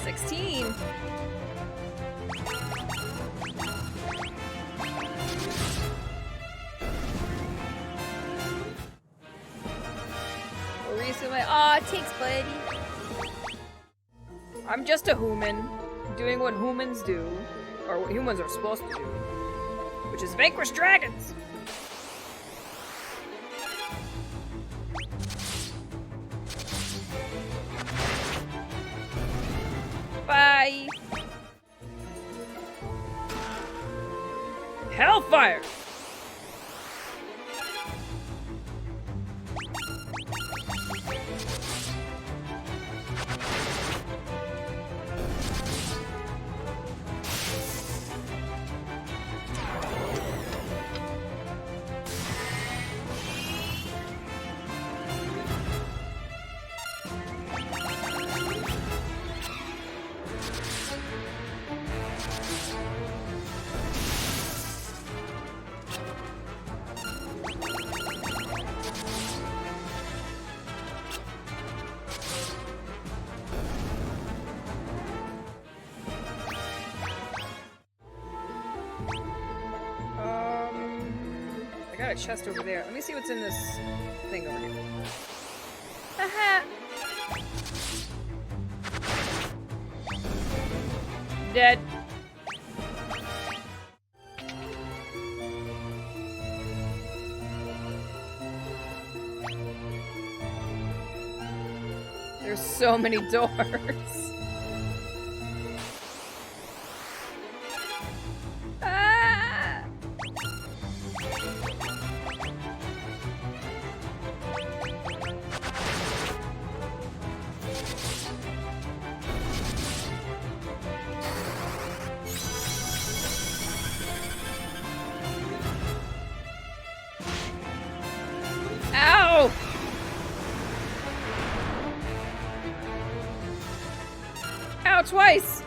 16. Recently, aw, thanks, buddy. I'm just a human, doing what humans do, or what humans are supposed to do, which is vanquish dragons. Bye. Hellfire. I got a chest over there. Let me see what's in this thing over here. Aha! Dead. There's so many doors. Ah! Ow! Ow, twice!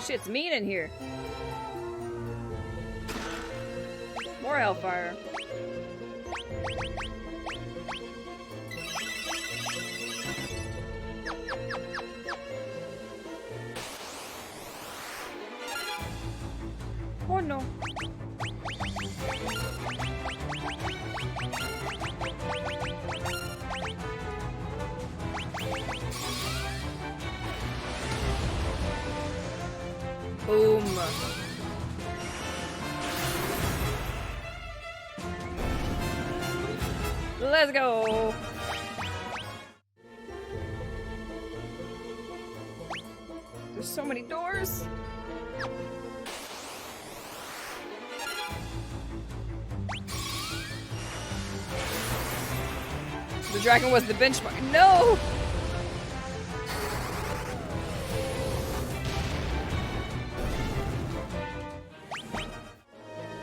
Shit's mean in here. More hellfire. Oh no. Boom. Let's go. There's so many doors. The dragon was the benchmark. No!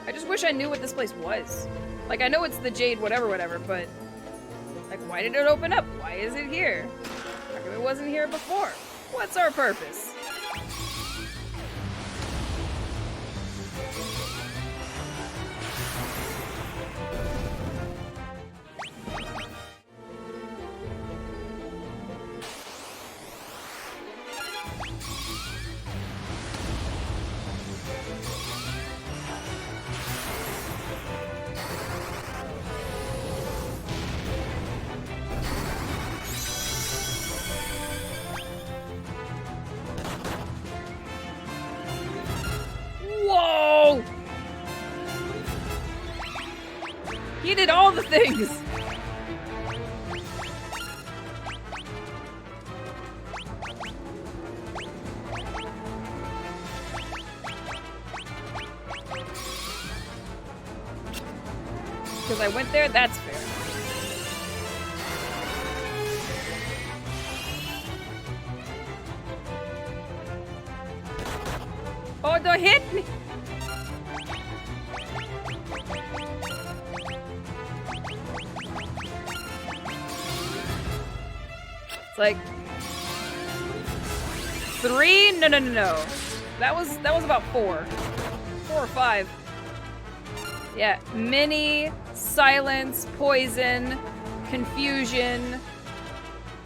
I just wish I knew what this place was. Like, I know it's the Jade whatever, but... Like, why did it open up? Why is it here? How come it wasn't here before? What's our purpose? Whoa! He did all the things! Because I went there, that's fair. Oh, don't hit me! It's like 3? No. That was about 4. 4 or 5. Yeah, mini, silence, poison, confusion,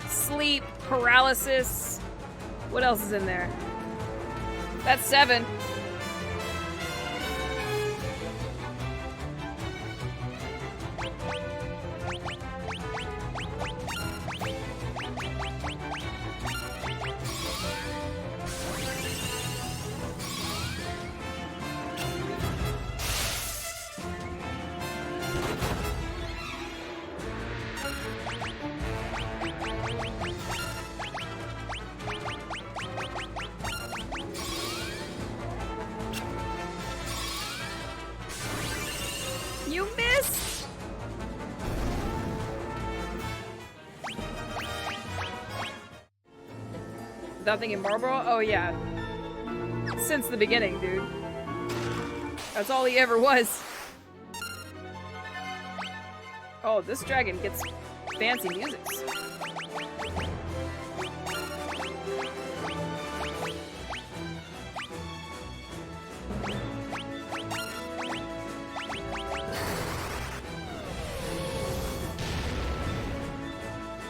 sleep, paralysis. What else is in there? That's 7. Nothing in Marlboro? Oh yeah. Since the beginning, dude. That's all he ever was. Oh, this dragon gets fancy musics.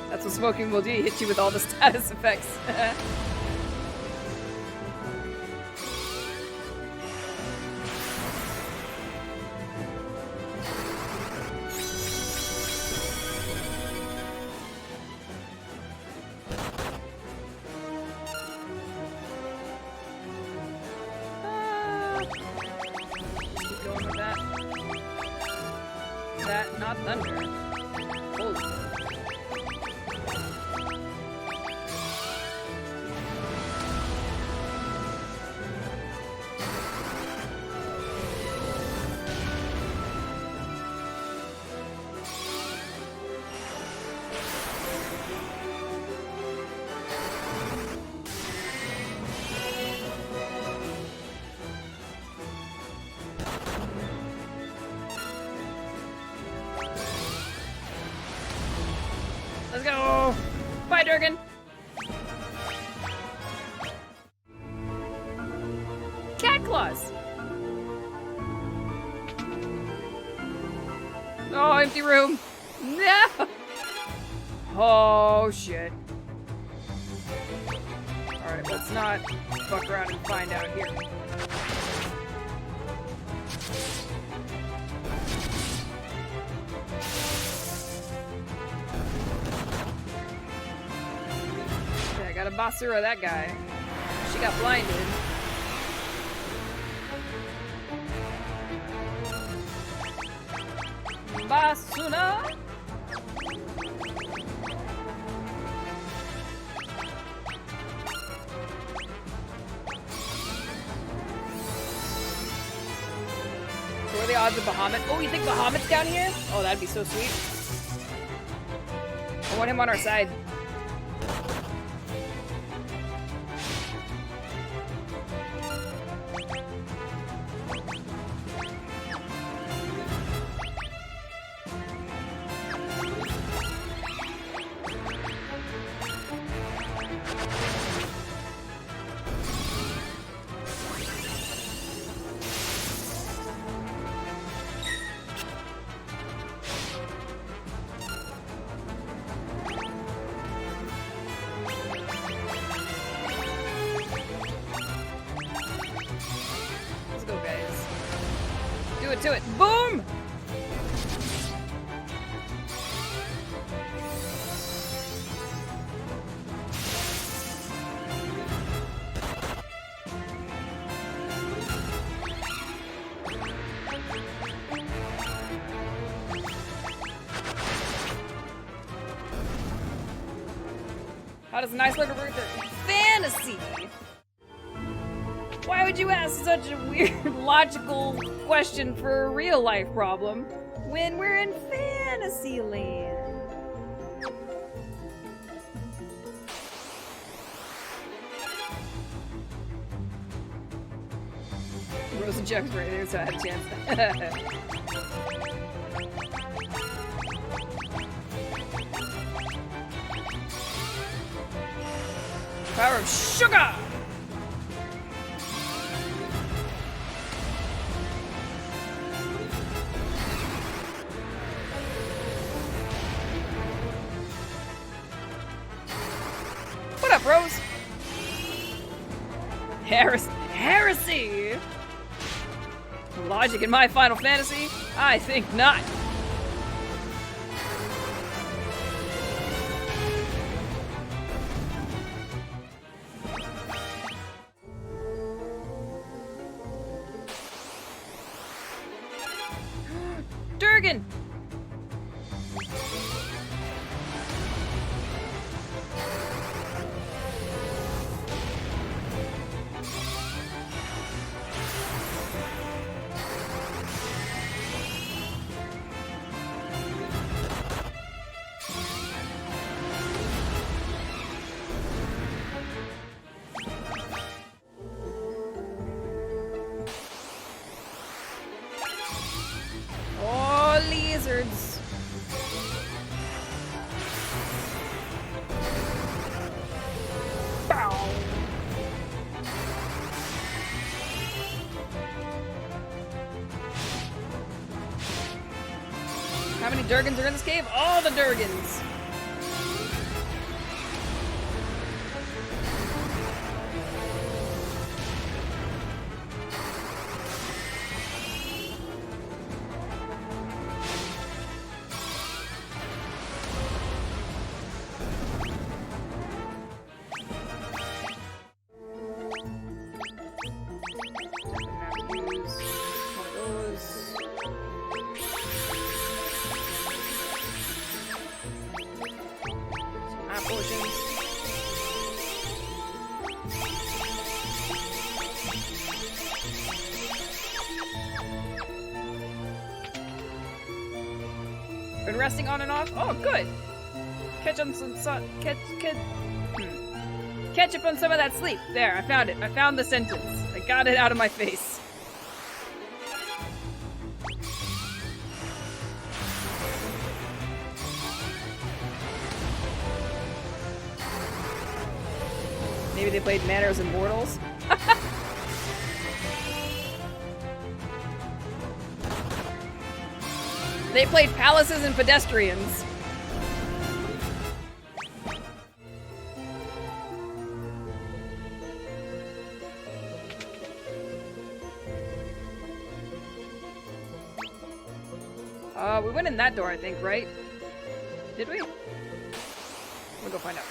That's what smoking will do, hit you with all the status effects. Keep going with that. That, not thunder. Holy. Let's go! Bye, Durgan! Cat claws! Oh, empty room! No! Oh, shit. Alright, let's not fuck around and find out here. Got a Basura, that guy. She got blinded. Basuna! So what are the odds of Bahamut? Oh, you think Bahamut's down here? Oh, that'd be so sweet. I want him on our side. To it. Boom! How does a nice little bird fantasy? Why would you ask such a weird, logical question for a real-life problem when we're in Fantasyland? Rose and Chuck's right there, so I had a chance. Power of sugar! What up, Rose? Heresy! Logic in my Final Fantasy? I think not. Durgan! How many Durgans are in this cave? All the Durgans! Been resting on and off? Oh, good. Catch on some catch up on some of that sleep. There, I found it. I found the sentence. I got it out of my face. Maybe they played Manners and Mortals. They played Palaces and Pedestrians. We went in that door, I think, right? Did we? We'll go find out.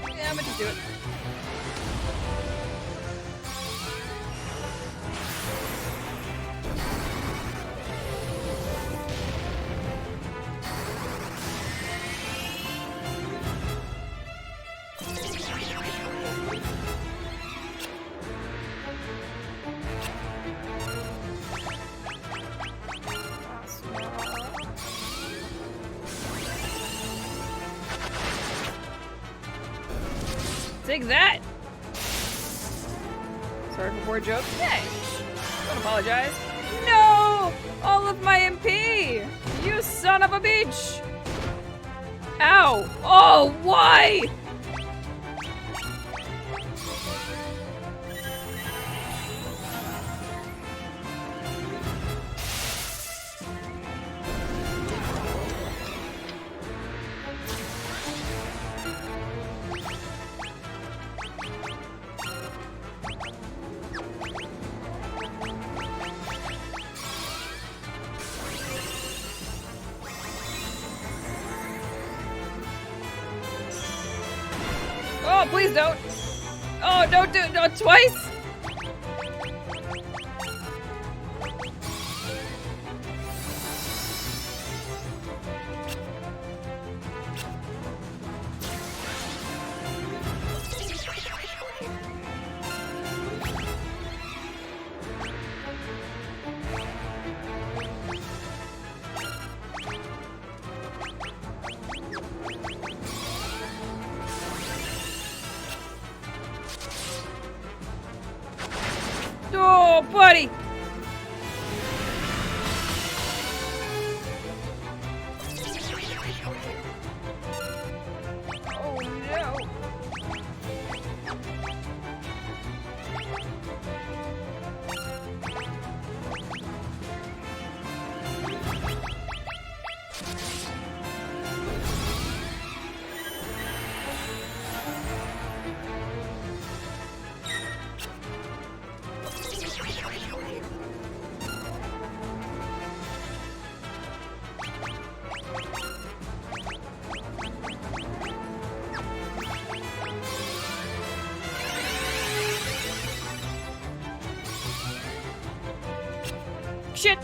Yeah, I'm gonna just do it. Take that! Sorry for poor joke. Hey! Don't apologize. No! All of my MP! You son of a bitch! Ow! Oh, why? Oh, please don't! Oh, don't do it! No, twice! Oh, buddy! Oh, no. Shit!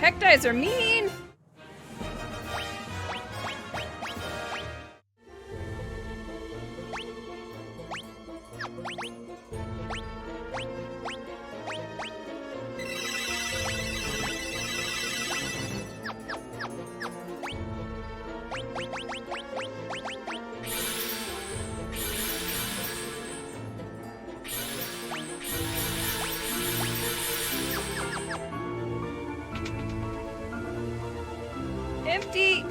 Heck dice are mean! empty!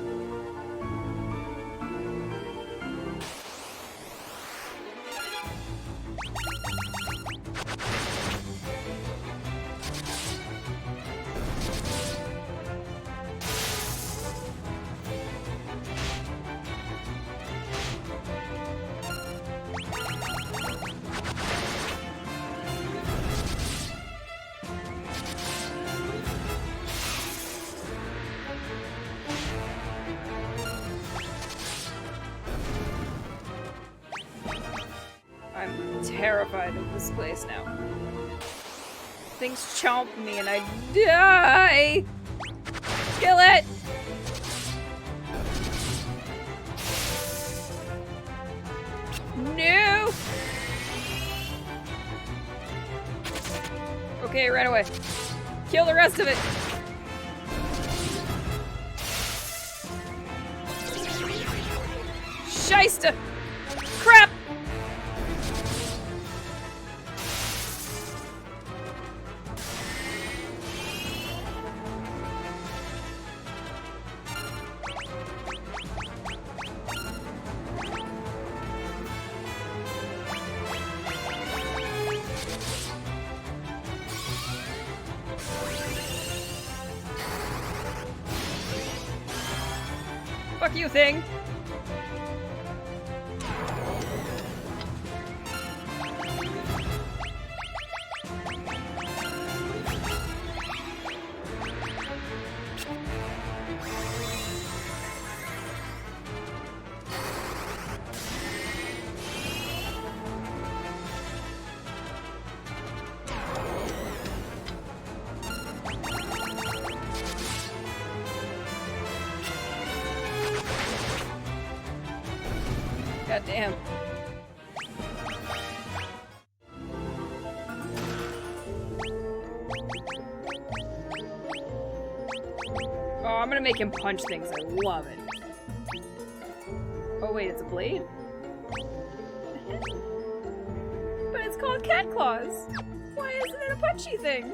I'm terrified of this place now. Things chomp me and I die! Kill it! No! Okay, right away. Kill the rest of it! Shysta! Crap! Fuck you, thing! God damn. Oh, I'm gonna make him punch things. I love it. Oh wait, it's a blade? But it's called cat claws. Why isn't it a punchy thing?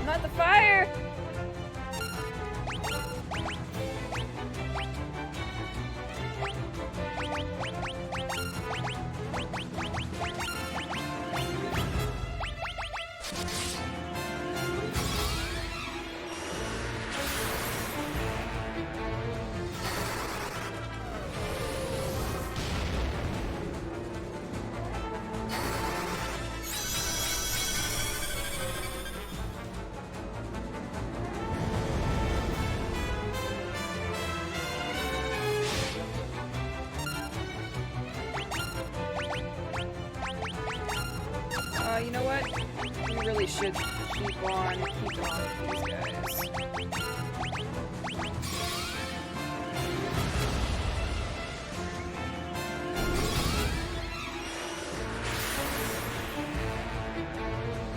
Not the fire! You know what? We really should keep on with these guys.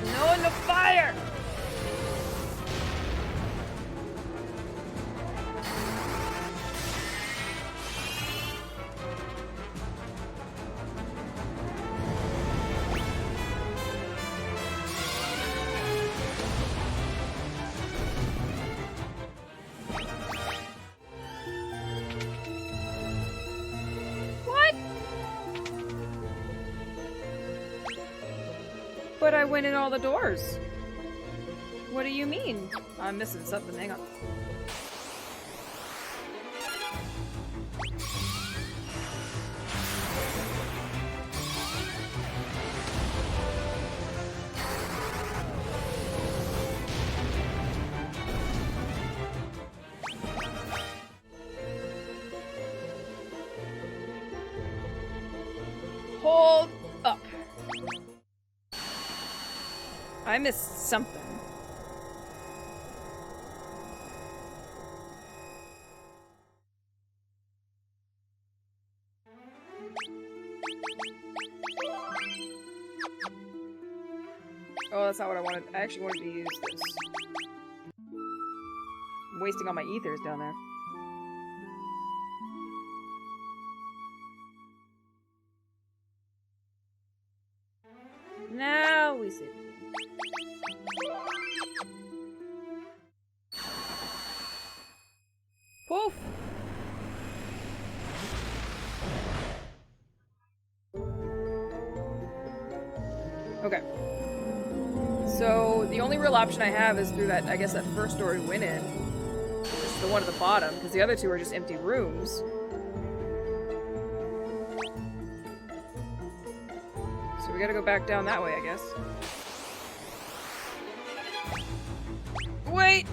No in the fire! But I went in all the doors. What do you mean? I'm missing something. Hang on. Hold up. I missed something. Oh, that's not what I wanted. I actually wanted to use this. I'm wasting all my ethers down there. Now we see. Poof! Okay. So, the only real option I have is through that, I guess, that first door we went in. It's the one at the bottom, because the other two are just empty rooms. So we gotta go back down that way, I guess. Wait!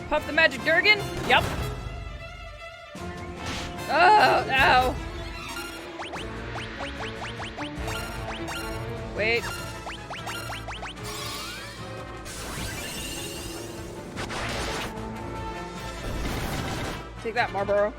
Puff the magic Durgan? Yup. Oh, ow. Wait. Take that, Marlboro.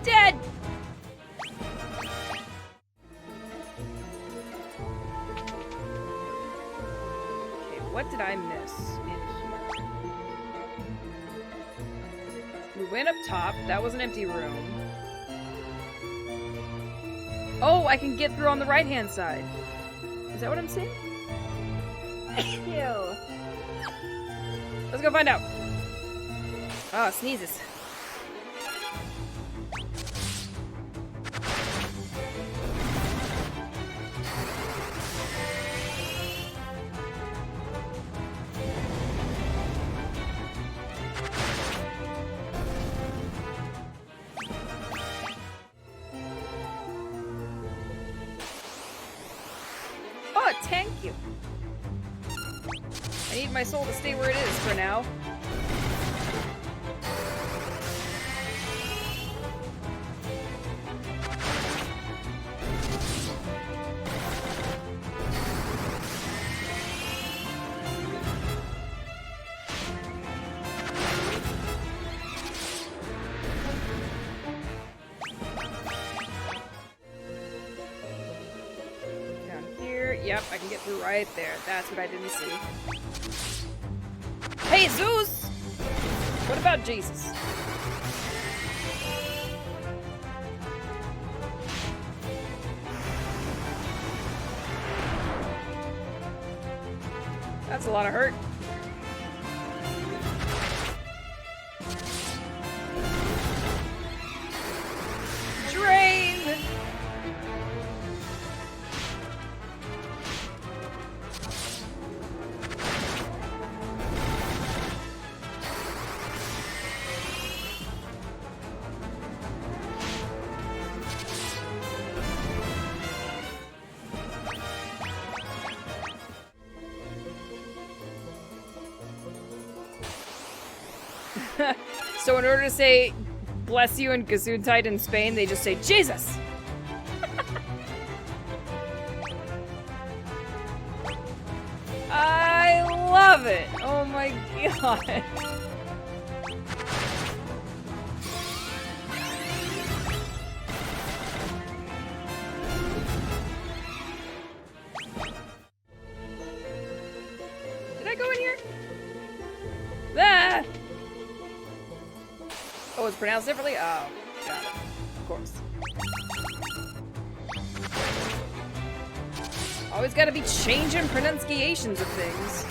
Dead! Okay, what did I miss in here? We went up top. That was an empty room. Oh, I can get through on the right-hand side. Is that what I'm saying? Ew. Let's go find out. Oh, sneezes. Oh, thank you. I need my soul to stay where it is for now. Yep, I can get through right there. That's what I didn't see. Hey, Zeus! What about Jesus? That's a lot of hurt. Drain! So in order to say bless you in Gesundheit in Spain, they just say Jesus! I love it! Oh my god. Did I go in here? Ah! Oh, it's pronounced differently? Oh, got it. Of course. Always gotta be changing pronunciations of things.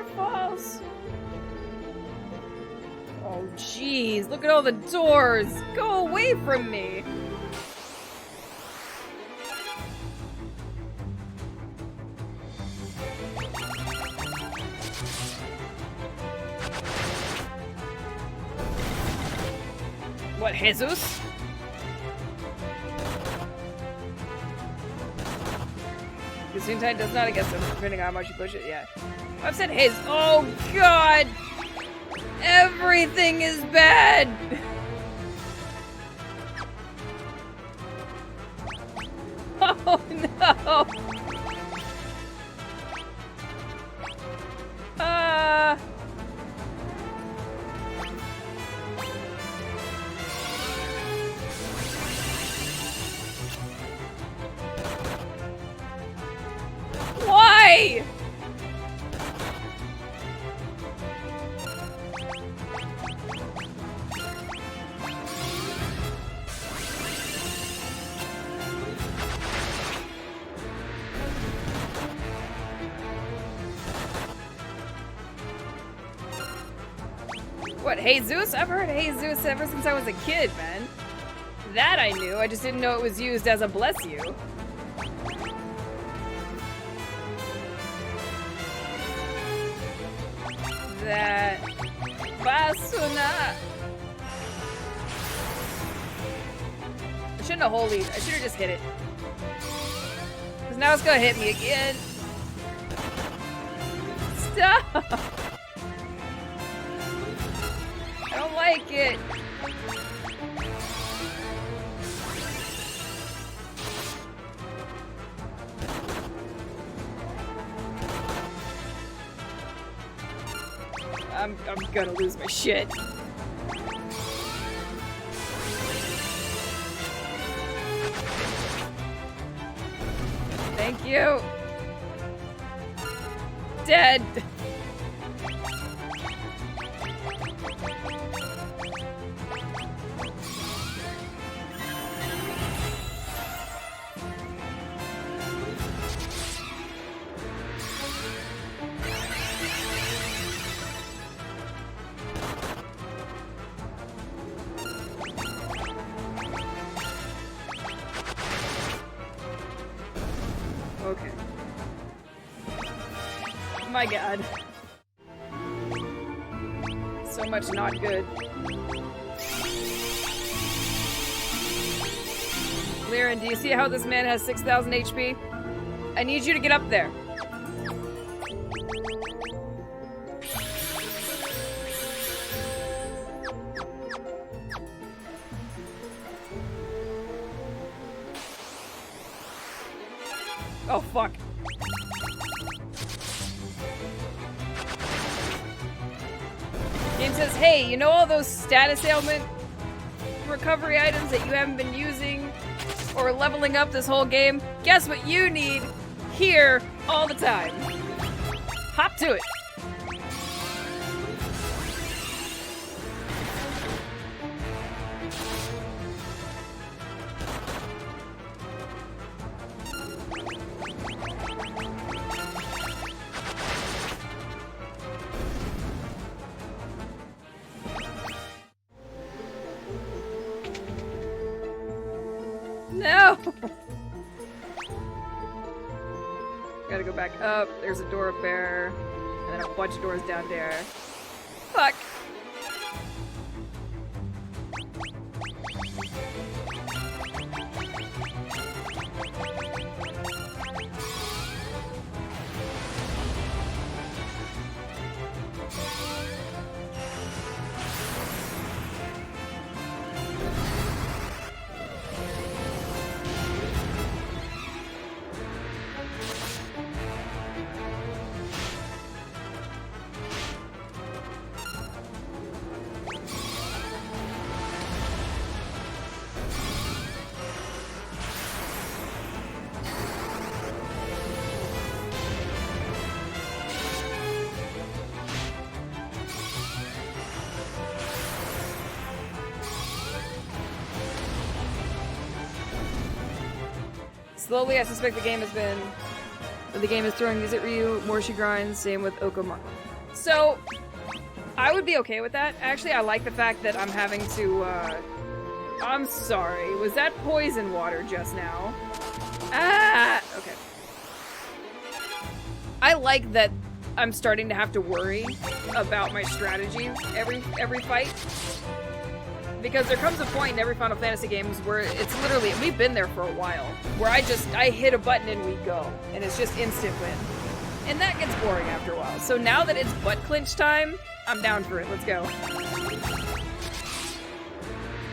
waterfalls. Oh, jeez. Look at all the doors. Go away from me. What, Jesus? Gesundheit does not against him, depending on how much you push it, yeah. I've said his. Oh, God! Everything is bad! Oh, no! Why? What, Jesus? I've heard Jesus ever since I was a kid, man. That I knew, I just didn't know it was used as a bless you. That Basuna. I shouldn't have holy. I should have just hit it. Because now it's gonna hit me again. Stop! I don't like it. I'm gonna lose my shit. Thank you. Dead. Okay. My God. So much not good. Liren, do you see how this man has 6,000 HP? I need you to get up there. Oh, fuck. Game says, hey, you know all those status ailment recovery items that you haven't been using or leveling up this whole game? Guess what you need here all the time. Hop to it. No! Gotta go back up. There's a door up there. And then a bunch of doors down there. Fuck! Slowly, I suspect the game is throwing these at Ryu. More she grinds. Same with Okamura. So, I would be okay with that. Actually, I like the fact that I'm having to, I'm sorry. Was that poison water just now? Ah! Okay. I like that I'm starting to have to worry about my strategy every fight. Because there comes a point in every Final Fantasy games where it's literally, we've been there for a while, where I hit a button and we go, and it's just instant win. And that gets boring after a while. So now that it's butt clinch time, I'm down for it. Let's go.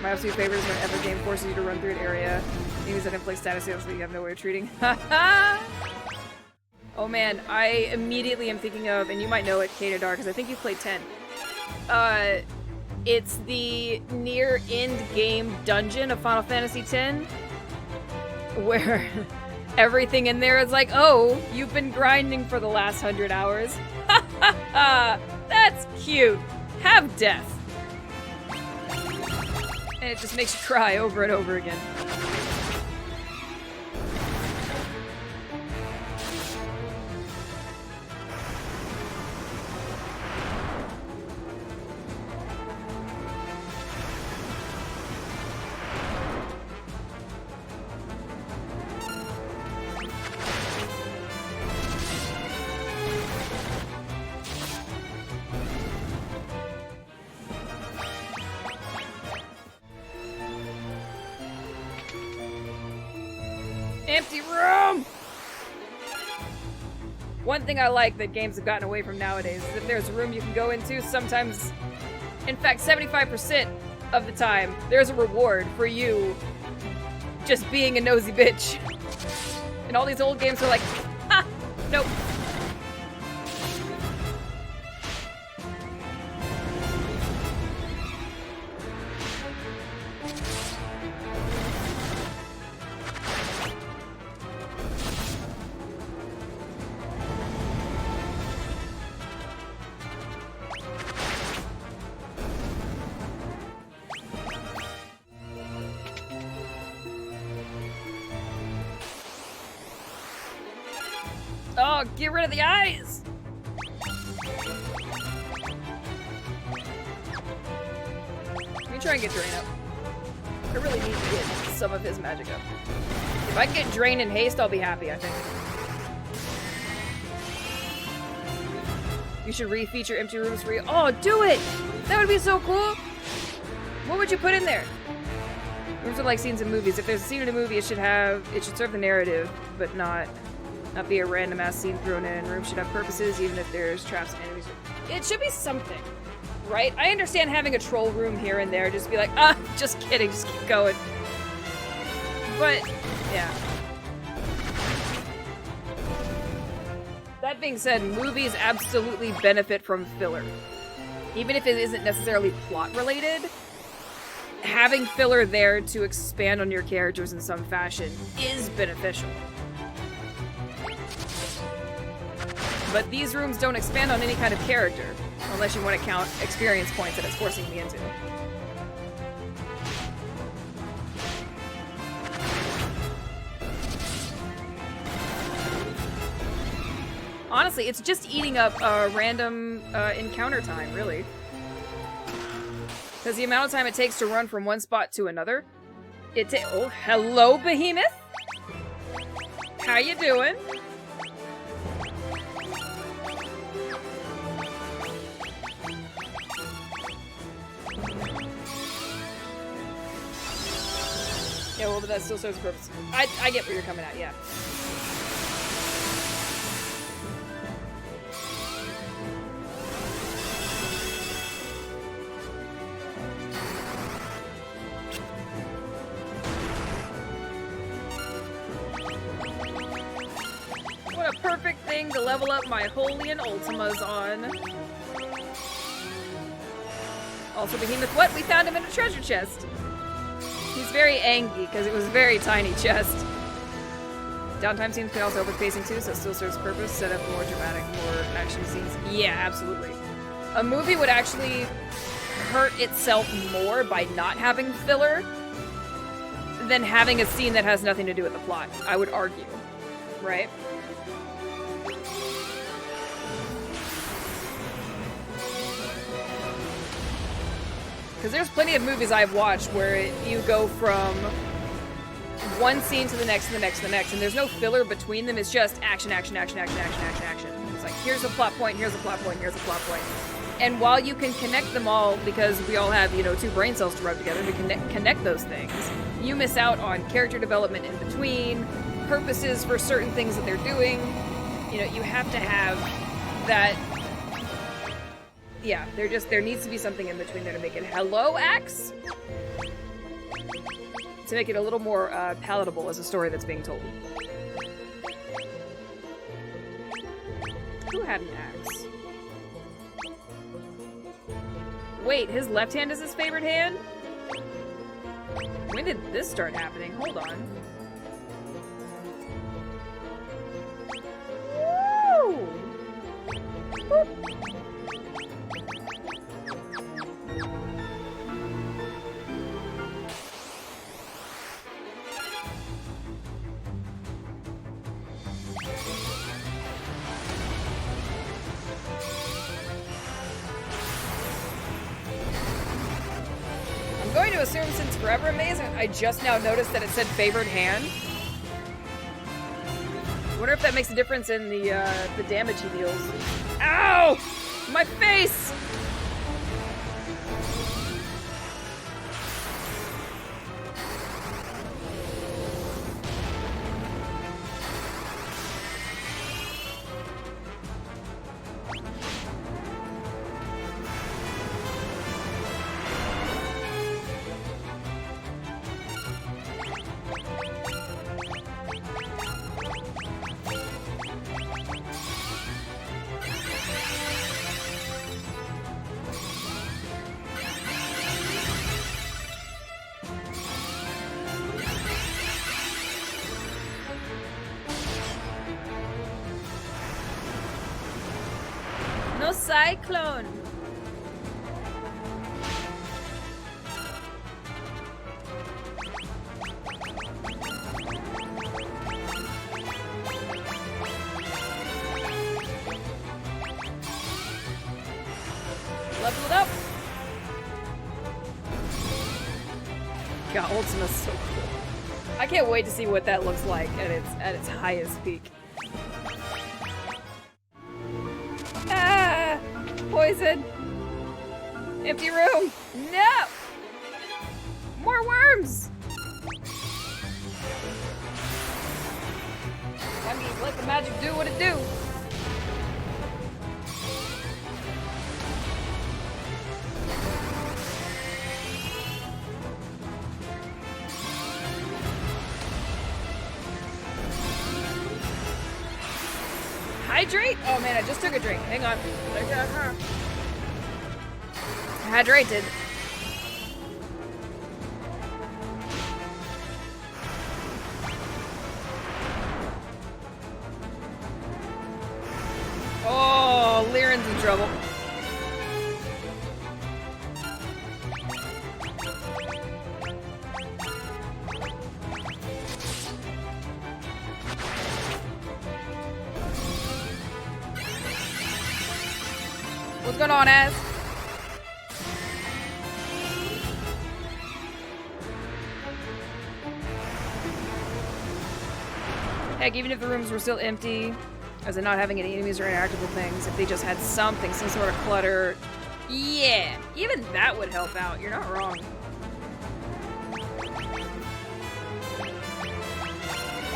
My absolute favorite is when every game forces you to run through an area. Means that in play status sales that you have no way of treating. Oh man, I immediately am thinking of, and you might know it, Kadadar, because I think you played 10. It's the near end game dungeon of Final Fantasy X, where everything in there is like, oh, you've been grinding for the last 100 hours. Ha ha ha! That's cute. Have death. And it just makes you cry over and over again. Empty room! One thing I like that games have gotten away from nowadays is if there's a room you can go into, sometimes, in fact 75% of the time, there's a reward for you just being a nosy bitch. And all these old games are like, ha! Nope. Oh, get rid of the eyes! Let me try and get Drain up. I really need to get some of his magic up. If I can get Drain and Haste, I'll be happy, I think. You should re-feature empty rooms for you. Oh, do it! That would be so cool! What would you put in there? Rooms are like scenes in movies. If there's a scene in a movie, it should serve the narrative, but not be a random ass scene thrown in. Rooms should have purposes, even if there's traps and enemies. It should be something, right? I understand having a troll room here and there, just be like, ah, just kidding, just keep going. But, yeah. That being said, movies absolutely benefit from filler. Even if it isn't necessarily plot related, having filler there to expand on your characters in some fashion is beneficial. But these rooms don't expand on any kind of character, unless you want to count experience points that it's forcing me into. Honestly, it's just eating up random encounter time, really. Because the amount of time it takes to run from one spot to another, oh, hello, Behemoth! How you doing? Yeah, well, but that still serves a purpose. I get where you're coming at, yeah. What a perfect thing to level up my Holy and Ultimas on. Also, Behemoth, what? We found him in a treasure chest. He's very angry because it was a very tiny chest. Downtime scenes can also overlook pacing too, so it still serves purpose. Set up more dramatic, more action scenes. Yeah, absolutely. A movie would actually hurt itself more by not having filler than having a scene that has nothing to do with the plot, I would argue. Right? Because there's plenty of movies I've watched where you go from one scene to the next, and the next, and the next, and there's no filler between them. It's just action, action, action, action, action, action, action. It's like, here's a plot point, here's a plot point, here's a plot point. And while you can connect them all, because we all have, you know, 2 brain cells to rub together to connect those things, you miss out on character development in between, purposes for certain things that they're doing. You know, you have to have that. Yeah, there needs to be something in between there to make it hello, Axe? To make it a little more palatable as a story that's being told. Who had an axe? Wait, his left hand is his favorite hand? When did this start happening? Hold on. Woo! Boop. I'm going to assume since Forever Amazing, I just now noticed that it said favored hand. I wonder if that makes a difference in the damage he deals. Ow! My face! No cyclone. Level it up. God, Ultima's so cool. I can't wait to see what that looks like at its highest peak. Ah! Poison! Empty room! No! More worms! I mean, let the magic do what it do. Hydrate? Oh man, I just took a drink. Hang on. Hydrated. Oh, Liren's in trouble. What's going on, Az? Heck, even if the rooms were still empty, as in not having any enemies or interactable things, if they just had something, some sort of clutter, yeah, even that would help out. You're not wrong.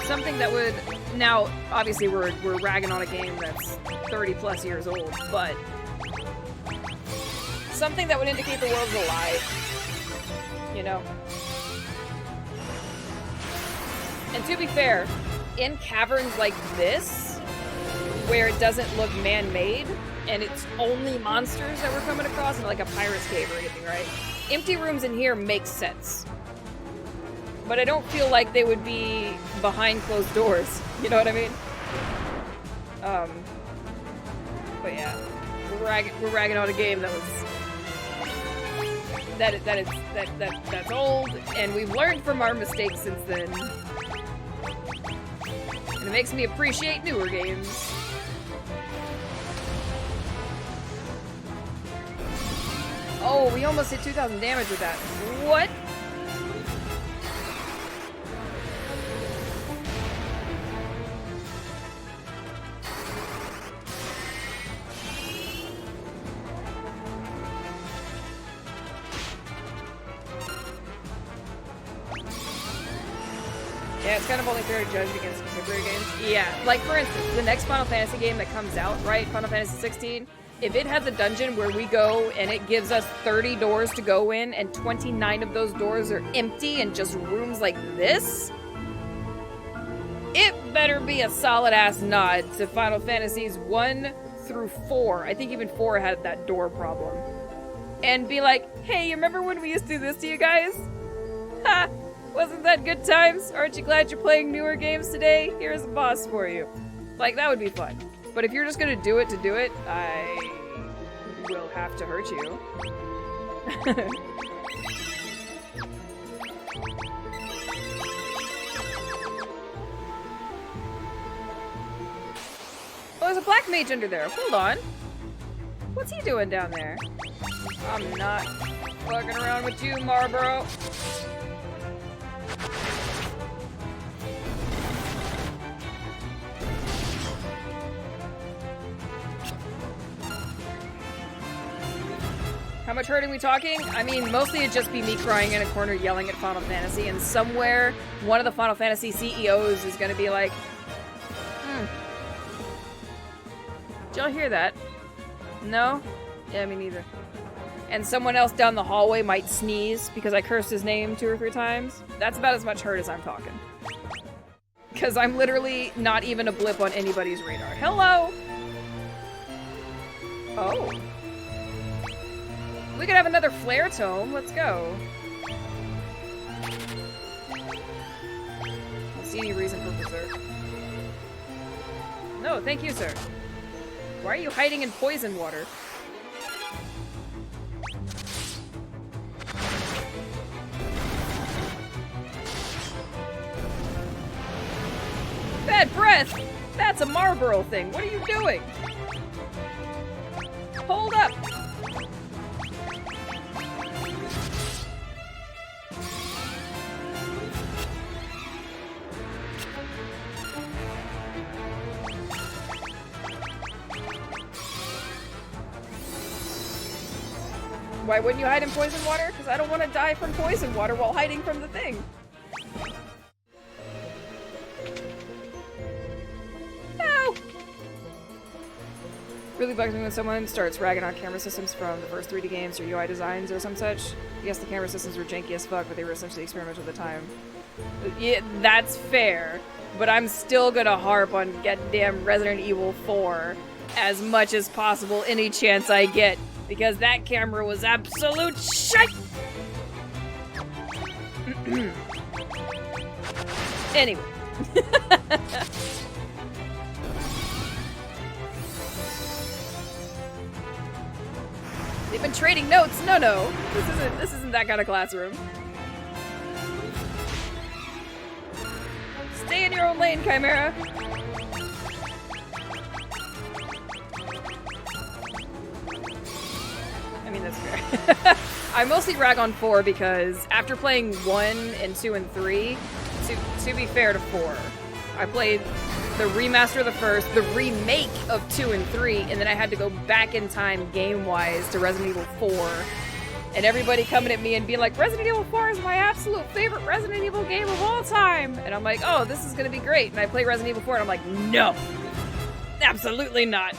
Something that would... Now, obviously, we're ragging on a game that's 30 plus years old, but something that would indicate the world's alive, you know? And to be fair, in caverns like this, where it doesn't look man-made, and it's only monsters that we're coming across, in like a pirate's cave or anything, right? Empty rooms in here make sense. But I don't feel like they would be behind closed doors, you know what I mean? But yeah, we're ragging on a game that was... That's old, and we've learned from our mistakes since then. And it makes me appreciate newer games. Oh, we almost hit 2,000 damage with that. What? Yeah, it's kind of only fair to judge against contemporary games. Yeah, like for instance, the next Final Fantasy game that comes out, right, Final Fantasy 16, if it has a dungeon where we go and it gives us 30 doors to go in and 29 of those doors are empty and just rooms like this, it better be a solid-ass nod to Final Fantasies 1 through 4. I think even 4 had that door problem. And be like, hey, you remember when we used to do this to you guys? Ha! Wasn't that good times? Aren't you glad you're playing newer games today? Here's a boss for you. Like, that would be fun. But if you're just gonna do it to do it, I will have to hurt you. Oh, there's a black mage under there. Hold on. What's he doing down there? I'm not fucking around with you, Marlboro. How much hurting we talking? I mean, mostly it'd just be me crying in a corner yelling at Final Fantasy, and somewhere one of the Final Fantasy CEOs is gonna be like, Did y'all hear that? No? Yeah, me neither. And someone else down the hallway might sneeze because I cursed his name 2 or 3 times. That's about as much hurt as I'm talking. Because I'm literally not even a blip on anybody's radar. Hello! Oh. We could have another flare tome. Let's go. I don't see any reason for berserk. No, thank you, sir. Why are you hiding in poison water? Bad breath! That's a Marlboro thing. What are you doing? Hold up! Why wouldn't you hide in poison water? Because I don't want to die from poison water while hiding from the thing. No! Really bugs me when someone starts ragging on camera systems from the first 3D games or UI designs or some such. Yes, the camera systems were janky as fuck, but they were essentially experimental at the time. Yeah, that's fair. But I'm still gonna harp on goddamn Resident Evil 4 as much as possible any chance I get. Because that camera was absolute shite! Anyway. They've been trading notes. No. This isn't that kind of classroom. Stay in your own lane, Chimera. I mean, that's fair. I mostly rag on 4 because after playing 1 and 2 and 3, to be fair to 4, I played the remaster of the first, the remake of 2 and 3, and then I had to go back in time game-wise to Resident Evil 4. And everybody coming at me and being like, Resident Evil 4 is my absolute favorite Resident Evil game of all time! And I'm like, oh, this is gonna be great. And I play Resident Evil 4 and I'm like, no! Absolutely not!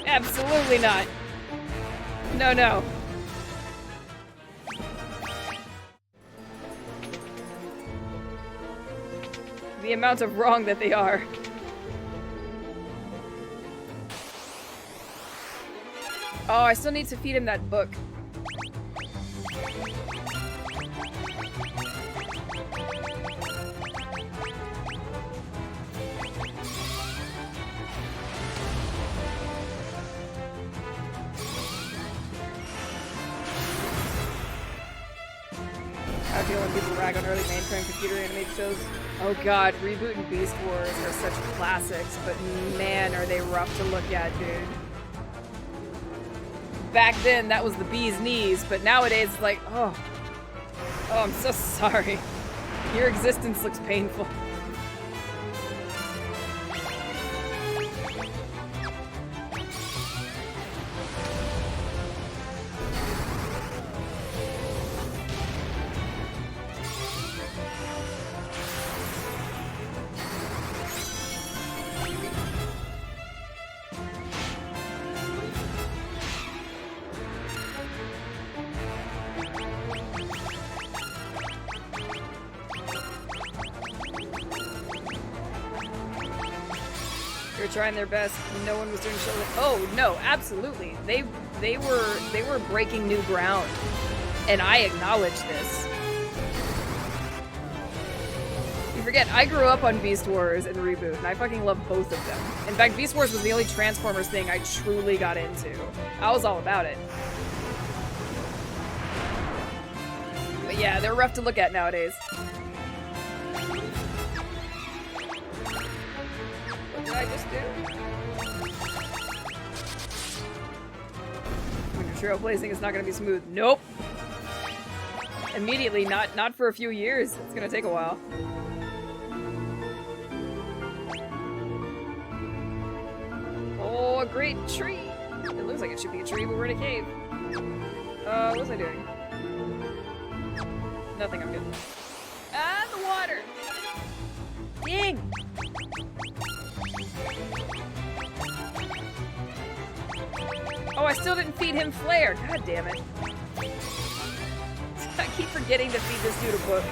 Absolutely not. No. The amount of wrong that they are. Oh, I still need to feed him that book. I feel when people rag on early mainframe computer animated shows. Oh god, Reboot and Beast Wars are such classics, but man, are they rough to look at, dude. back then that was the bee's knees, but nowadays it's like, oh, I'm so sorry. Your existence looks painful. Trying their best. No one was doing shoulder. Oh no, absolutely. They were breaking new ground, and I acknowledge this. You forget, I grew up on Beast Wars and Reboot, and I fucking love both of them. In fact, Beast Wars was the only Transformers thing I truly got into. I was all about it. But yeah, they're rough to look at nowadays. What did I just do? When your trailblazing is not going to be smooth. Nope. Immediately, not for a few years. It's going to take a while. Oh, a great tree. It looks like it should be a tree, but we're in a cave. What was I doing? Nothing, I'm good. Ah, the water! Dang! Oh, I still didn't feed him Flare. God damn it. I keep forgetting to feed this dude a book.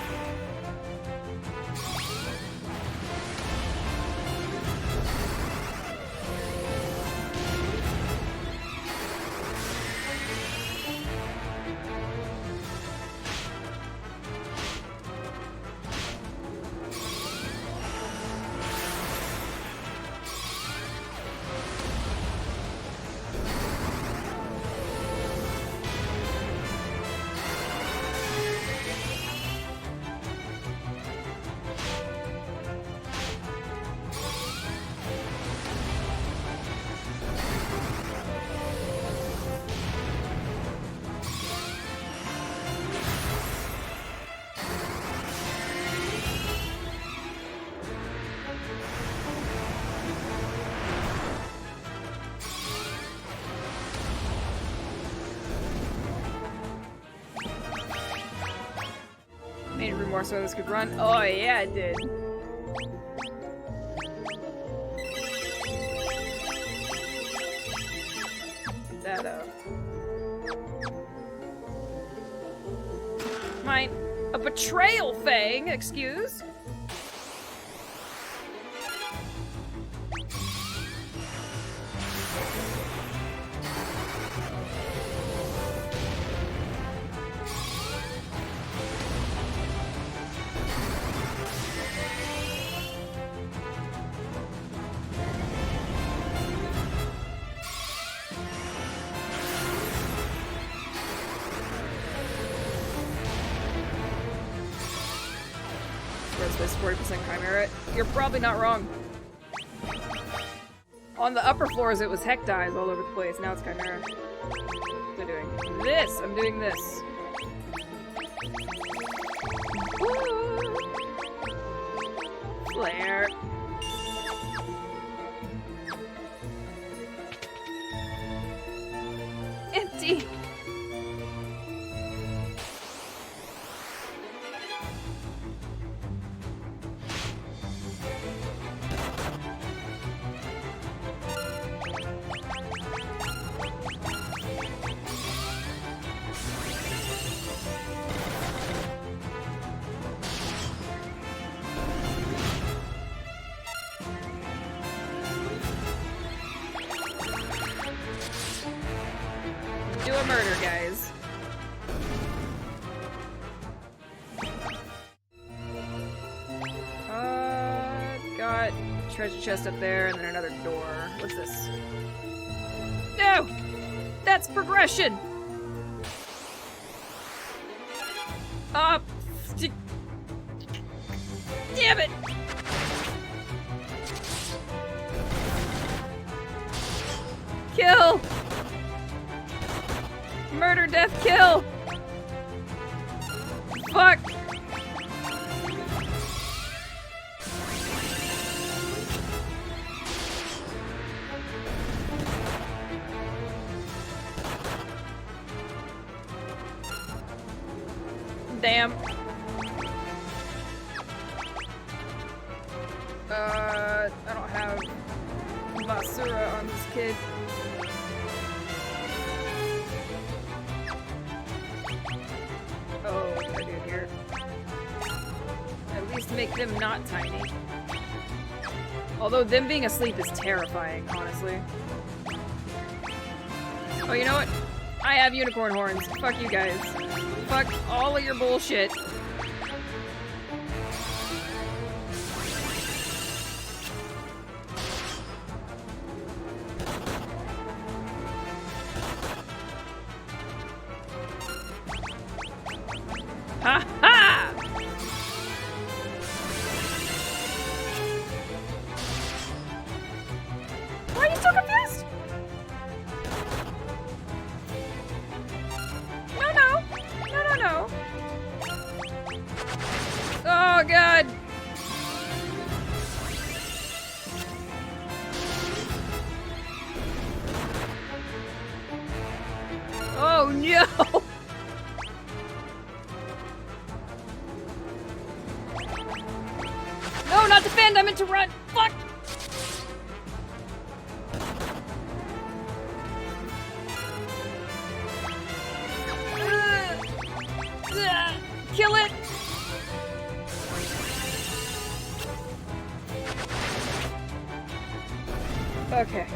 More so this could run. Oh yeah, it did. That a betrayal fang, excuse? This 40% Chimera. You're probably not wrong. On the upper floors, it was Heck Dies all over the place. Now it's Chimera. What am I doing? This! I'm doing this. Woo! Flare. Empty! Do a murder, guys. Got treasure chest up there and then another door. What's this? No! That's progression! Damn it! Kill! murder, death, kill! Fuck! Damn. I don't have Basura on this kid. Oh, what do I do here? At least make them not tiny. Although them being asleep is terrifying, honestly. Oh, you know what? I have unicorn horns. Fuck you guys. Fuck all of your bullshit. Ha ha! Why are you so confused? No. Oh god. Oh no. No, not defend. I meant to run. Fuck. Kill it! Okay.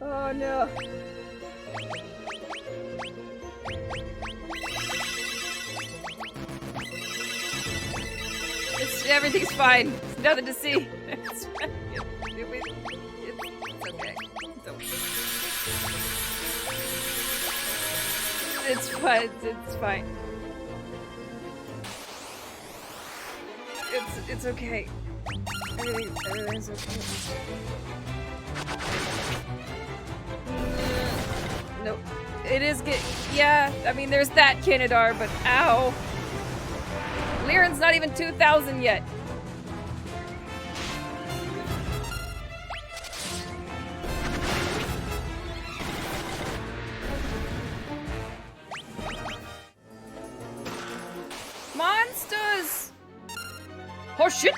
Oh no. Everything's fine. There's nothing to see. It's fine. It's okay. It's okay. It's fine. It's fine. It's okay. Everything's okay. Nope. It is good. Yeah, I mean, there's that Kinidar, but ow. Liren's not even 2,000 yet. Monsters! Oh shit!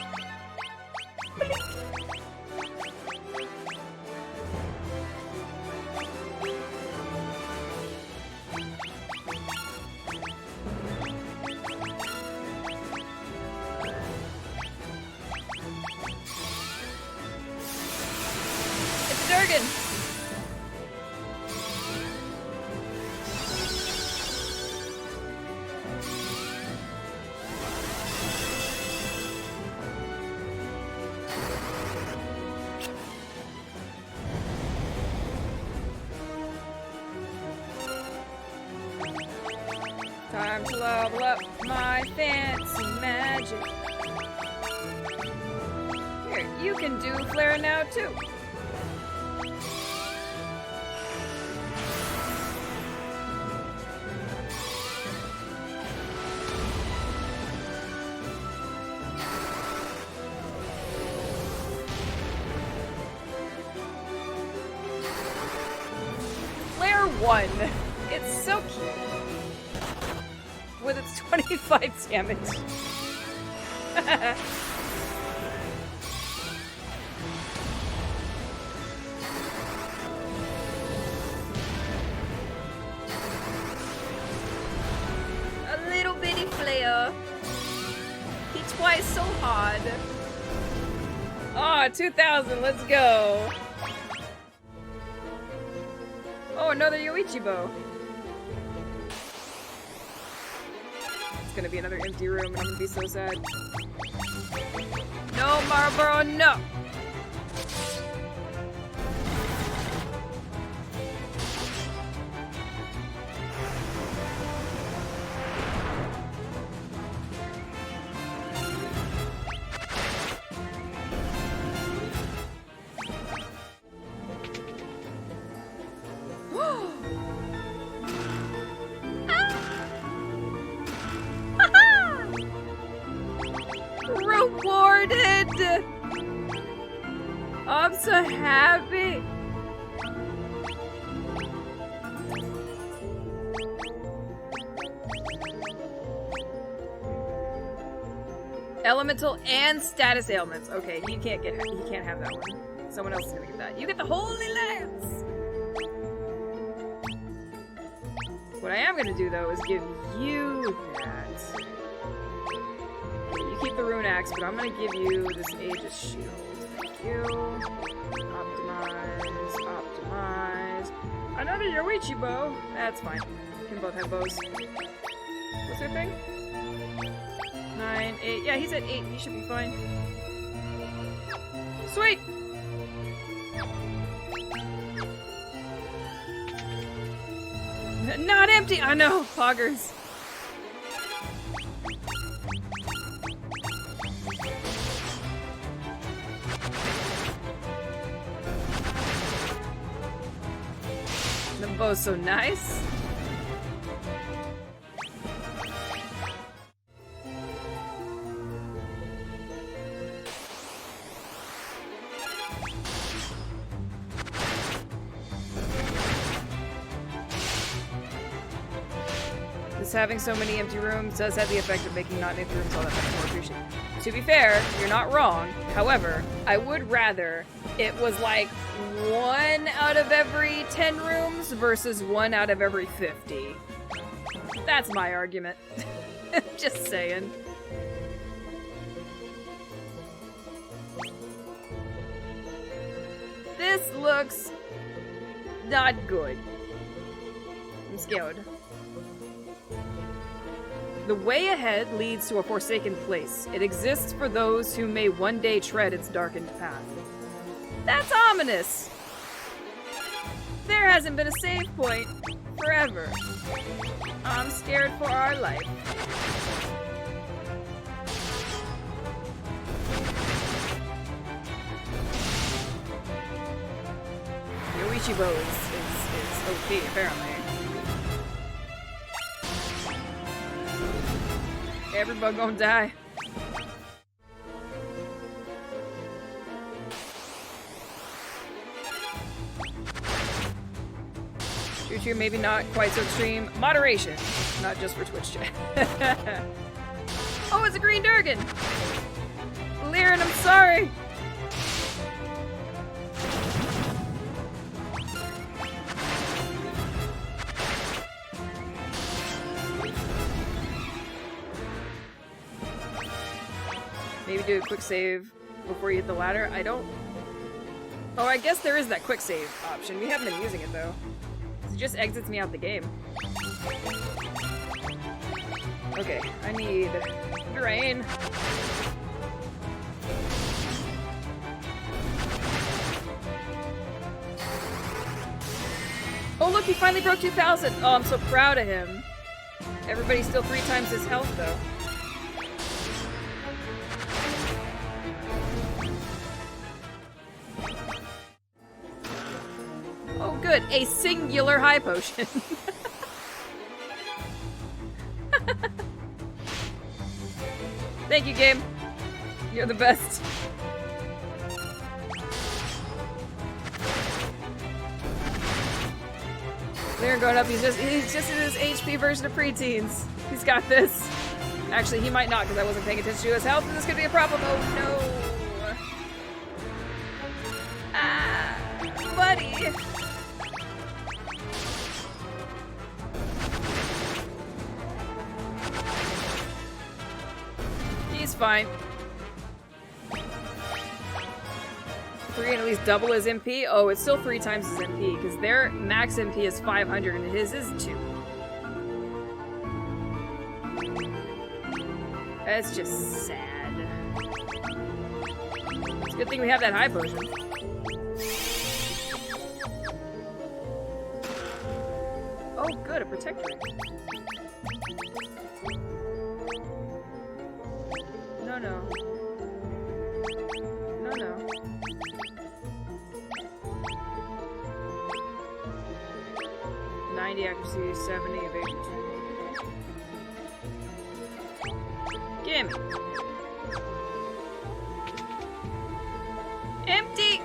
Time to level up my fancy magic. Here, you can do Flare now too. Flare 1. It's so cute. With its 25 damage. A little bitty flare. He twice so hard. Oh, 2,000, let's go. Oh, another Yoichi bow. It's gonna be another empty room and I'm gonna be so sad. No, Marlboro, no! teleported! I'm so happy! Elemental and status ailments. Okay, he can't have that one. Someone else is gonna get that. You get the Holy Lance! What I am gonna do though is give you that. You keep the rune axe, but I'm gonna give you this Aegis shield. Thank you. Optimize, optimize. Another Yoichi bow. That's fine. We can both have bows. What's their thing? 9, 8. Yeah, he's at 8. He should be fine. Sweet! Not empty! I know! Poggers. The bow's so nice. Having so many empty rooms does have the effect of making not empty rooms all that much more appreciated. To be fair, you're not wrong. However, I would rather it was like 1 out of every 10 rooms versus 1 out of every 50. That's my argument. Just saying. This looks not good. I'm scared. The way ahead leads to a forsaken place. It exists for those who may one day tread its darkened path. That's ominous! There hasn't been a save point forever. I'm scared for our life. Yoichi bow is OP, apparently. Everybody gonna die. Choo-choo, maybe not quite so extreme. Moderation. Not just for Twitch chat. Oh, it's a green Durgan! Liren, I'm sorry! Maybe do a quick save before you hit the ladder. I don't... Oh, I guess there is that quick save option. We haven't been using it, though. It just exits me out the game. Okay, I need drain. Oh, look, he finally broke 2,000! Oh, I'm so proud of him. Everybody's still 3 times his health, though. Oh, good. A singular high potion. Thank you, game. You're the best. They're going up. He's just in his HP version of preteens. He's got this. Actually, he might not because I wasn't paying attention to his health, and this could be a problem. Oh no. Ah, buddy. He's fine. 3 and at least double his MP? Oh, it's still 3 times his MP, because their max MP is 500 and his is 2. That's just sad. It's a good thing we have that high potion. Oh, good, a protector. No, no. No, no. Accuracy, 70, evasion 2. Gimme! Empty!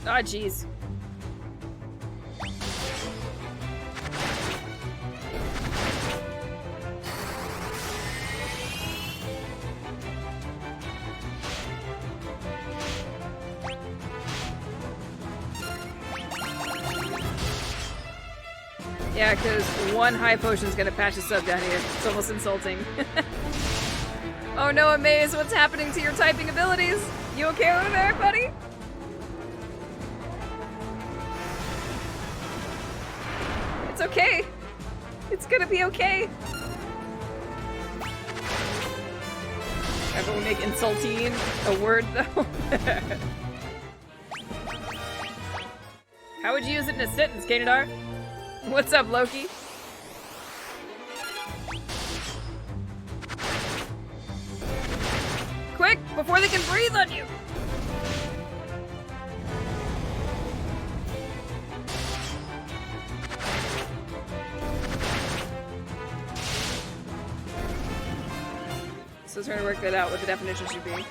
Ah, jeez. Yeah, because one high potion's gonna patch us up down here. It's almost insulting. Oh no, Amaze, what's happening to your typing abilities? You okay over there, buddy? It's okay. It's gonna be okay. How about we make insulting a word, though? How would you use it in a sentence, Kanadar? What's up, Loki? Quick, before they can breathe on you! So trying to work that out, what the definition should be.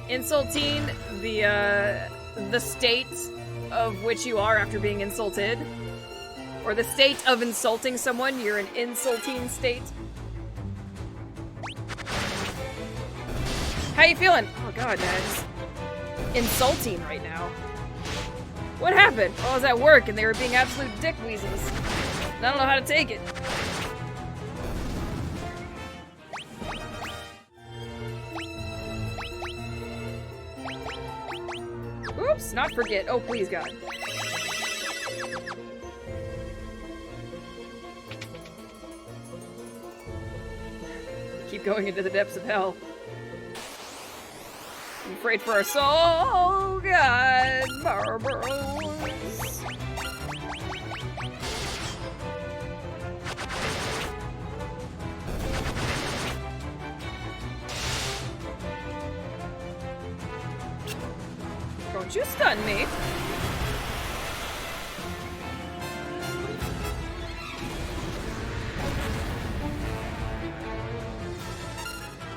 Insulting, the state of which you are after being insulted. Or the state of insulting someone, you're an insulting state. How you feeling? Oh god, man, it's insulting right now. What happened? Oh, I was at work and they were being absolute dick weasels. And I don't know how to take it. Oops, not forget. Oh, please, God. Keep going into the depths of hell. I'm afraid for our soul. Oh, God, Barbaros. Don't you stun me.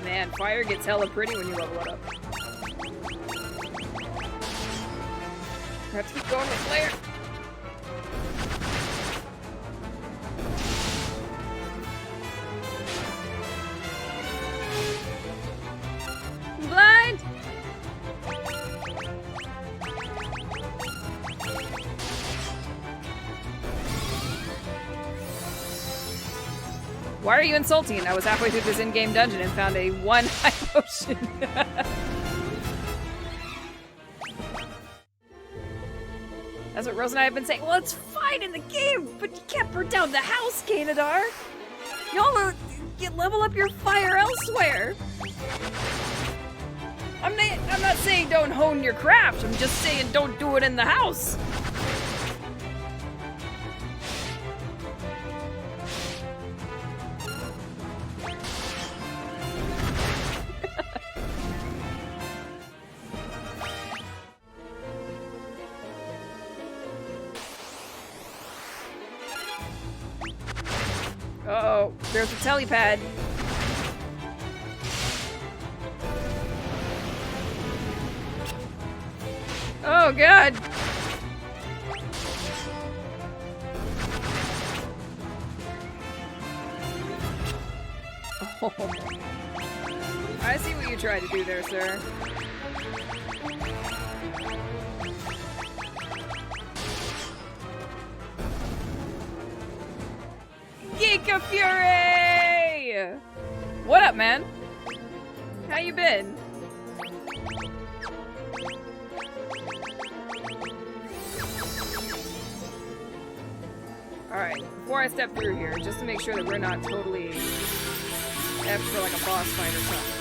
Man, fire gets hella pretty when you level it up. I have to keep going with flare. I'm blind! Why are you insulting? I was halfway through this in-game dungeon and found a one high potion. That's what Rose and I have been saying. Well, it's fine in the game, but you can't burn down the house, Kanadar. Y'all level up your fire elsewhere. I'm not saying don't hone your craft. I'm just saying don't do it in the house. Uh-oh, there's a telepad. Oh, God. Oh. I see what you tried to do there, sir. Geeka Fury! What up, man? How you been? Alright, before I step through here, just to make sure that we're not totally F for like a boss fight or something.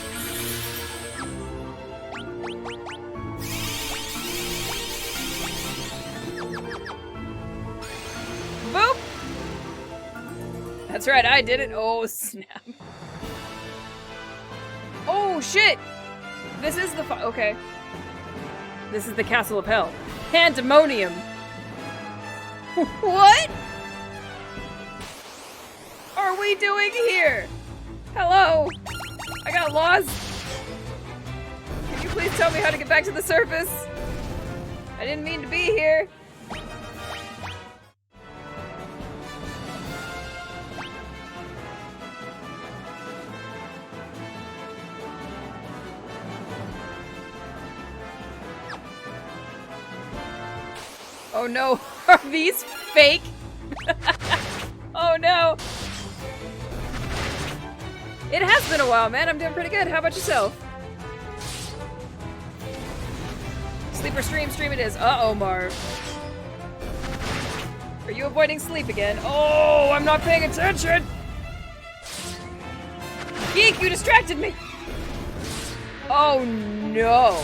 Boop! That's right, I did it. Oh, snap. Oh, shit! This is the okay. This is the Castle of Hell. Pandemonium! What are we doing here? Hello? I got lost! Can you please tell me how to get back to the surface? I didn't mean to be here. Oh no, are these fake? Oh no! It has been a while, man. I'm doing pretty good. How about yourself? Sleep or stream? Stream it is. Uh-oh, Marv. Are you avoiding sleep again? Oh, I'm not paying attention! Geek, you distracted me! Oh no.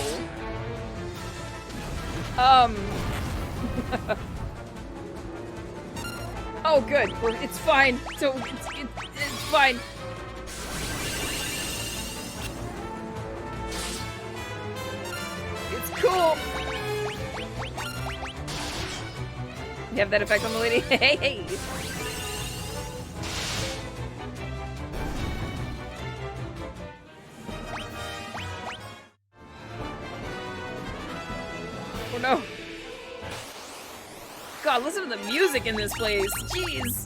Oh, good. It's fine. So, it's fine. It's cool. You have that effect on the lady? Hey, hey. Oh no. God, listen to the music in this place. Jeez.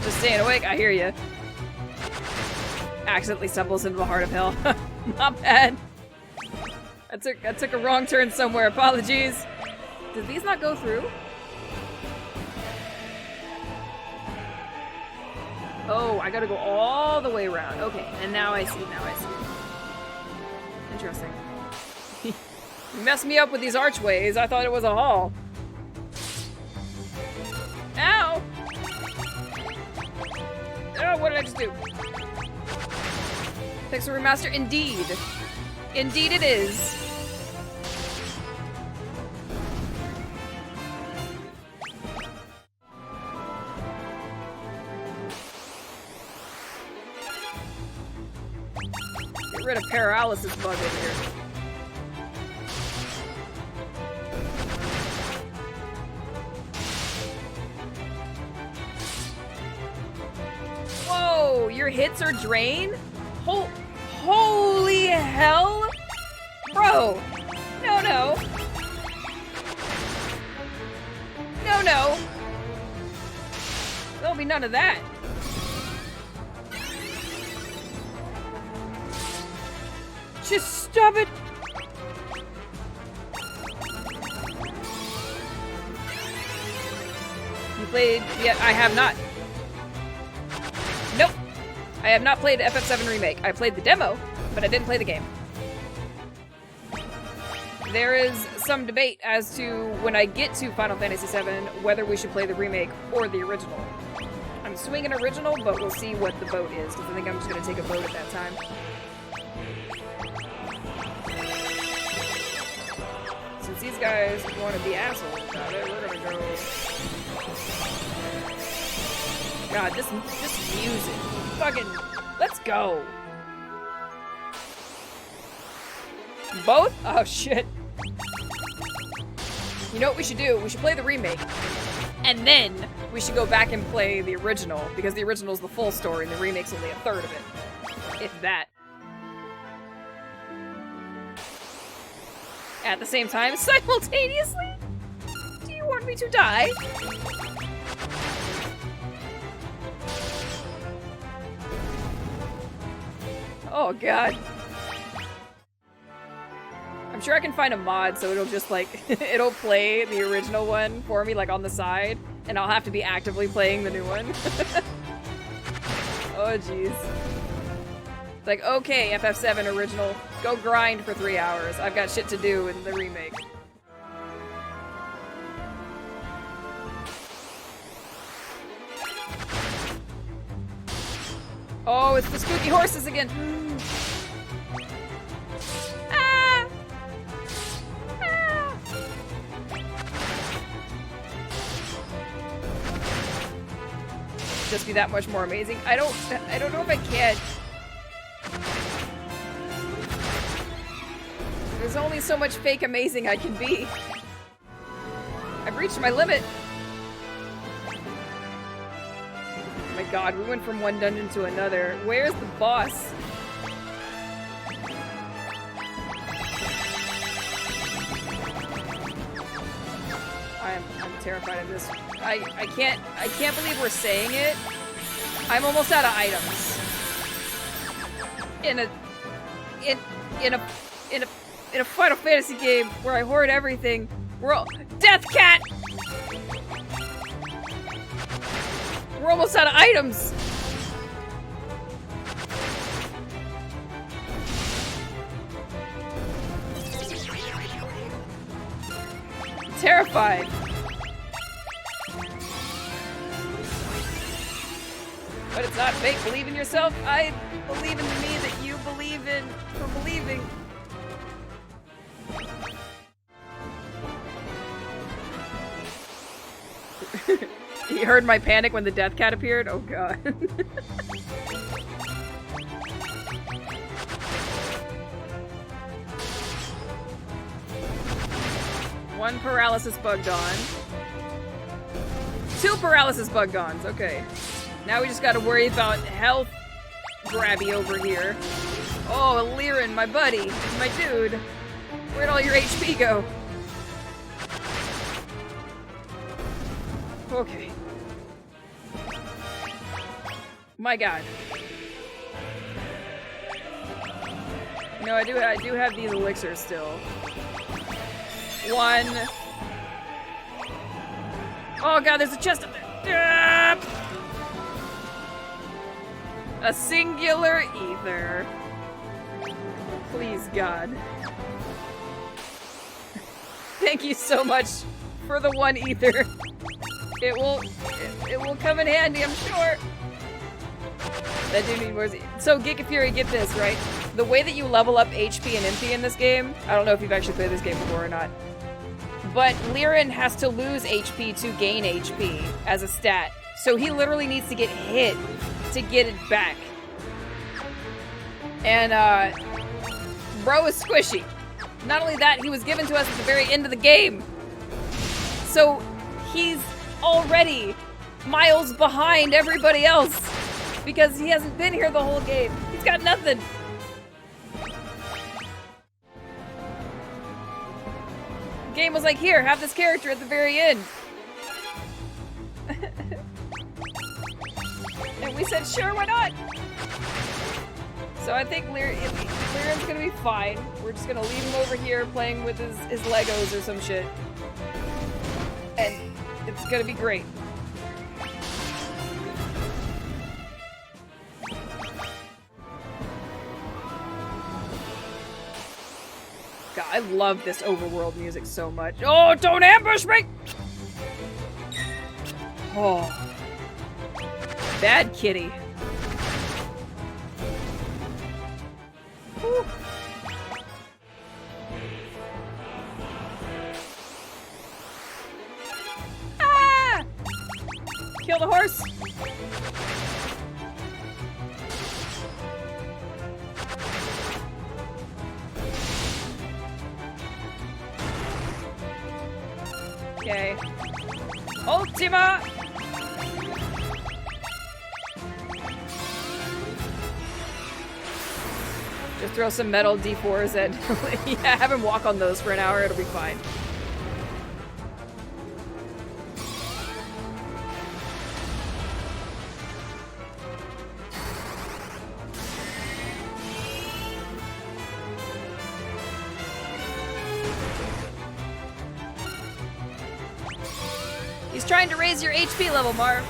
Just staying awake, I hear you. Accidentally stumbles into the heart of hell. Not bad. I took a wrong turn somewhere. Apologies. Did these not go through? Oh, I gotta go all the way around. Okay, and now I see. Interesting. You messed me up with these archways. I thought it was a hall. Ow! Oh, what did I just do? Pixel Remaster? Indeed. Indeed it is. Get rid of paralysis bug over here. Whoa, your hits are drain? Holy hell? Bro! No. No. There'll be none of that. Just stop it! You played... Yeah, I have not. Nope. I have not played FF7 Remake. I played the demo, but I didn't play the game. There is some debate as to, when I get to Final Fantasy VII, whether we should play the remake or the original. I'm swinging original, but we'll see what the vote is, because I think I'm just going to take a vote at that time. Since these guys want to be assholes about it, we're going to go... God, this music. Fucking... Let's go. Both? Oh, shit. You know what we should do? We should play the remake. And then we should go back and play the original, because the original is the full story and the remake's only a third of it. If that. At the same time, simultaneously? Do you want me to die? Oh, God. I'm sure I can find a mod so it'll just, like, it'll play the original one for me, like, on the side, and I'll have to be actively playing the new one. Oh, jeez. It's like, okay, FF7 original, go grind for 3 hours. I've got shit to do in the remake. Oh, it's the spooky horses again! Ah! Ah! Just be that much more amazing. I don't know if I can. There's only so much fake amazing I can be. I've reached my limit. Oh my god, we went from one dungeon to another. Where's the boss? I'm terrified of this. I can't believe we're saying it. I'm almost out of items. In a Final Fantasy game where I hoard everything. We're all Death Cat! We're almost out of items! I'm terrified. But it's not fake. Believe in yourself. I believe in me that you believe in for believing. You heard my panic when the Death Cat appeared? Oh god. One paralysis bug gone. 2 paralysis bug gons, okay. Now we just gotta worry about health grabby over here. Oh, Liren, my buddy, my dude. Where'd all your HP go? Okay. My god. No, I do have these elixirs still. 1. Oh god, there's a chest up there. A singular ether. Please, God. Thank you so much for the 1 ether. It will come in handy, I'm sure. That do need more. So, Giga Fury, get this, right? The way that you level up HP and MP in this game, I don't know if you've actually played this game before or not, but Liren has to lose HP to gain HP as a stat. So he literally needs to get hit to get it back. And, bro is squishy. Not only that, he was given to us at the very end of the game. So he's already miles behind everybody else because he hasn't been here the whole game. He's got nothing. The game was like, here, have this character at the very end. And we said, sure, why not? So I think Liren's gonna be fine. We're just gonna leave him over here playing with his Legos or some shit. And it's gonna be great. God, I love this overworld music so much. Oh, don't ambush me! Oh. Bad kitty. Whew. Ah! Kill the horse. Okay. Ultima! Just throw some metal D4s at... yeah, have him walk on those for an hour, it'll be fine. He's trying to raise your HP level, Marv.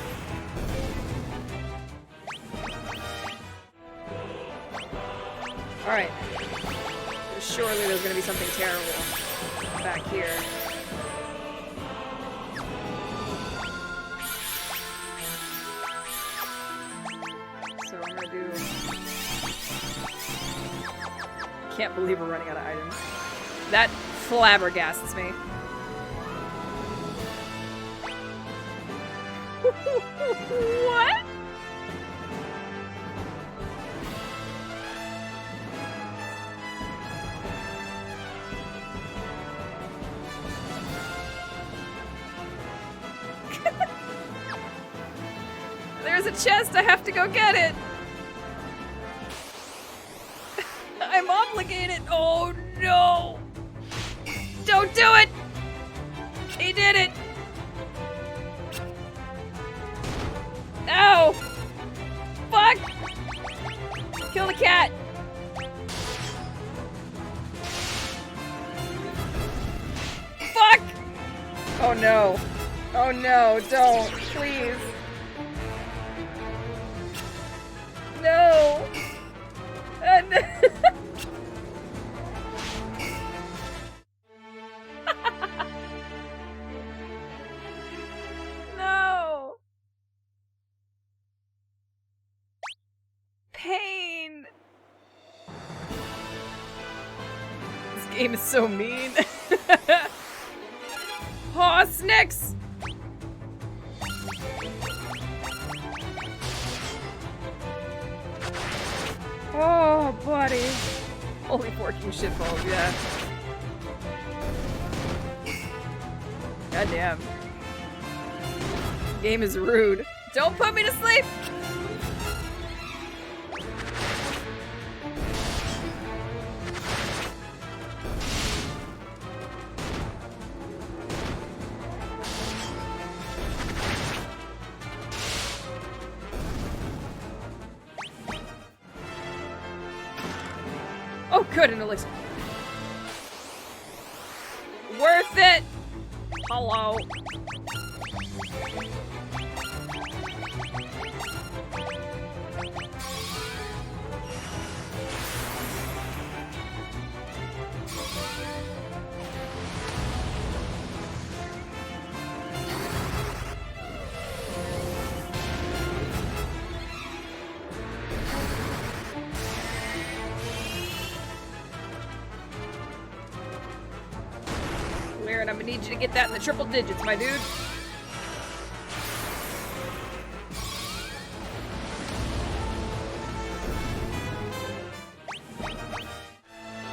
Alright. Surely there's gonna be something terrible back here. So I'm gonna do... Can't believe we're running out of items. That flabbergasts me. What? There's a chest, I have to go get it! I'm obligated! Oh no! Don't do it! He did it! Ow! Fuck! Kill the cat! Fuck! Oh no. Oh no, don't. Please. No! No. No! Pain! This game is so mean. Aw, snacks! Oh, buddy. Holy forking shitballs, yeah. Goddamn. Game is rude. Don't put me to sleep! Oh, good, an elixir. Worth it! Hello. And I'm gonna need you to get that in the triple digits, my dude.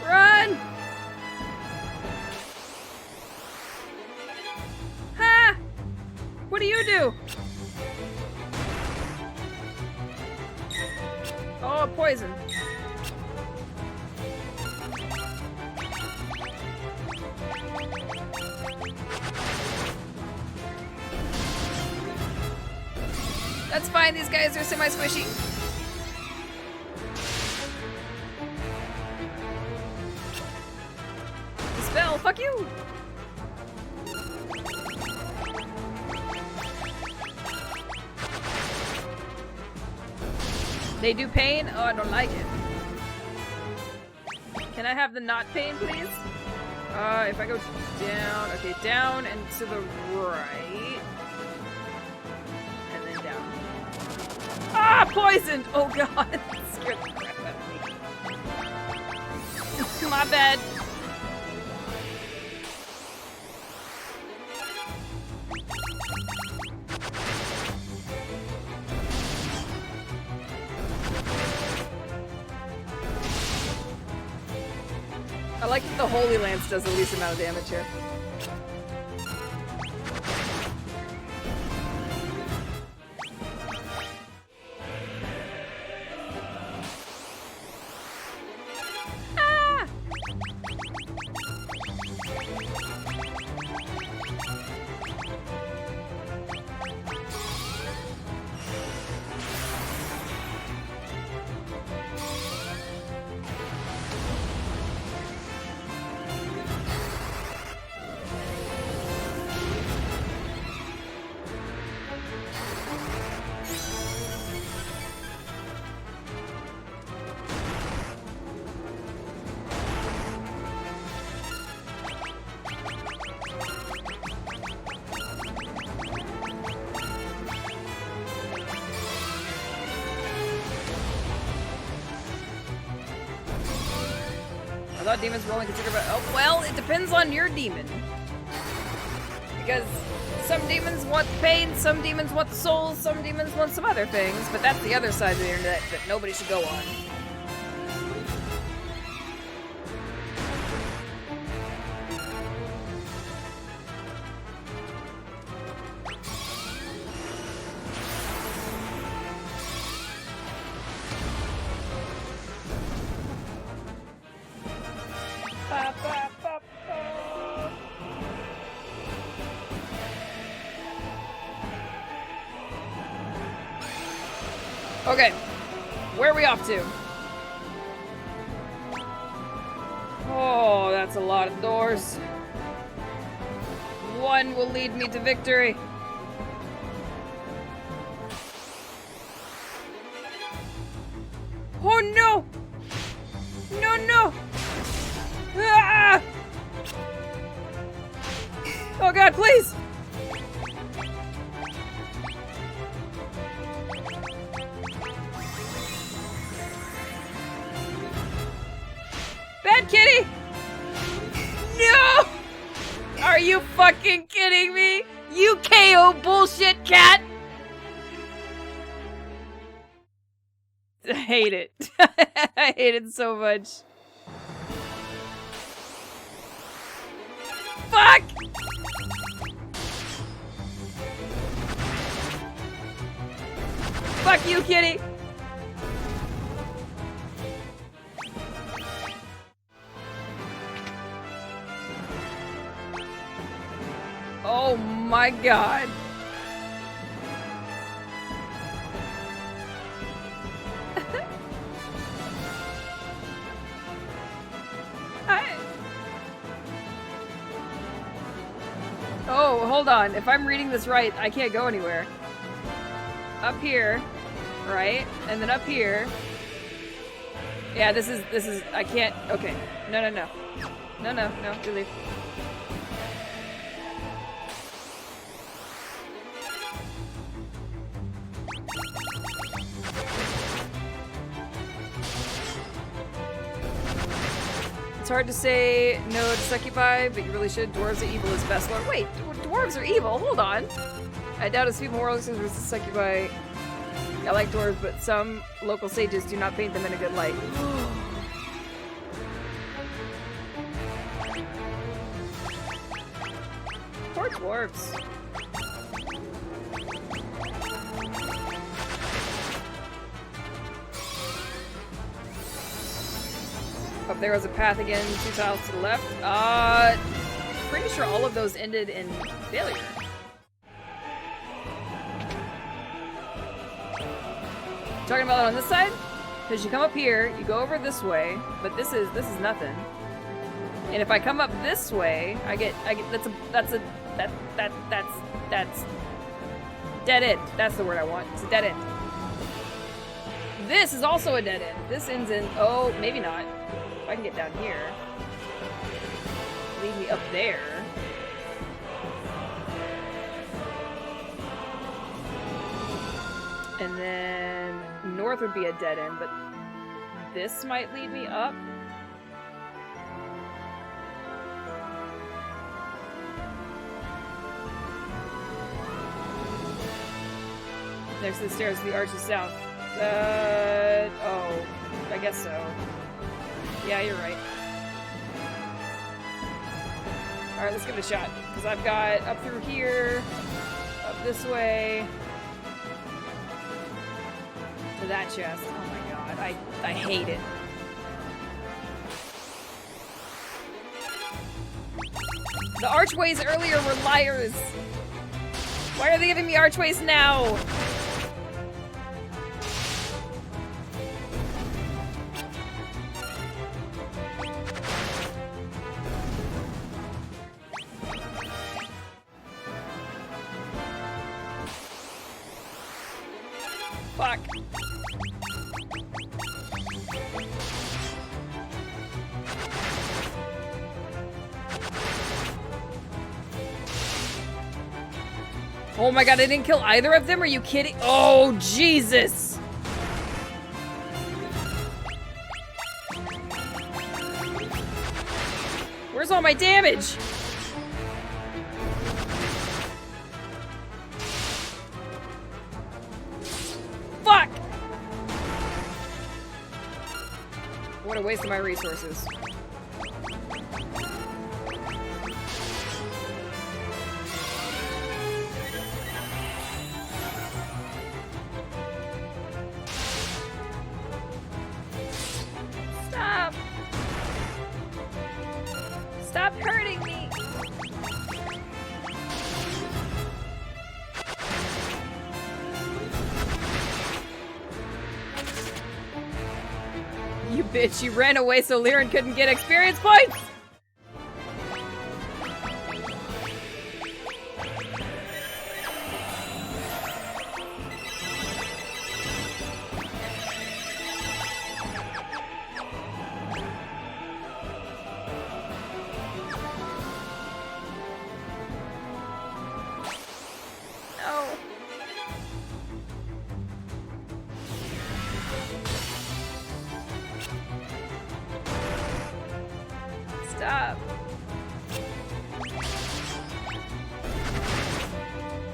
Run! Ha! What do you do? Oh, poison. That's fine, these guys are semi-squishy. Spell, fuck you! They do pain? Oh, I don't like it. Can I have the not pain, please? If I go down, okay, down and to the right. Ah, poisoned! Oh god, that scared the crap out of me. My bad. I like that the Holy Lance does the least amount of damage here. I thought demons were only considered, but oh, well, it depends on your demon. Because some demons want pain, some demons want the souls, some demons want some other things, but that's the other side of the internet that nobody should go on. Okay. Where are we off to? Oh, that's a lot of doors. One will lead me to victory. Oh no! No, no! Ah! Oh god, please! Bad kitty! No! Are you fucking kidding me? You KO bullshit cat! I hate it. I hate it so much. Fuck! Fuck you, kitty! Oh my god. Oh, hold on. If I'm reading this right, I can't go anywhere. Up here, right? And then up here. Yeah, this is, I can't, okay. No, no, no. No, no, no, you leave. It's hard to say no to succubi, but you really should. Dwarves are evil as best lord. Wait, dwarves are evil? Hold on. I doubt it's people more versus succubi. I like dwarves, but some local sages do not paint them in a good light. Poor dwarves. Up there was a path again, 2 tiles to the left. Pretty sure all of those ended in failure. Talking about it on this side? Because you come up here, you go over this way, but this is nothing. And if I come up this way, I get that's dead end. That's the word I want. It's a dead end. This is also a dead end. This ends in, oh, maybe not. If I can get down here. Lead me up there. And then north would be a dead end, but this might lead me up. Next to the stairs, the arch is south. Oh, I guess so. Yeah, you're right. Alright, let's give it a shot. Because I've got up through here, up this way, to that chest. Oh my god, I hate it. The archways earlier were liars! Why are they giving me archways now? Fuck. Oh my god, I didn't kill either of them? Are you kidding? Oh, Jesus! Where's all my damage? Fuck! What a waste of my resources. Stop! Stop hurting me! You bitch, you ran away so Liren couldn't get experience points! Stop.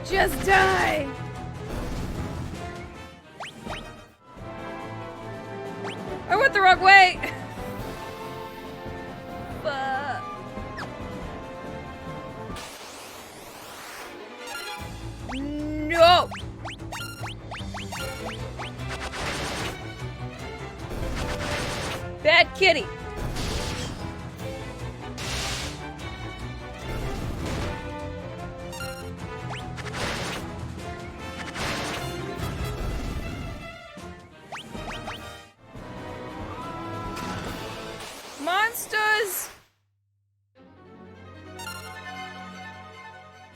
Just die! I went the wrong way! Fuck. No! Bad kitty! Monsters!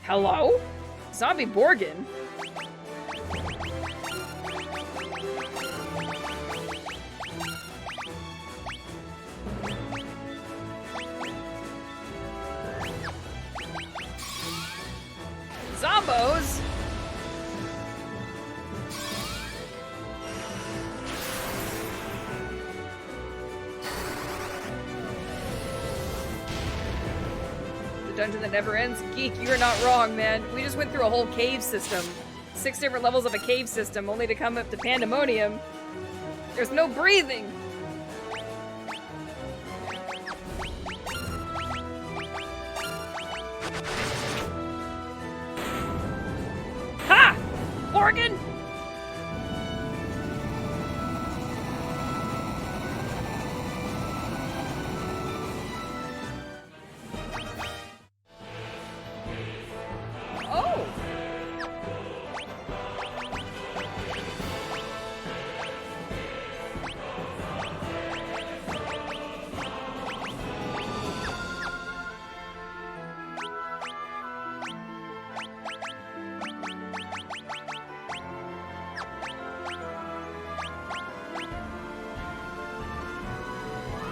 Hello? Zombie Borgin? Zombos? Dungeon that never ends? Geek, you're not wrong, man. We just went through a whole cave system. 6 different levels of a cave system, only to come up to Pandemonium. There's no breathing! Ha! Morgan!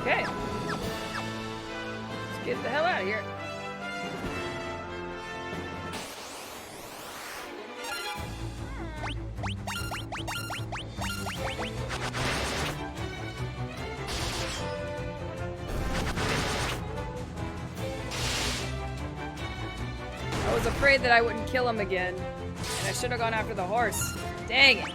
Okay. Let's get the hell out of here. I was afraid that I wouldn't kill him again, and I should have gone after the horse. Dang it.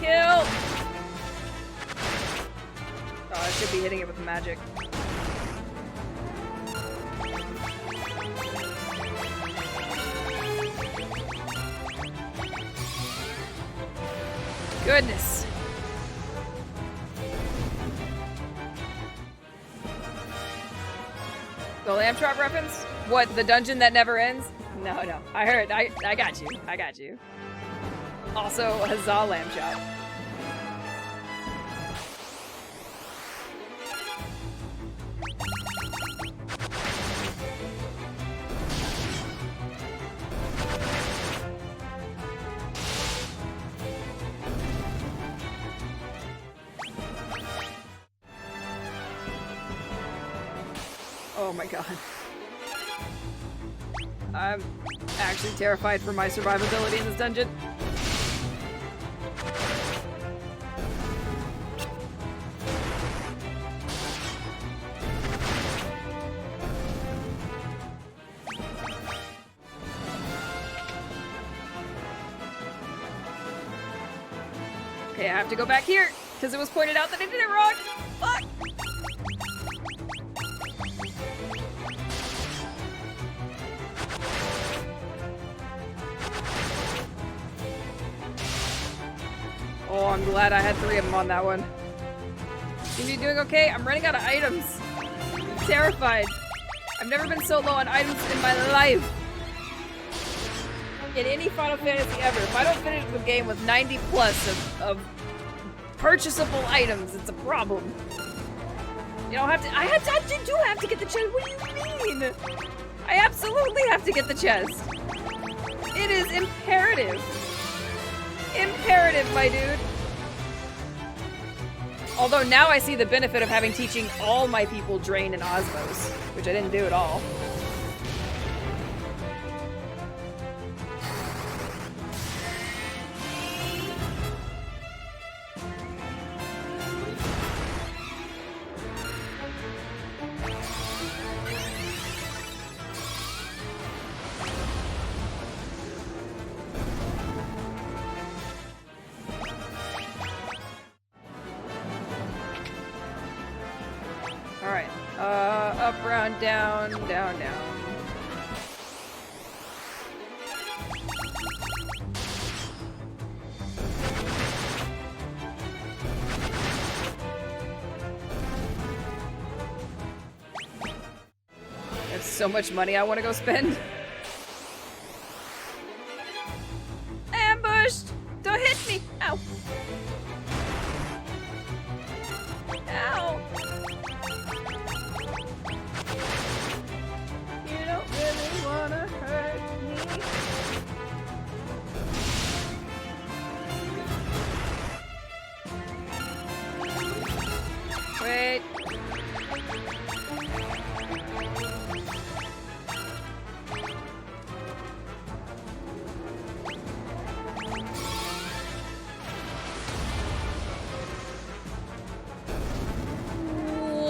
Kill! Oh, I should be hitting it with the magic. Goodness. The lamb chop reference? What, the dungeon that never ends? No, no. I heard. I got you. I got you. Also, huzzah lamb chop. Oh my god. I'm actually terrified for my survivability in this dungeon. Okay, I have to go back here, because it was pointed out that I did it wrong! Fuck! Oh, I'm glad I had 3 of them on that one. You doing okay? I'm running out of items. terrified. I've never been so low on items in my life. In any Final Fantasy ever. If I don't finish the game with 90 plus of purchasable items, it's a problem. You don't have to- I do have to get the chest. What do you mean? I absolutely have to get the chest. It is imperative. Imperative, my dude. Although now I see the benefit of having teaching all my people Drain and Osmos, which I didn't do at all. Alright. Up, round, down, down, down. There's so much money I want to go spend. Ambushed! Don't hit me! Ow! Ow! You don't really wanna hurt me. Wait.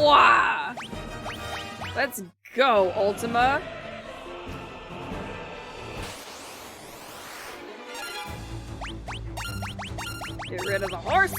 Wow. Let's go, Ultima. Get rid of the horse.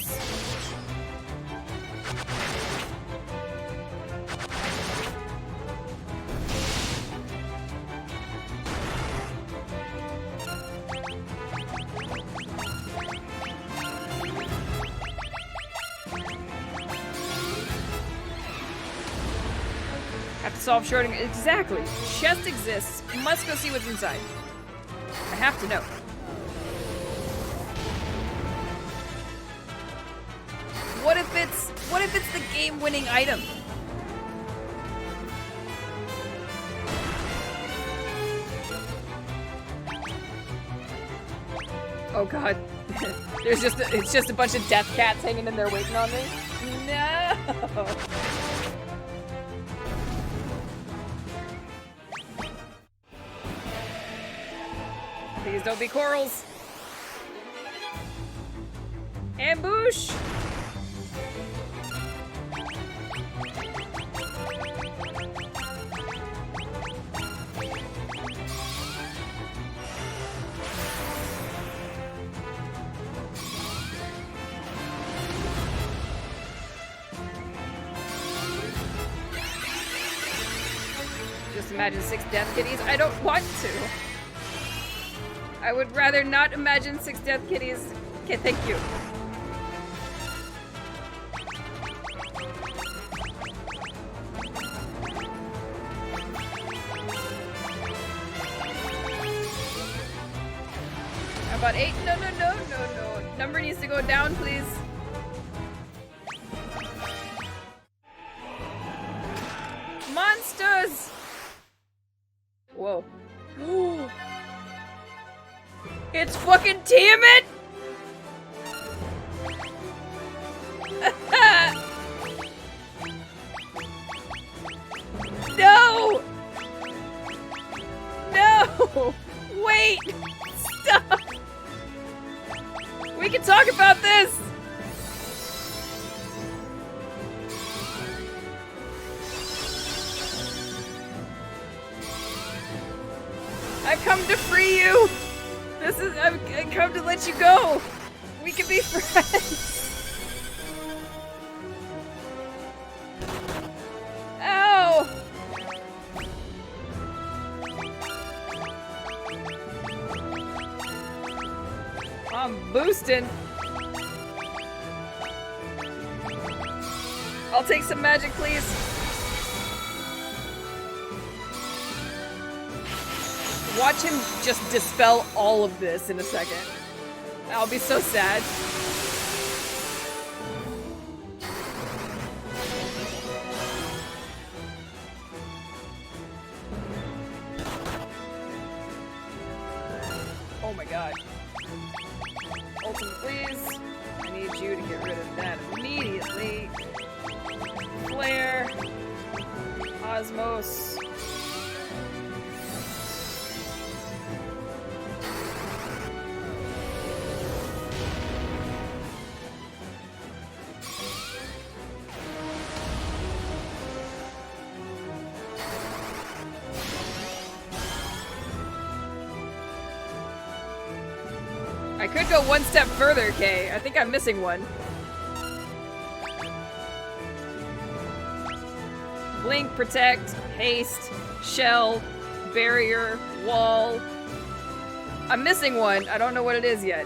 Have to solve Schrodinger. Exactly. Chest exists. Must go see what's inside. I have to know. What if it's the game-winning item? Oh god. It's just a bunch of death cats hanging in there waiting on me. No. Please don't be corals. Ambush! Just imagine 6 death kitties. I don't want to. I would rather not imagine 6 death kitties. Okay, thank you. How about 8? No. Number needs to go down, please. Monsters! Whoa. Ooh. It's fucking Tiamat! No! No! Wait! Stop! We can talk about this! I've come to free you! I've come to let you go! We can be friends! Ow! I'm boosting. I'll take some magic, please. Watch him just dispel all of this in a second. I'll be so sad. Oh my god. Ultimate, please. I need you to get rid of that immediately. Flare. Osmos. I could go one step further, Kay. I think I'm missing one. Blink, protect, haste, shell, barrier, wall. I'm missing one. I don't know what it is yet.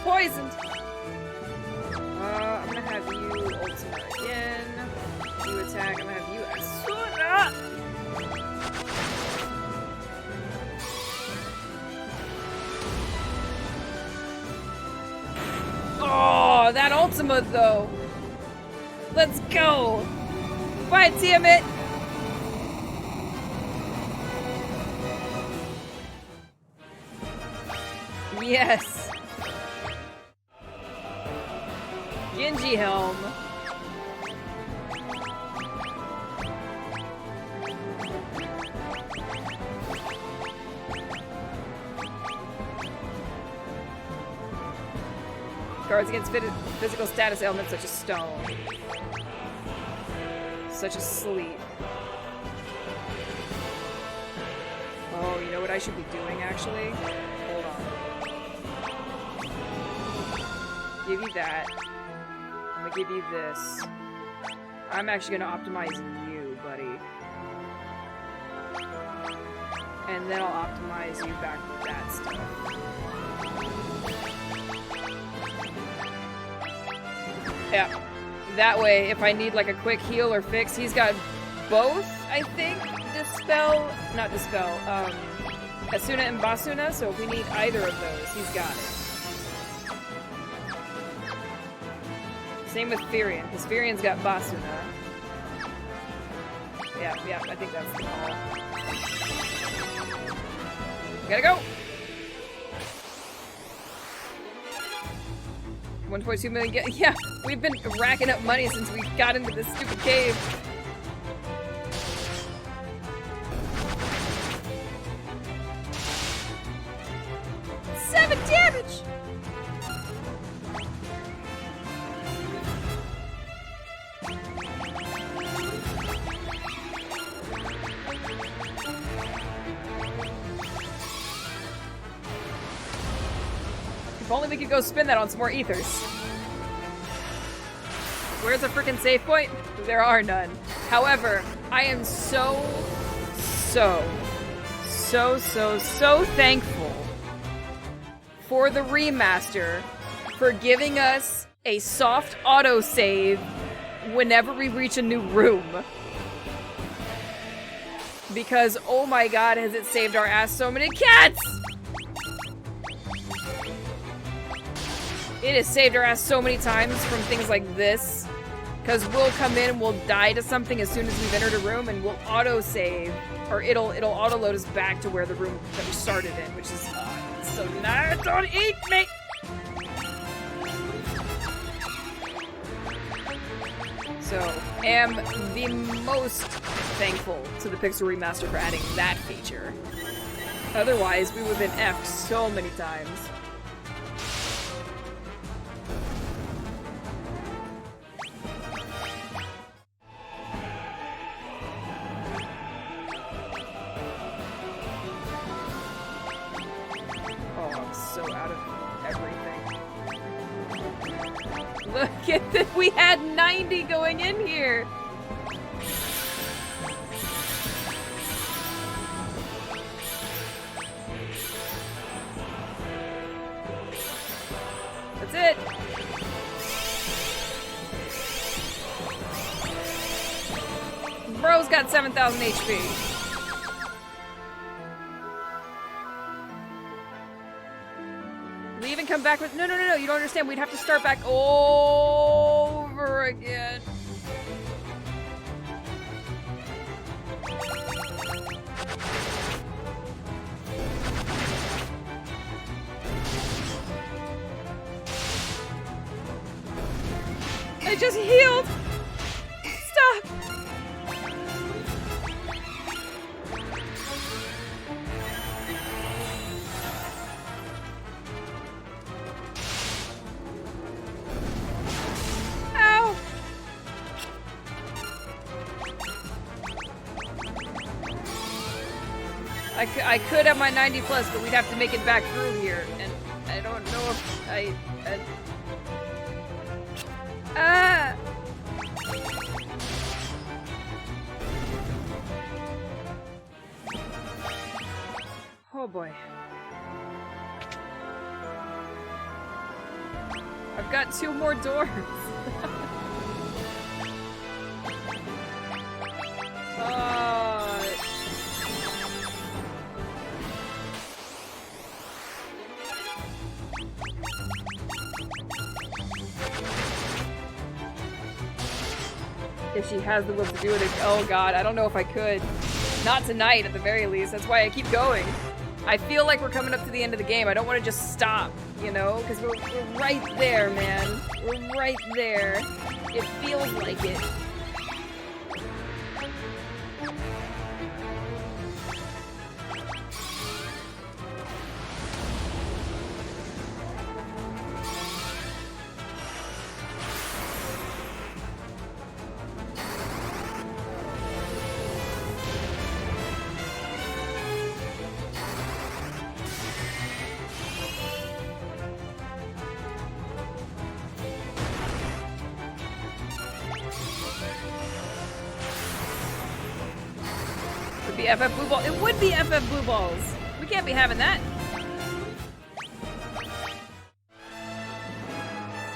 Poisoned! I'm gonna have you ultimate again. You attack, I'm gonna have you Asuna! Oh, that ultimate though! Let's go! Bye, Tiamat! Yes! Genji helm. Guards against physical status ailments such as stone. Such as sleep. Oh, you know what I should be doing actually? Hold on. Give you that. I'm gonna give you this. I'm actually gonna optimize you, buddy. And then I'll optimize you back with that stuff. Yeah. That way, if I need like a quick heal or fix, he's got both, I think. Dispel, not dispel, Asuna and Basuna, so if we need either of those, he's got it. Same with Firion, because Firion's got Basuna. Yeah, I think that's the call. Gotta go! 1.2 million. Yeah, we've been racking up money since we got into this stupid cave. Damage! If only we could go spin that on some more ethers. Where's a freaking save point? There are none. However, I am so thankful for the remaster for giving us a soft autosave whenever we reach a new room. Because, oh my god, has it saved our ass so many cats! It has saved our ass so many times from things like this. Because we'll come in and we'll die to something as soon as we've entered a room and we'll autosave. Or it'll auto-load us back to where the room that we started in, which is so nice. Don't eat me! So, am the most thankful to the Pixel Remaster for adding that feature. Otherwise, we would have been effed so many times. Oh, I'm so out of everything. Look at this! We had 90 going in here! That's it! Bro's got 7,000 HP. We even come back with- no, you don't understand. We'd have to start back over again. I just healed! Stop! Ow! I could have my 90 plus, but we'd have to make it back through here, and I don't know if I ah! Oh boy. I've got 2 more doors. If she has the will to do it, oh god, I don't know if I could. Not tonight, at the very least. That's why I keep going. I feel like we're coming up to the end of the game. I don't want to just stop, you know? Because we're right there, man. We're right there. It feels like it. FF Blue Ball. It would be FF Blue Balls. We can't be having that.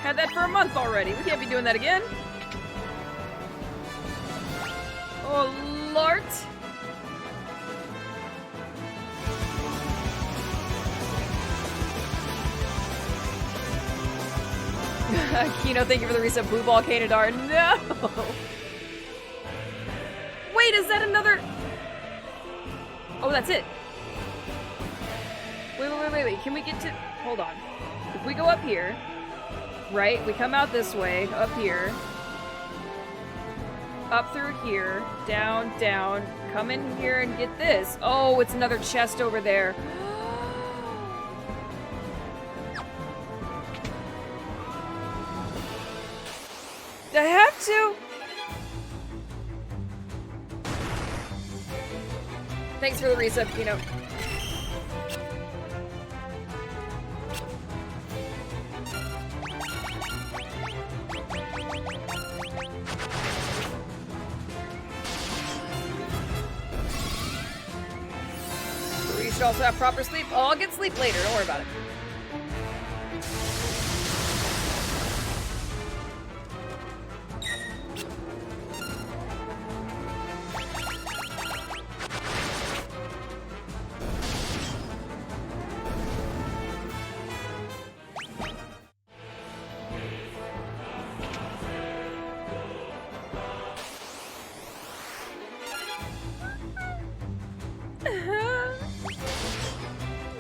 Had that for a month already. We can't be doing that again. Oh, Lord. Kino, thank you for the reset. Blue Ball, Kanadar. No! Wait, is that another... Oh, that's it. Wait. Can we get to... Hold on. If we go up here, right? We come out this way, up here. Up through here. Down. Come in here and get this. Oh, it's another chest over there. I have to. Thanks for the reset, Kino. We should also have proper sleep. Oh, I'll get sleep later. Don't worry about it.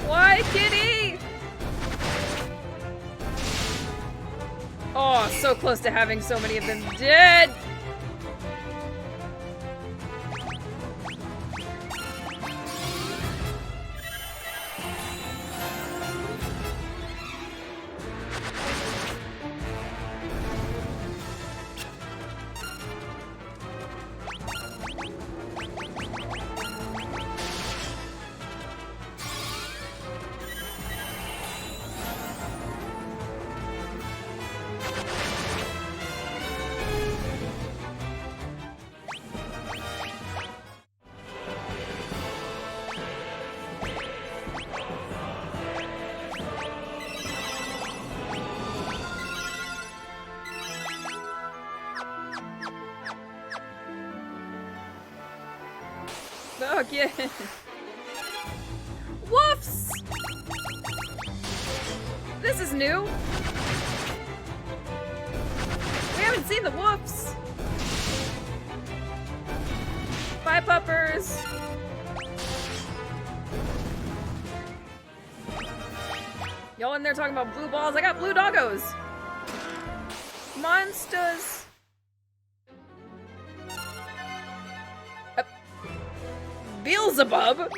Why, kitty? Oh, so close to having so many of them dead. Okay. Woofs! This is new. We haven't seen the woofs. Bye, puppers. Y'all in there talking about blue balls? I got blue doggos. Monsters. Beelzebub?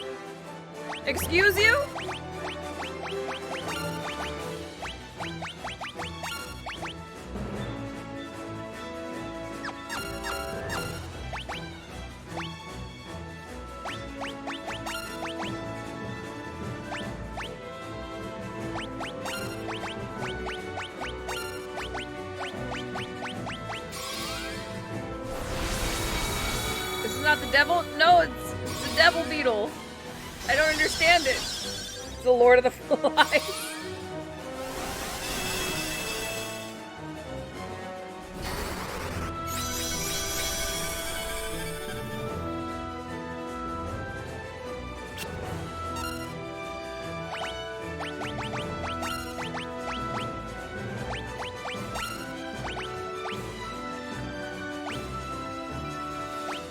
Excuse you? This is not the devil? No, it's the devil beetle. I don't understand it. It's the Lord of the Flies.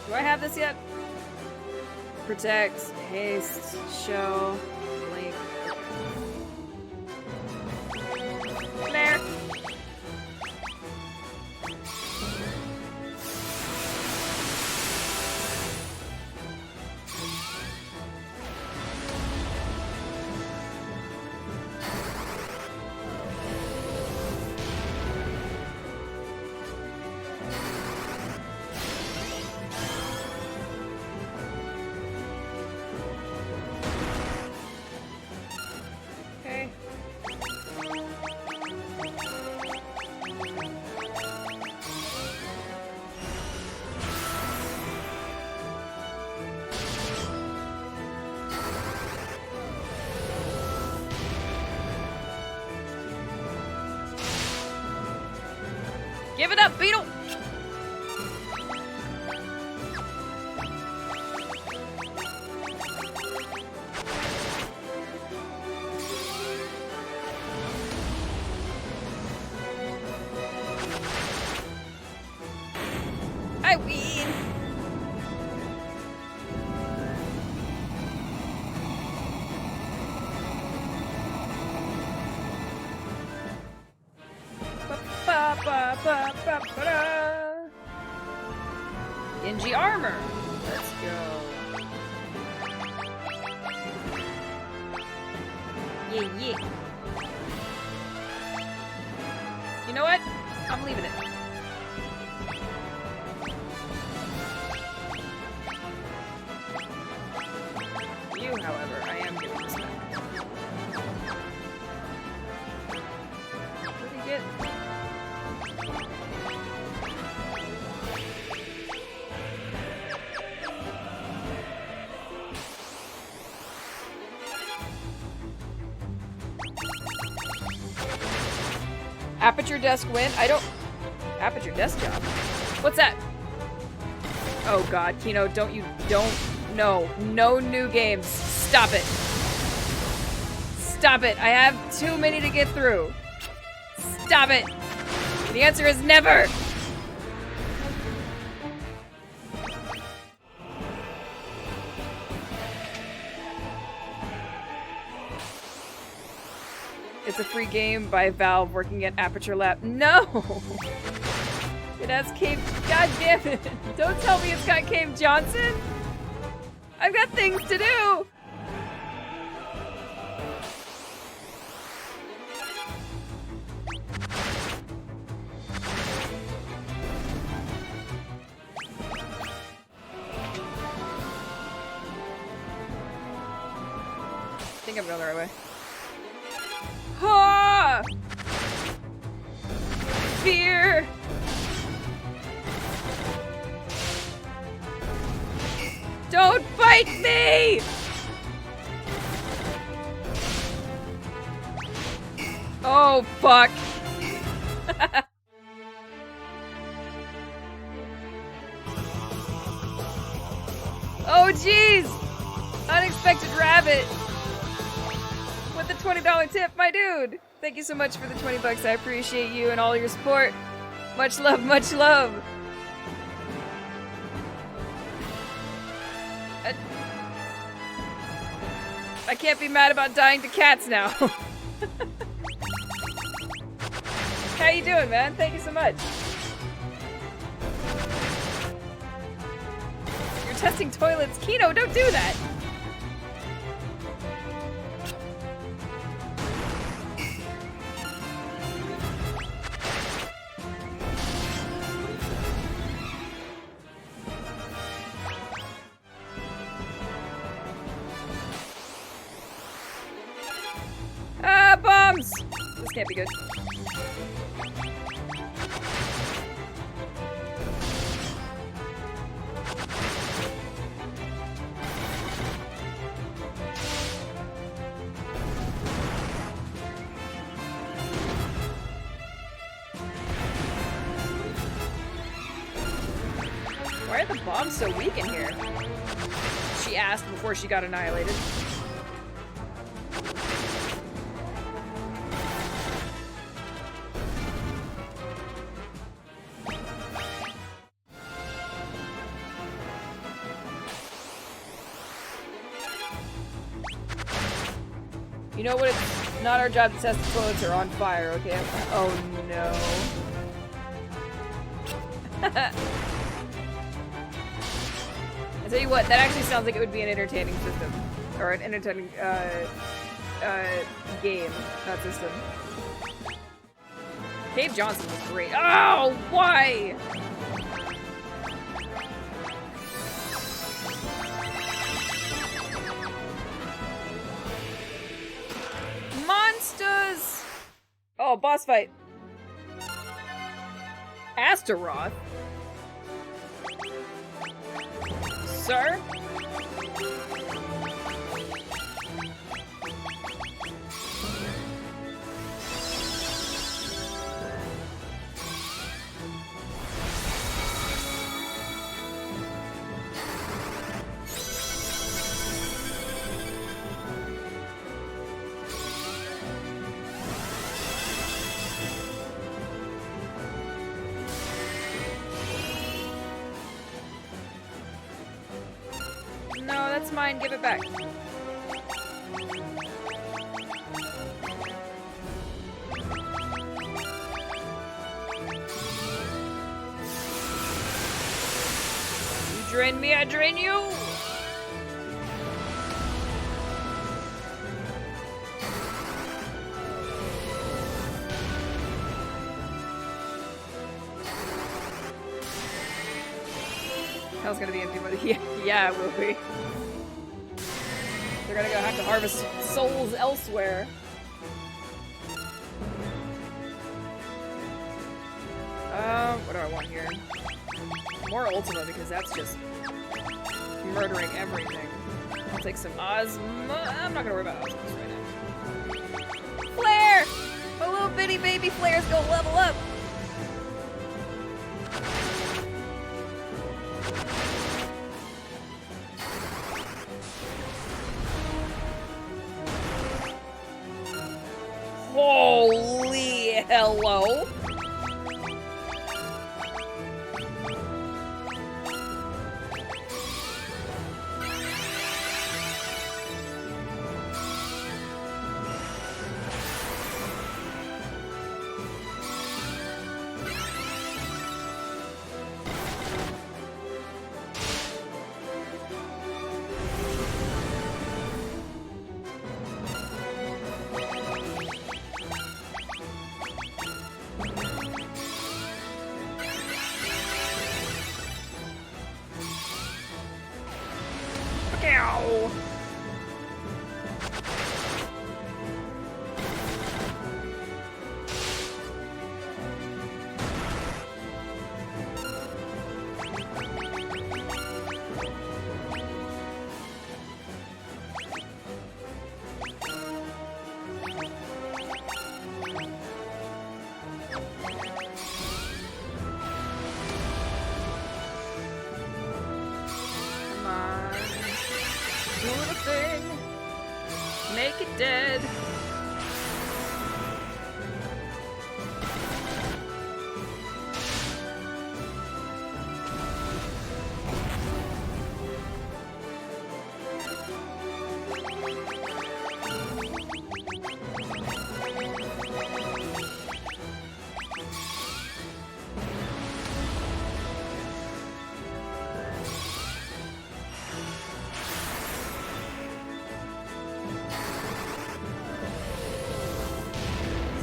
Do I have this yet? Protect, haste, show, link. There. Give it up, Beetle! I win! Genji armor. Let's go. Yeah, yeah. You know what? I'm leaving it. You, however, I am giving this back. What did he get? Aperture desk win? I don't... Aperture desk job? What's that? Oh god, Kino, don't... No. No new games. Stop it. Stop it. I have too many to get through. Stop it. The answer is never. It's a free game by Valve working at Aperture Lab. No! It has Cave... God damn it! Don't tell me it's got Cave Johnson! I've got things to do! I think I'm going the right way. Ah! Fear! Don't fight me! Oh, fuck. Oh, jeez! Unexpected rabbit! With the $20 tip, my dude! Thank you so much for the 20 bucks. I appreciate you and all your support. Much love, much love! I can't be mad about dying to cats now. How you doing, man? Thank you so much. You're testing toilets. Kino, don't do that! Ah, bombs! This can't be good. Why are the bombs so weak in here? She asked before she got annihilated. You know what? It's not our job to test the toilets are on fire, okay? Oh no. I tell you what, that actually sounds like it would be an entertaining system. Or an entertaining, game, not system. Cave Johnson was great. Oh, why? Monsters! Oh, boss fight. Astaroth? Sir? No, that's mine. Give it back. You drain me, I drain you! Hell's gonna be empty, but yeah, it will be. They're gonna have to harvest souls elsewhere. What do I want here? More Ultima, because that's just murdering everything. I'll take some Osmo. I'm not gonna worry about Osmos right now. Flare! My little bitty baby flare's gonna level up! Holy hello! Ow. Come on. make it dead.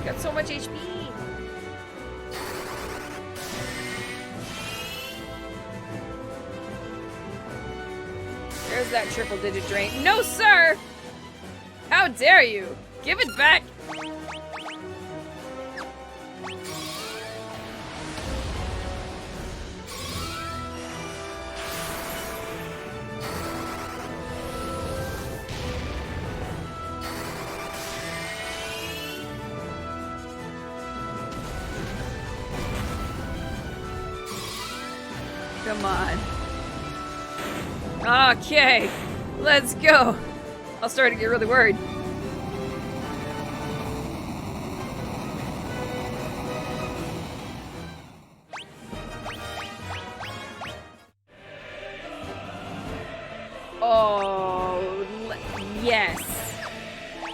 Got so much HP. There's that triple-digit drain. No, sir! How dare you? Give it back! Come on. Okay, let's go. I'll start to get really worried. Oh, yes.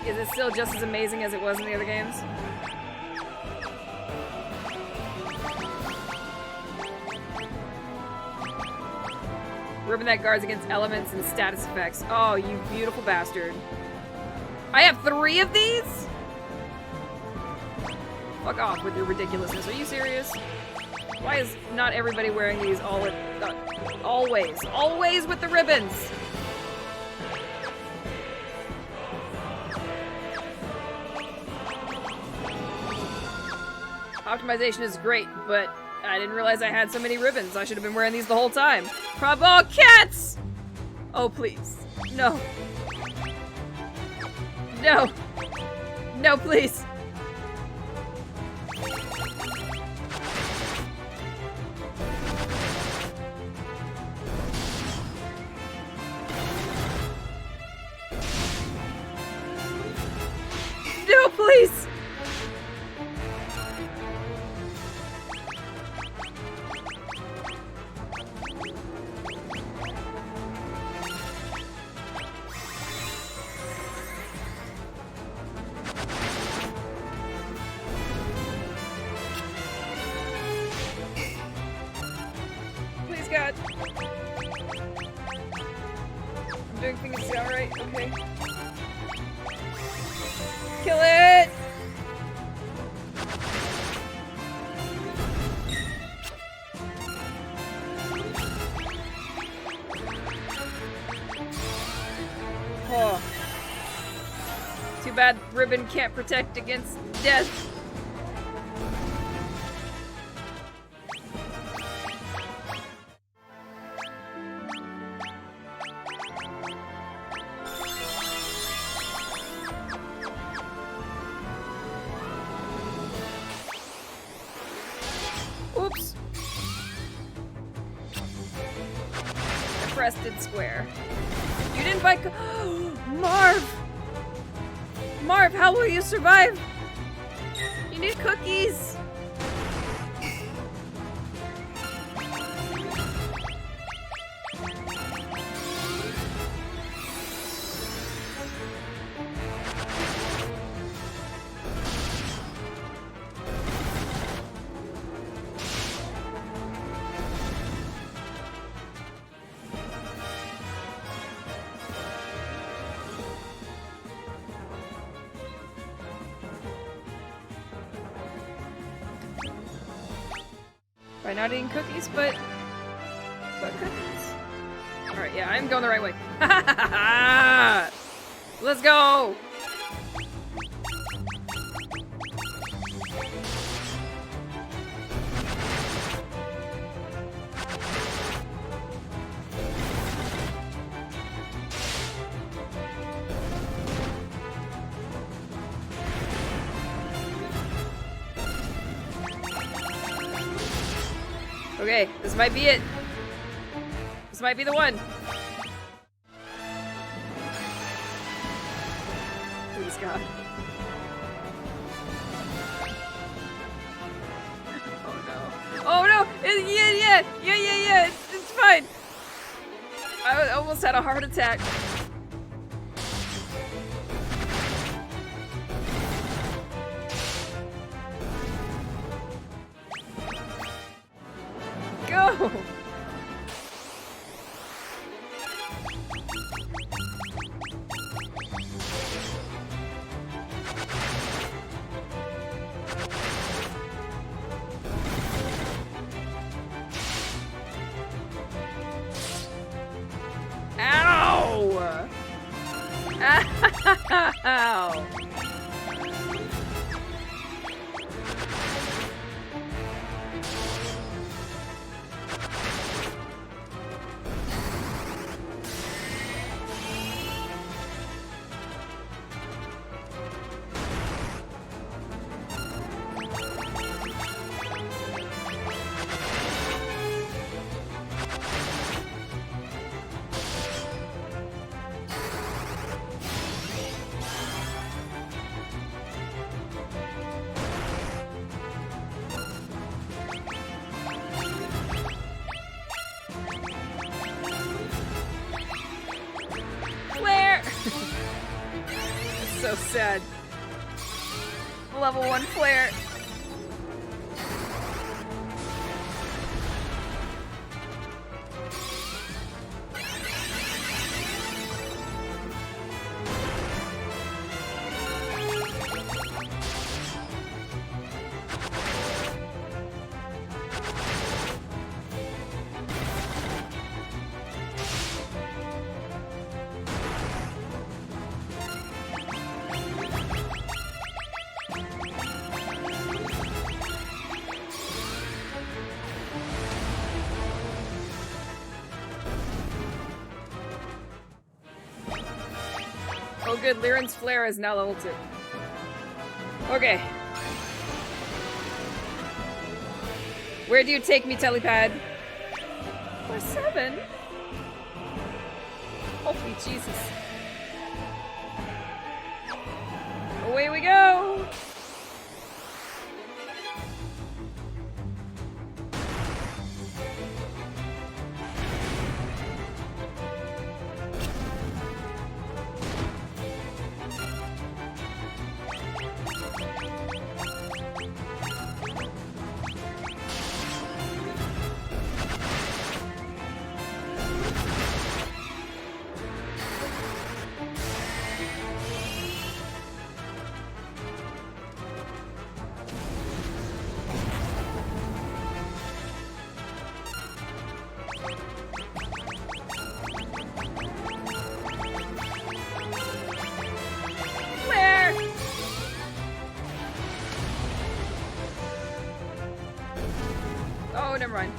Is it still just as amazing as it was in the other games? Ribbon that guards against elements and status effects. Oh, you beautiful bastard. I have 3 of these? Fuck off with your ridiculousness. Are you serious? Why is not everybody wearing these always? Always with the ribbons! Optimization is great, but I didn't realize I had so many ribbons. I should have been wearing these the whole time. Oh, cats! Oh, please. No. No. No, please. No, please! God. I'm doing things alright, okay. Kill it! Oh. Too bad Ribbon can't protect against death. Oops. The crested square. You didn't buy Marv! Marv, how will you survive? You need cookies! By not eating cookies, but cookies. Alright, yeah, I'm going the right way. Let's go! Okay, this might be it. This might be the one. Please, God. Oh no. Oh no! Yeah. It's fine. I almost had a heart attack. Go! Ow! Ow! So sad. Level 1 flare. Oh good, Liren's flare is now level 2. Okay. Where do you take me, Telepad? Or 7? Holy Jesus. Away we go! Oh, never mind.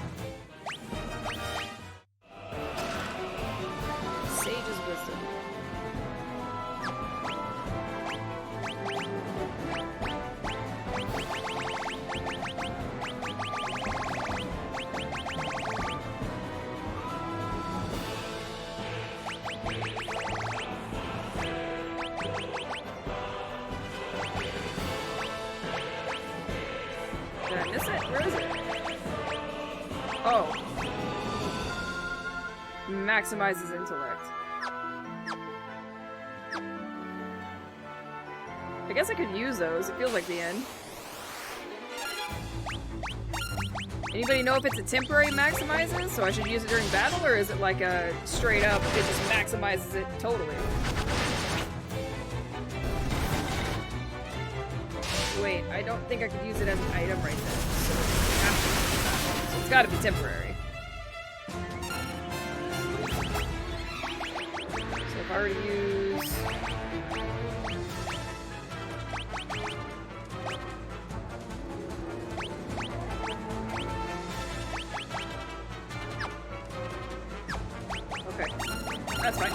Sage's wisdom. Did I miss it? Where is it? Oh. Maximizes intellect. I guess I could use those. It feels like the end. Anybody know if it's a temporary maximizes, so I should use it during battle, or is it like a straight up, it just maximizes it totally? Wait, I don't think I could use it as an item right then. So it's gotta be temporary. So if I were to use... Okay, that's fine.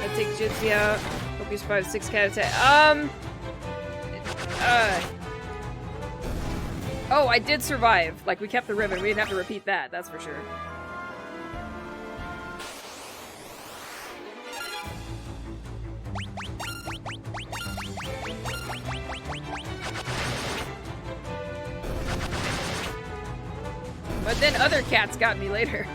I take Jitsi out. Hope you survive 6 cat attack. Oh, I did survive. Like, we kept the ribbon. We didn't have to repeat that, that's for sure. But then other cats got me later.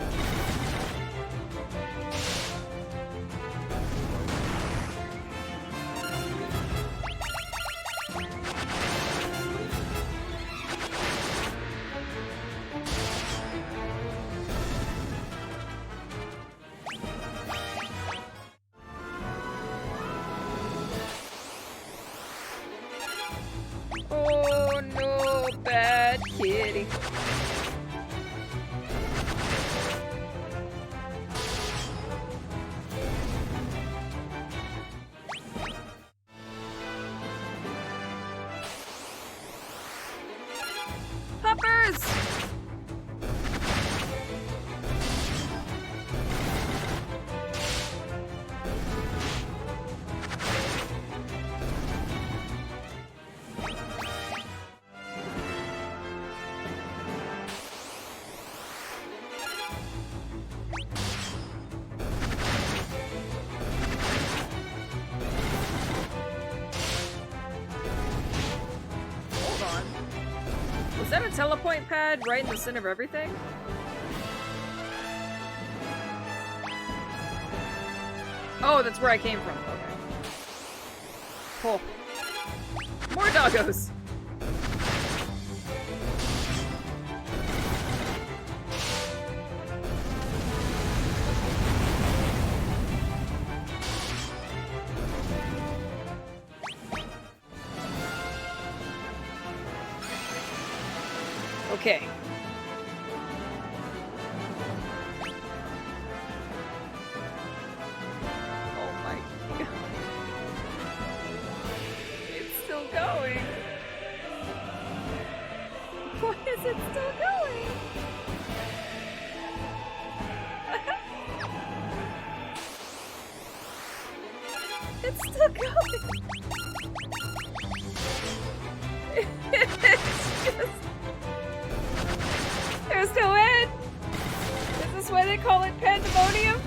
Oh no, bad kitty. Puppers! Is that a telepoint pad right in the center of everything? Oh, that's where I came from. Okay. Cool. More doggos! Okay. Oh my god. It's still going. Why is it still going? It's still going. It's just... There's no end! Is this why they call it pandemonium?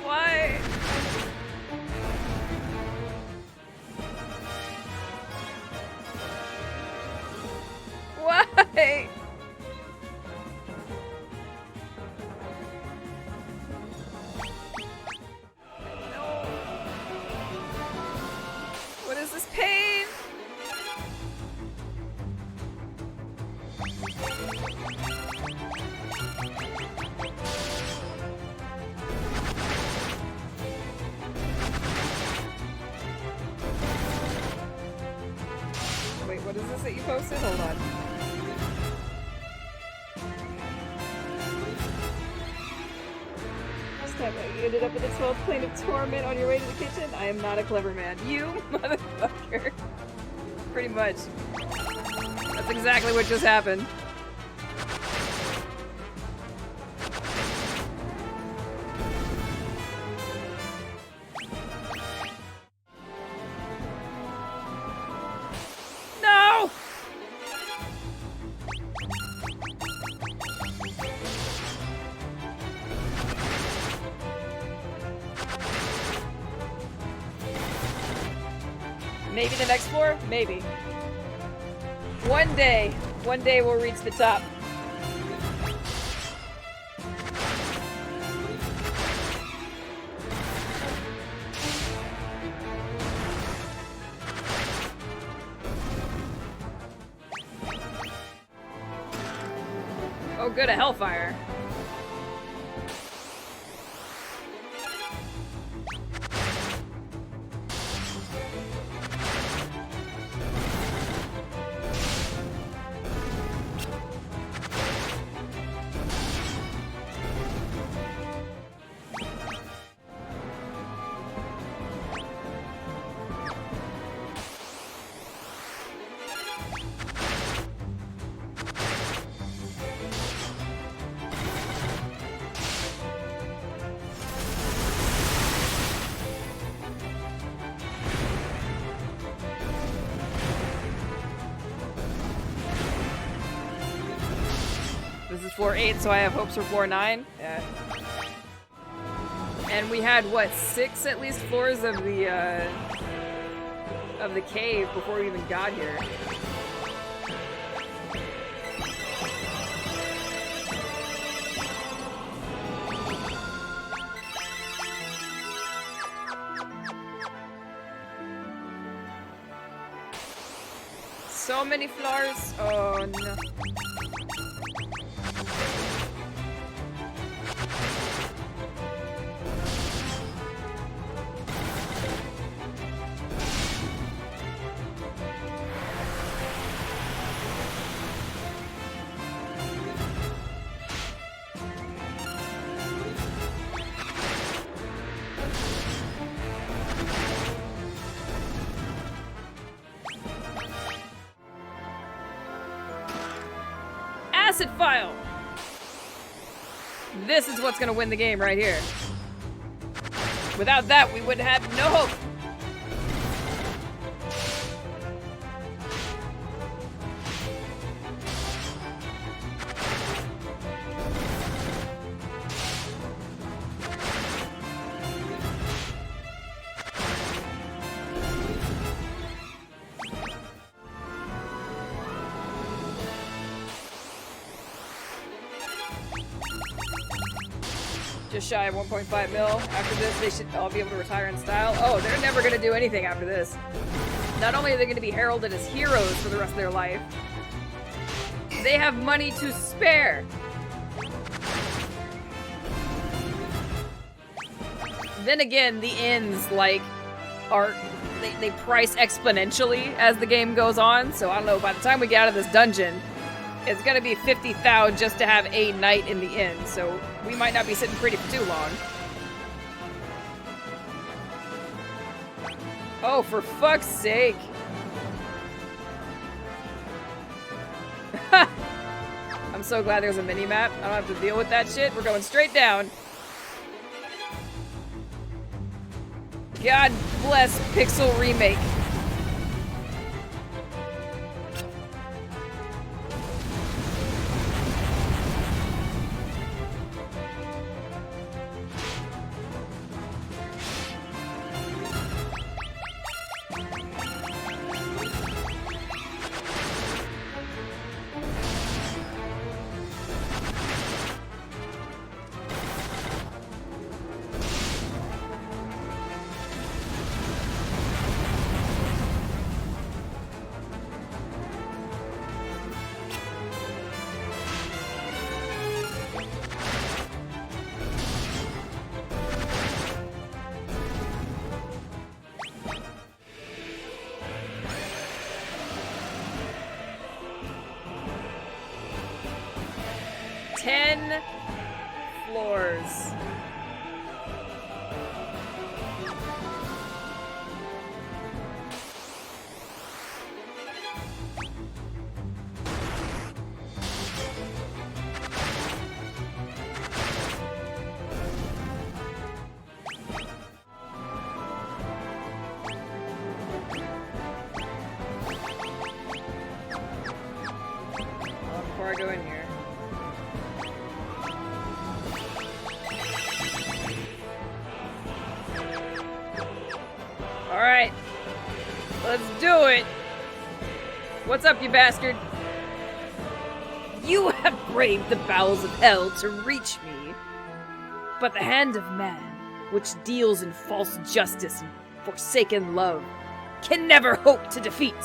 Why? Why? What is this pain? Wait, what is this that you posted? Hold on. You ended up in the 12th plane of torment on your way to the kitchen? I am not a clever man. You motherfucker. Pretty much. That's exactly what just happened. No! Maybe the next floor? Maybe. One day we'll reach the top. Oh good, a hellfire. This is floor 8, so I have hopes for floor 9. Yeah. And we had, what, 6 at least floors of the cave before we even got here. So many floors. Oh no. Acid file! This is what's gonna win the game right here. Without that, we would have no hope. Just shy of 1.5 mil. After this, they should all be able to retire in style. Oh, they're never gonna do anything after this. Not only are they gonna be heralded as heroes for the rest of their life, they have money to spare. Then again, the inns, like, they price exponentially as the game goes on, so I don't know, by the time we get out of this dungeon, it's gonna be 50,000 just to have a night in the inn, so we might not be sitting pretty for too long. Oh, for fuck's sake. I'm so glad there's a mini-map. I don't have to deal with that shit. We're going straight down. God bless Pixel Remake. Floors. Before I go in here. Alright. Let's do it. What's up, you bastard? You have braved the bowels of hell to reach me. But the hand of man, which deals in false justice and forsaken love, can never hope to defeat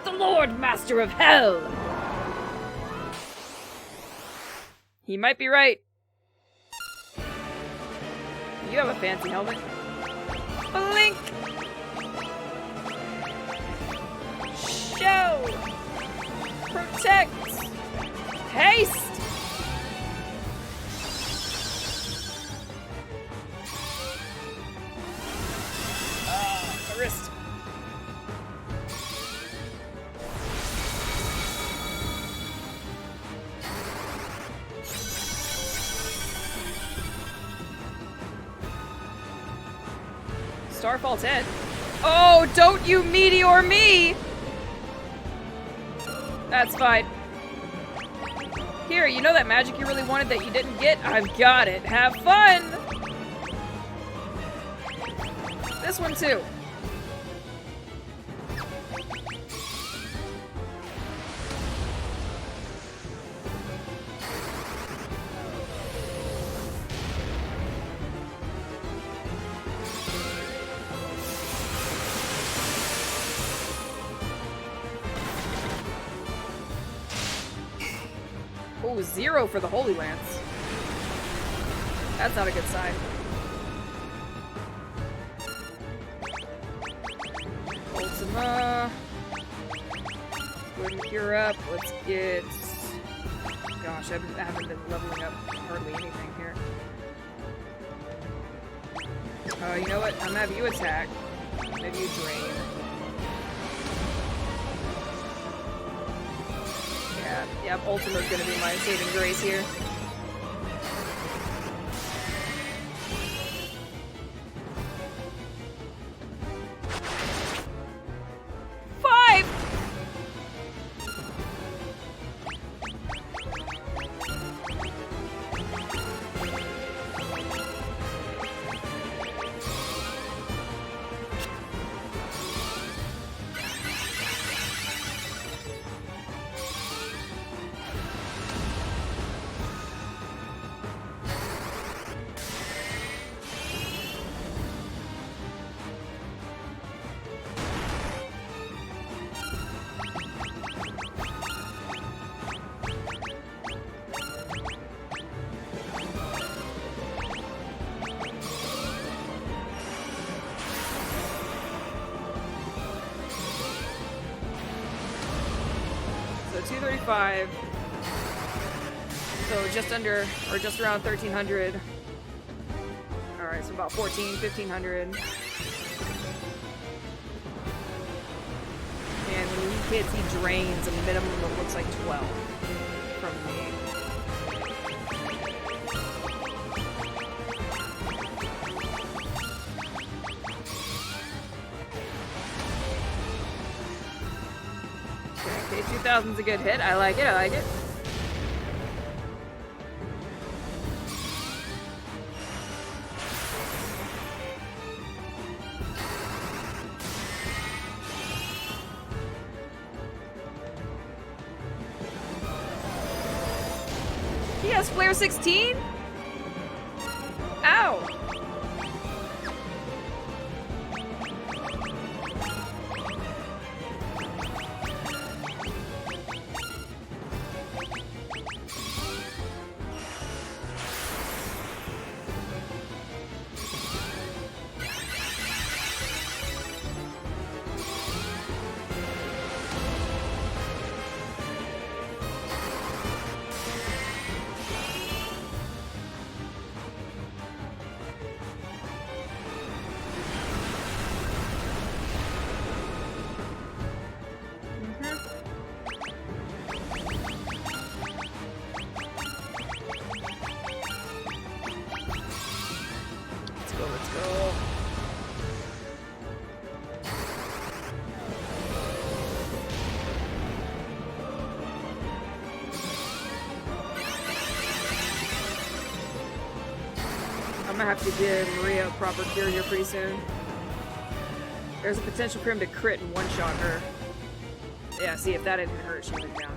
the Lord Master of Hell. He might be right. You have a fancy helmet. Blink! Show! Protect! Haste! My wrist. Starfall 10. Oh, don't you meteor me! That's fine. Here, you know that magic you really wanted that you didn't get? I've got it. Have fun! this one too. Oh, 0 for the Holy Lance. That's not a good sign. Ultima. Go ahead and cure up. Let's get... Gosh, I haven't been leveling up hardly anything here. You know what? I'm gonna have you attack. Maybe you drain. Yeah, Ultima's gonna be my saving grace here. So 235. So just under, or just around 1300. Alright, so about 1500. And when he hits, he drains a minimum of looks like 12 from me. Okay, 2000's a good hit. I like it, I like it. He has Flare 16? Ow! Let's go. I'm gonna have to give Maria a proper cure here pretty soon. There's a potential for him to crit and one-shot her. Yeah, see, if that didn't hurt, she went down.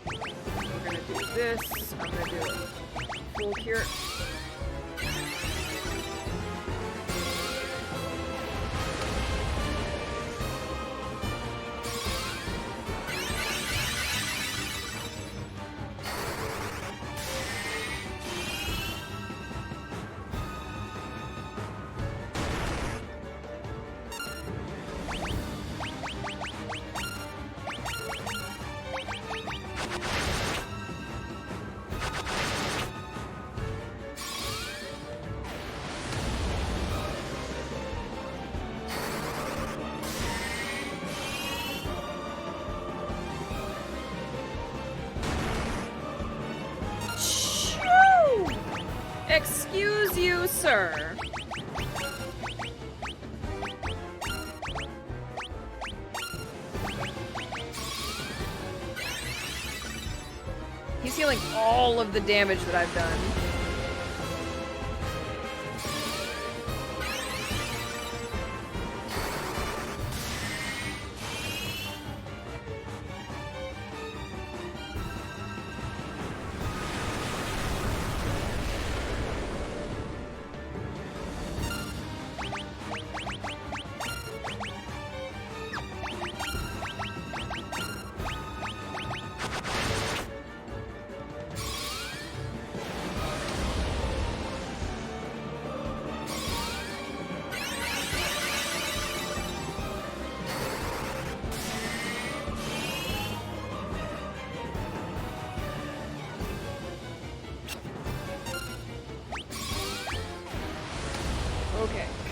We're gonna do this. I'm gonna do a full cure. Excuse you, sir. He's healing all of the damage that I've done.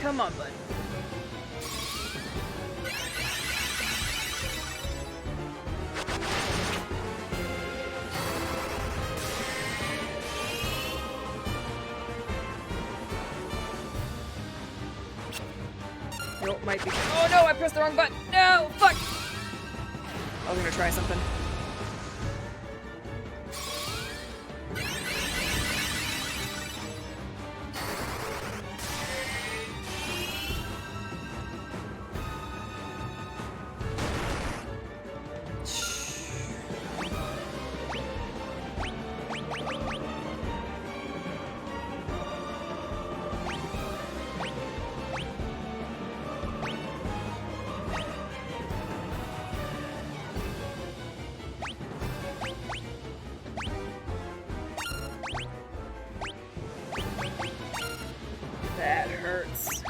Come on, bud. Nope, might be. Oh no, I pressed the wrong button. No, fuck. I was gonna try something. That hurts.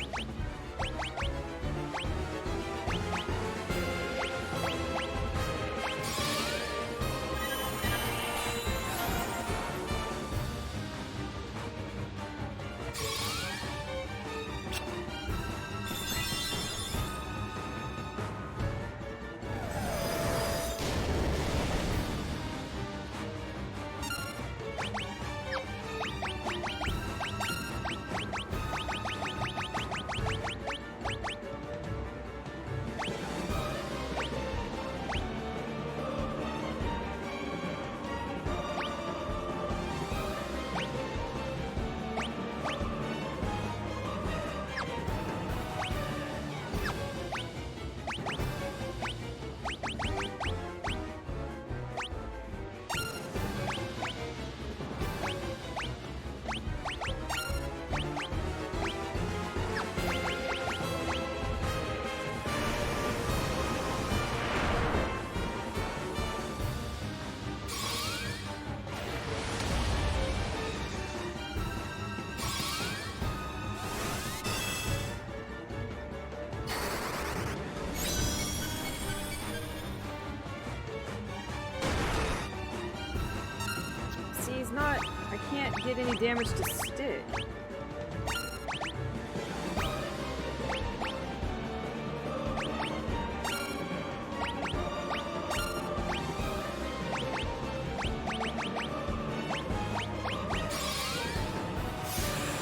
He's not... I can't get any damage to stick.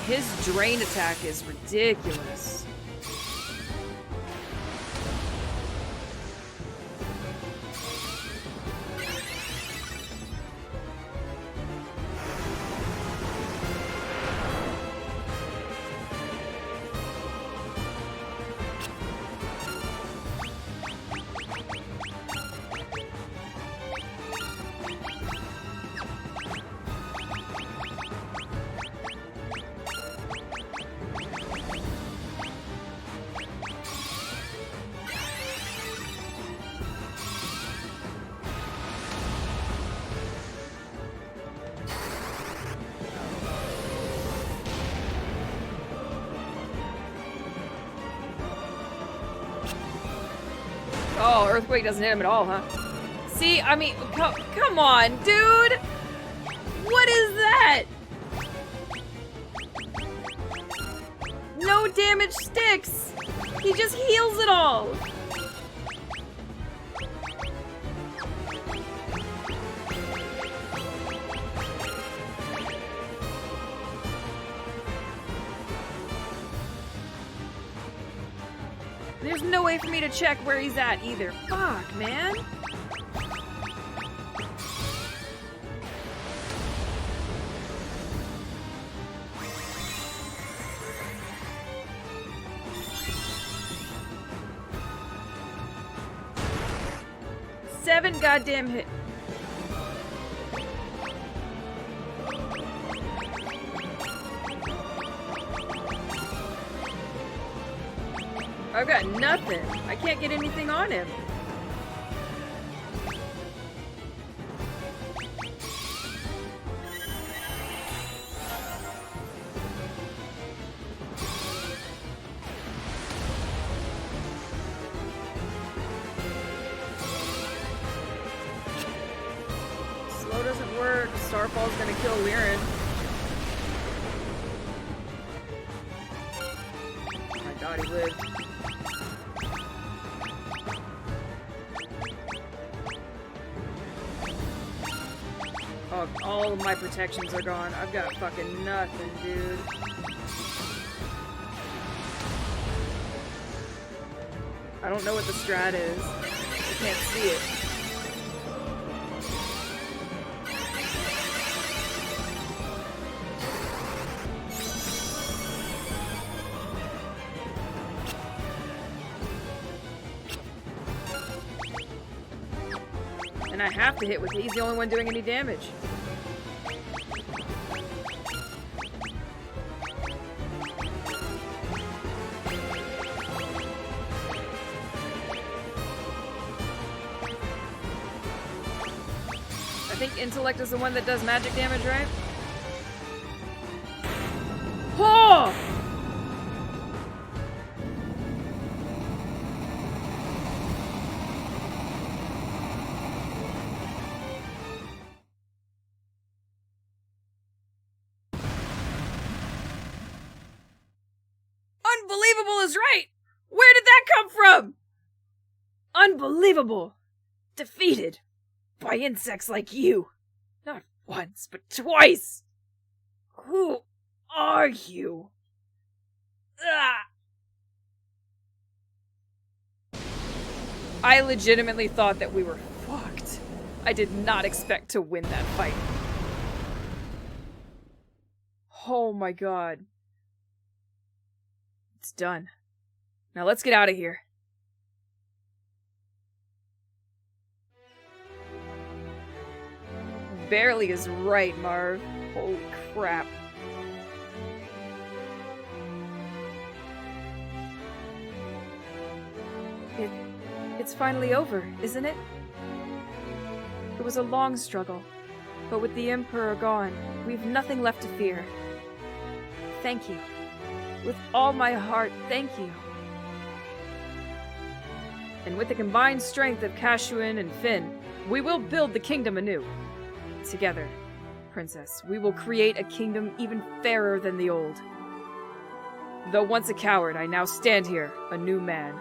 His drain attack is ridiculous. Oh, Earthquake doesn't hit him at all, huh? See, I mean, come on, dude! What is that? No damage sticks! He just heals it all! There's no way for me to check where he's at either. Fuck, man. Seven goddamn hit. I've got nothing. I can't get anything on him. Slow doesn't work. Starfall's gonna kill Weirin. thought he lived. Oh, all of my protections are gone. I've got fucking nothing, dude. I don't know what the strat is. I can't see it. And I have to hit with it. He's the only one doing any damage. I think intellect is the one that does magic damage, right? Oh! Unbelievable is right! Where did that come from? Unbelievable! Defeated by insects like you. Not once, but twice! Who are you? Ah! I legitimately thought that we were fucked. I did not expect to win that fight. Oh my god. It's done. Now let's get out of here. Barely is right, Marv. Holy crap. It's finally over, isn't it? It was a long struggle, but with the Emperor gone, we've nothing left to fear. Thank you. With all my heart, thank you. And with the combined strength of Kashuin and Finn, we will build the kingdom anew. Together, Princess, we will create a kingdom even fairer than the old. Though once a coward, I now stand here, a new man.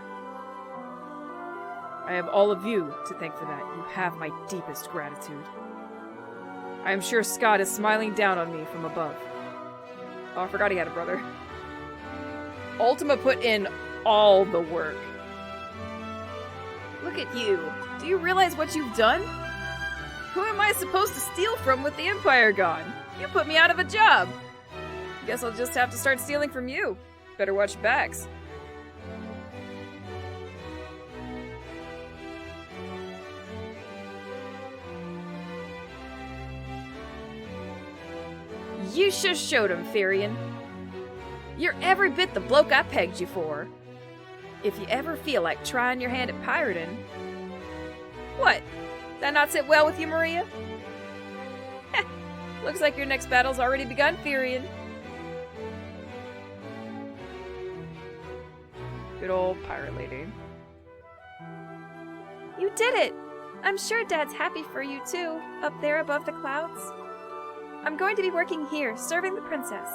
I have all of you to thank for that. You have my deepest gratitude. I am sure Scott is smiling down on me from above. Oh, I forgot he had a brother. Ultima put in all the work. Look at you. Do you realize what you've done? Who am I supposed to steal from with the Empire gone? You put me out of a job. Guess I'll just have to start stealing from you. Better watch your backs. You sure showed him, Firion. You're every bit the bloke I pegged you for. If you ever feel like trying your hand at pirating... What? That not sit well with you, Maria? Looks like your next battle's already begun, Firion. Good old pirate lady. You did it! I'm sure Dad's happy for you, too, up there above the clouds. I'm going to be working here, serving the princess.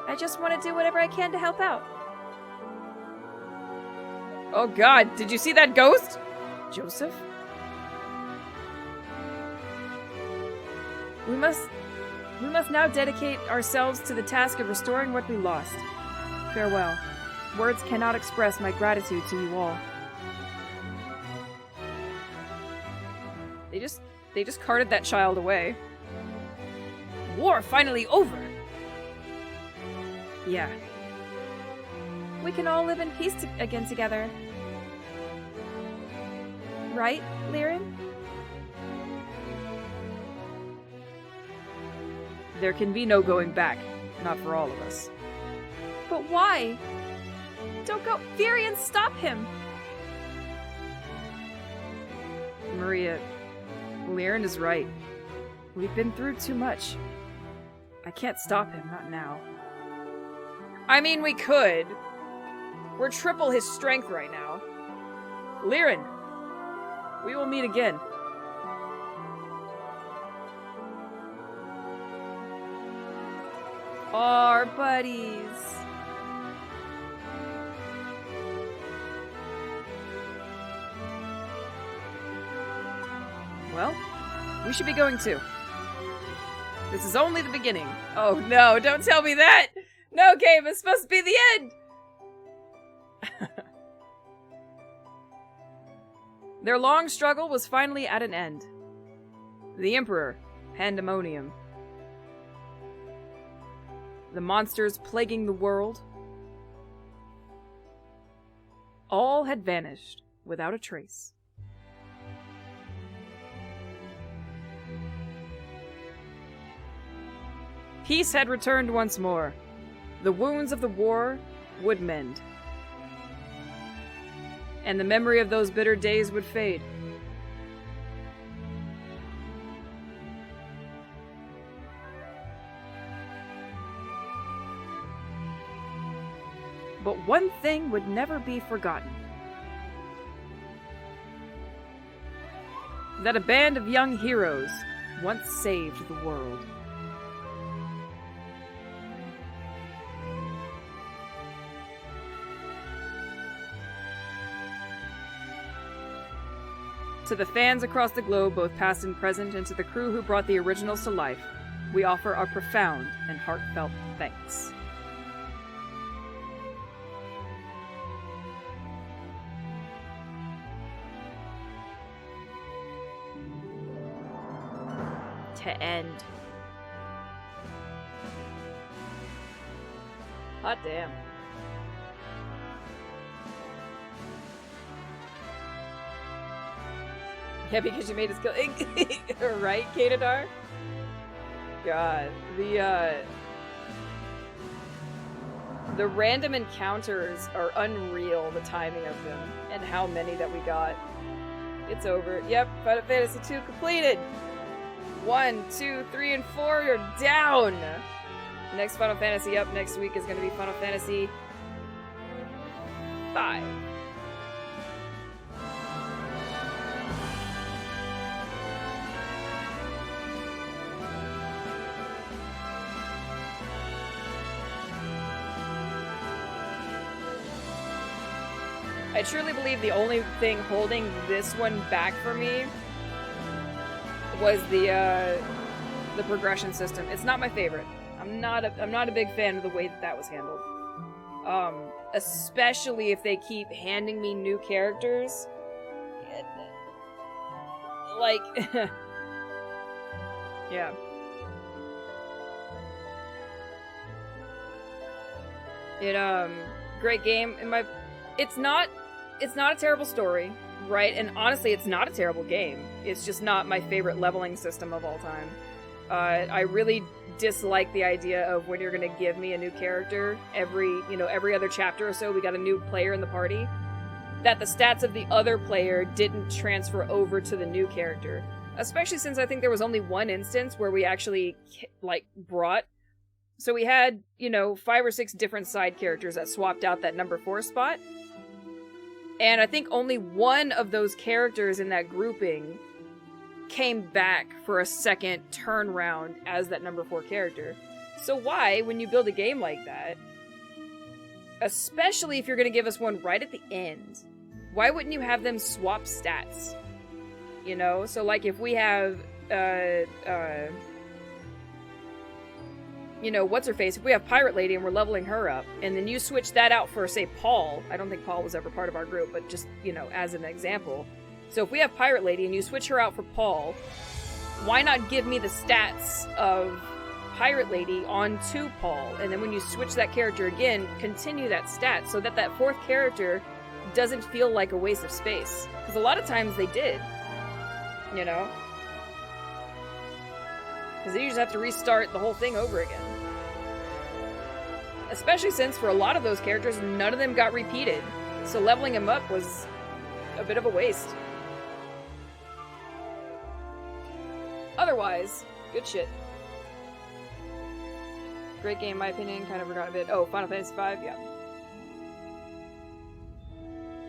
I just want to do whatever I can to help out. Oh god, did you see that ghost? Joseph? We must now dedicate ourselves to the task of restoring what we lost. Farewell. Words cannot express my gratitude to you all. They just carted that child away. War finally over! Yeah. We can all live in peace again together. Right, Liren? There can be no going back. Not for all of us. But why? Don't go- Firion, stop him! Maria, Liren is right. We've been through too much. I can't stop him, not now. I mean, we could. We're triple his strength right now. Liren, we will meet again. Our buddies. Well, we should be going too. This is only the beginning. Oh no, don't tell me that! No, game, it's supposed to be the end! Their long struggle was finally at an end. The Emperor, Pandemonium. The monsters plaguing the world. All had vanished without a trace. Peace had returned once more. The wounds of the war would mend. And the memory of those bitter days would fade. But one thing would never be forgotten. That a band of young heroes once saved the world. To the fans across the globe, both past and present, and to the crew who brought the originals to life, we offer our profound and heartfelt thanks. To end. Hot damn. Yeah, because you made us kill. Right, Katadar? God, the random encounters are unreal. The timing of them and how many that we got. It's over. Yep, Final Fantasy 2 completed. 1, 2, 3, and 4. You're down. Next Final Fantasy up next week is going to be Final Fantasy 5. I truly believe the only thing holding this one back for me was the progression system. It's not my favorite. I'm not a big fan of the way that was handled. Especially if they keep handing me new characters. Like, yeah. Great game. It's not a terrible story, right? And honestly, it's not a terrible game. It's just not my favorite leveling system of all time. I really dislike the idea of when you're going to give me a new character every other chapter or so, we got a new player in the party, that the stats of the other player didn't transfer over to the new character. Especially since I think there was only one instance where we actually, brought... So we had, 5 or 6 different side characters that swapped out that number 4 spot. And I think only one of those characters in that grouping came back for a second turnaround as that number 4 character. So why, when you build a game like that, especially if you're going to give us one right at the end, why wouldn't you have them swap stats? So like if we have, what's-her-face, if we have Pirate Lady and we're leveling her up, and then you switch that out for, say, Paul. I don't think Paul was ever part of our group, but just, as an example. So if we have Pirate Lady and you switch her out for Paul, why not give me the stats of Pirate Lady onto Paul? And then when you switch that character again, continue that stat so that that 4th character doesn't feel like a waste of space. Because a lot of times they did. Because you just have to restart the whole thing over again. Especially since for a lot of those characters, none of them got repeated. So leveling them up was a bit of a waste. Otherwise, good shit. Great game, in my opinion. Kind of forgot a bit. Oh, Final Fantasy 5, yeah.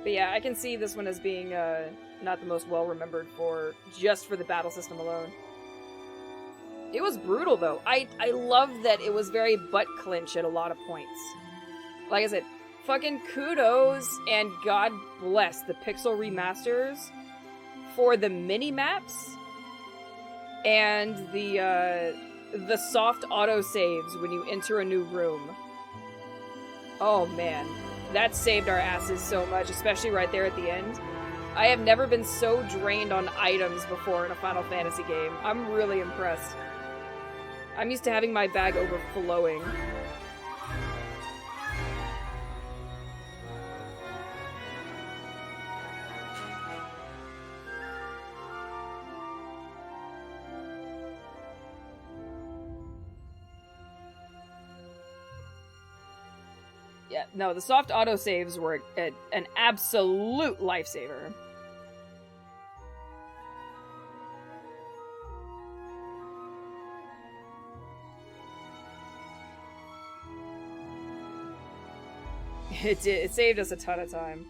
But yeah, I can see this one as being not the most well-remembered just for the battle system alone. It was brutal, though. I love that it was very butt-clinch at a lot of points. Like I said, fucking kudos and God bless the Pixel remasters for the mini-maps and the soft autosaves when you enter a new room. Oh man, that saved our asses so much, especially right there at the end. I have never been so drained on items before in a Final Fantasy game. I'm really impressed. I'm used to having my bag overflowing. Yeah, no, the soft autosaves were an absolute lifesaver. It did. It saved us a ton of time.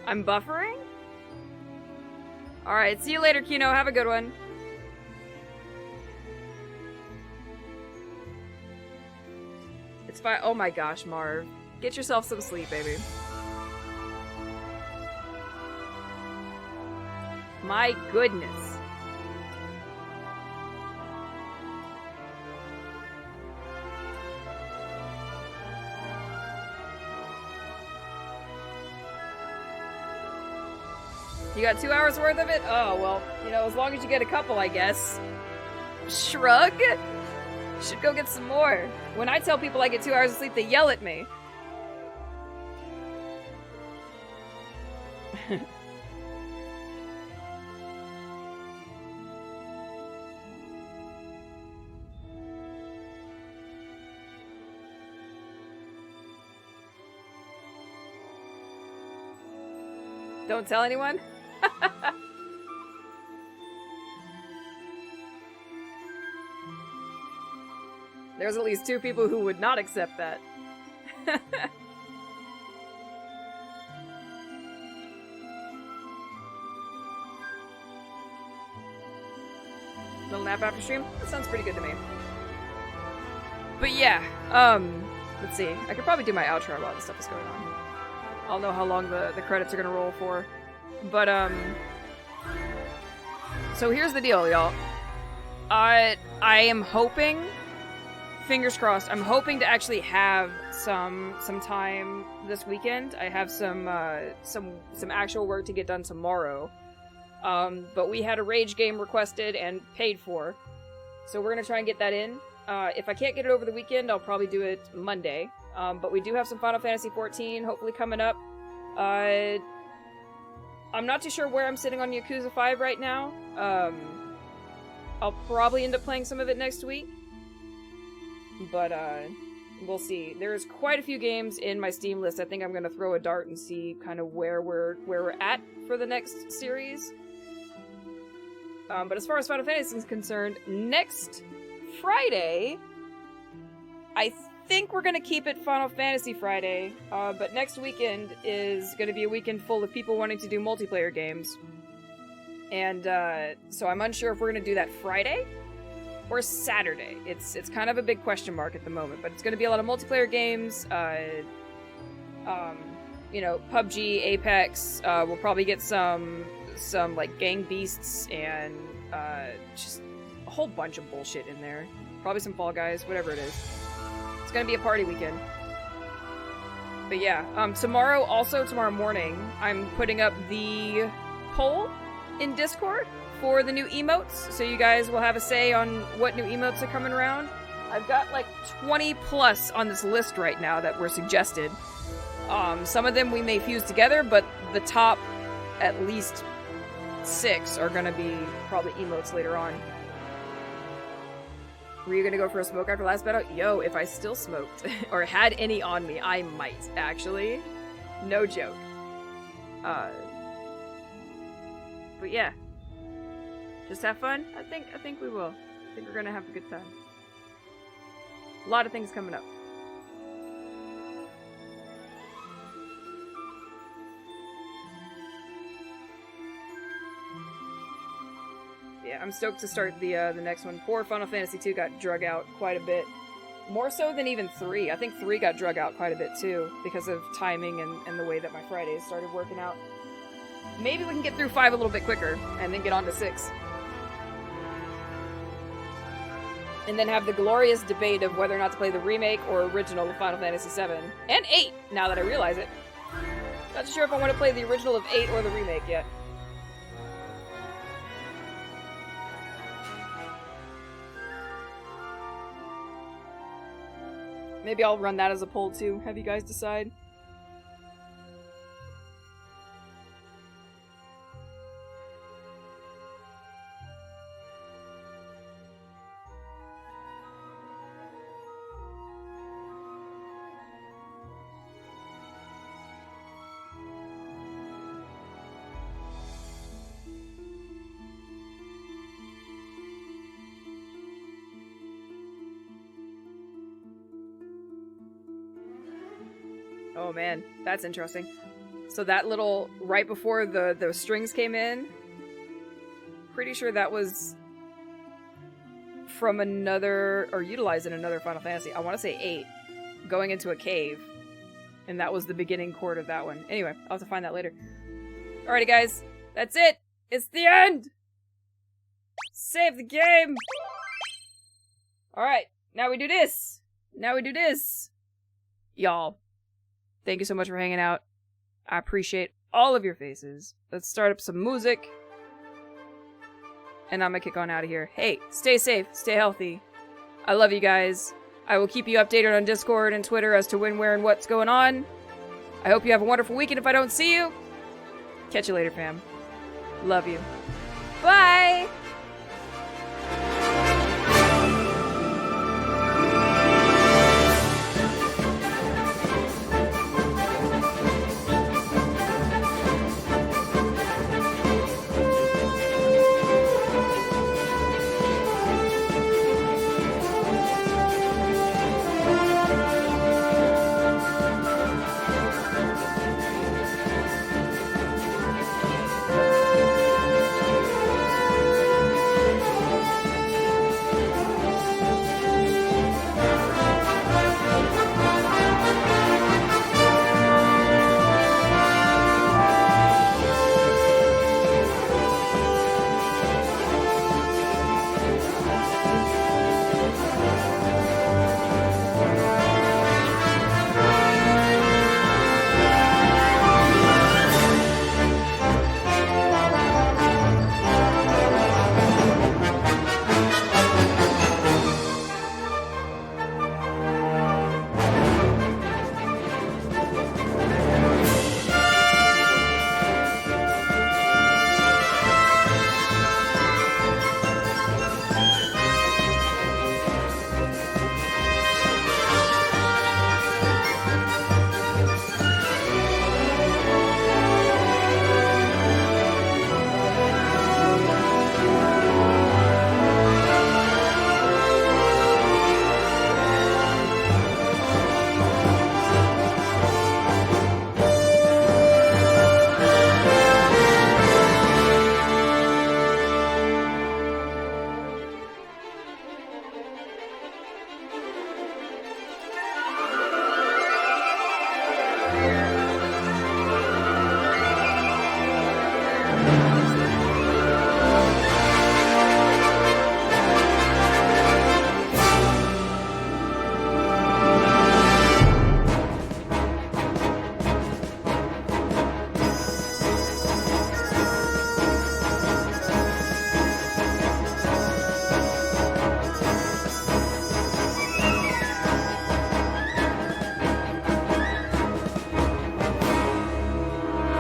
I'm buffering? Alright, see you later, Kino. Have a good one. It's fine. Oh my gosh, Marv. Get yourself some sleep, baby. My goodness. You got 2 hours worth of it? Oh, well, you know, as long as you get a couple, I guess. Shrug? Should go get some more. When I tell people I get 2 hours of sleep, they yell at me. Don't tell anyone? There's at least 2 people who would not accept that. Little nap after stream? That sounds pretty good to me. But yeah, let's see. I could probably do my outro while this stuff is going on. I'll know how long the credits are gonna roll for. But, so here's the deal, y'all. I am hoping, fingers crossed, I'm hoping to actually have some time this weekend. I have some actual work to get done tomorrow. But we had a Rage game requested and paid for. So we're gonna try and get that in. If I can't get it over the weekend, I'll probably do it Monday. But we do have some Final Fantasy XIV hopefully coming up. I'm not too sure where I'm sitting on Yakuza 5 right now. I'll probably end up playing some of it next week. But, we'll see. There's quite a few games in my Steam list. I think I'm gonna throw a dart and see kind of where we're at for the next series. But as far as Final Fantasy is concerned, next Friday, I think we're gonna keep it Final Fantasy Friday, but next weekend is gonna be a weekend full of people wanting to do multiplayer games. And, so I'm unsure if we're gonna do that Friday or Saturday. It's kind of a big question mark at the moment, but it's gonna be a lot of multiplayer games, you know, PUBG, Apex, we'll probably get some like Gang Beasts and, just a whole bunch of bullshit in there. Probably some Fall Guys, whatever it is. It's gonna be a party weekend. But yeah, tomorrow morning, I'm putting up the poll in Discord for the new emotes, so you guys will have a say on what new emotes are coming around. I've got like 20 plus on this list right now that were suggested. Some of them we may fuse together, but the top at least 6 are gonna be probably emotes later on. Were you gonna go for a smoke after last battle? Yo, if I still smoked, or had any on me, I might, actually. No joke. But yeah, Just have fun? I think we will. I think we're gonna have a good time. A lot of things coming up. Yeah, I'm stoked to start the next one. Poor Final Fantasy II got drug out quite a bit. More so than even 3. I think 3 got drug out quite a bit too, because of timing and the way that my Fridays started working out. Maybe we can get through 5 a little bit quicker, and then get on to 6. And then have the glorious debate of whether or not to play the remake or original of Final Fantasy VII. And 8, now that I realize it. Not sure if I want to play the original of 8 or the remake yet. Maybe I'll run that as a poll too, have you guys decide. Oh man, that's interesting. So that little, right before the strings came in, pretty sure that was from another, or utilized in another Final Fantasy. I want to say 8, going into a cave. And that was the beginning chord of that one. Anyway, I'll have to find that later. Alrighty guys, that's it! It's the end! Save the game! Alright, now we do this! Now we do this! Y'all. Thank you so much for hanging out. I appreciate all of your faces. Let's start up some music. And I'm gonna kick on out of here. Hey, stay safe, stay healthy. I love you guys. I will keep you updated on Discord and Twitter as to when, where, and what's going on. I hope you have a wonderful weekend if I don't see you. Catch you later, fam. Love you. Bye!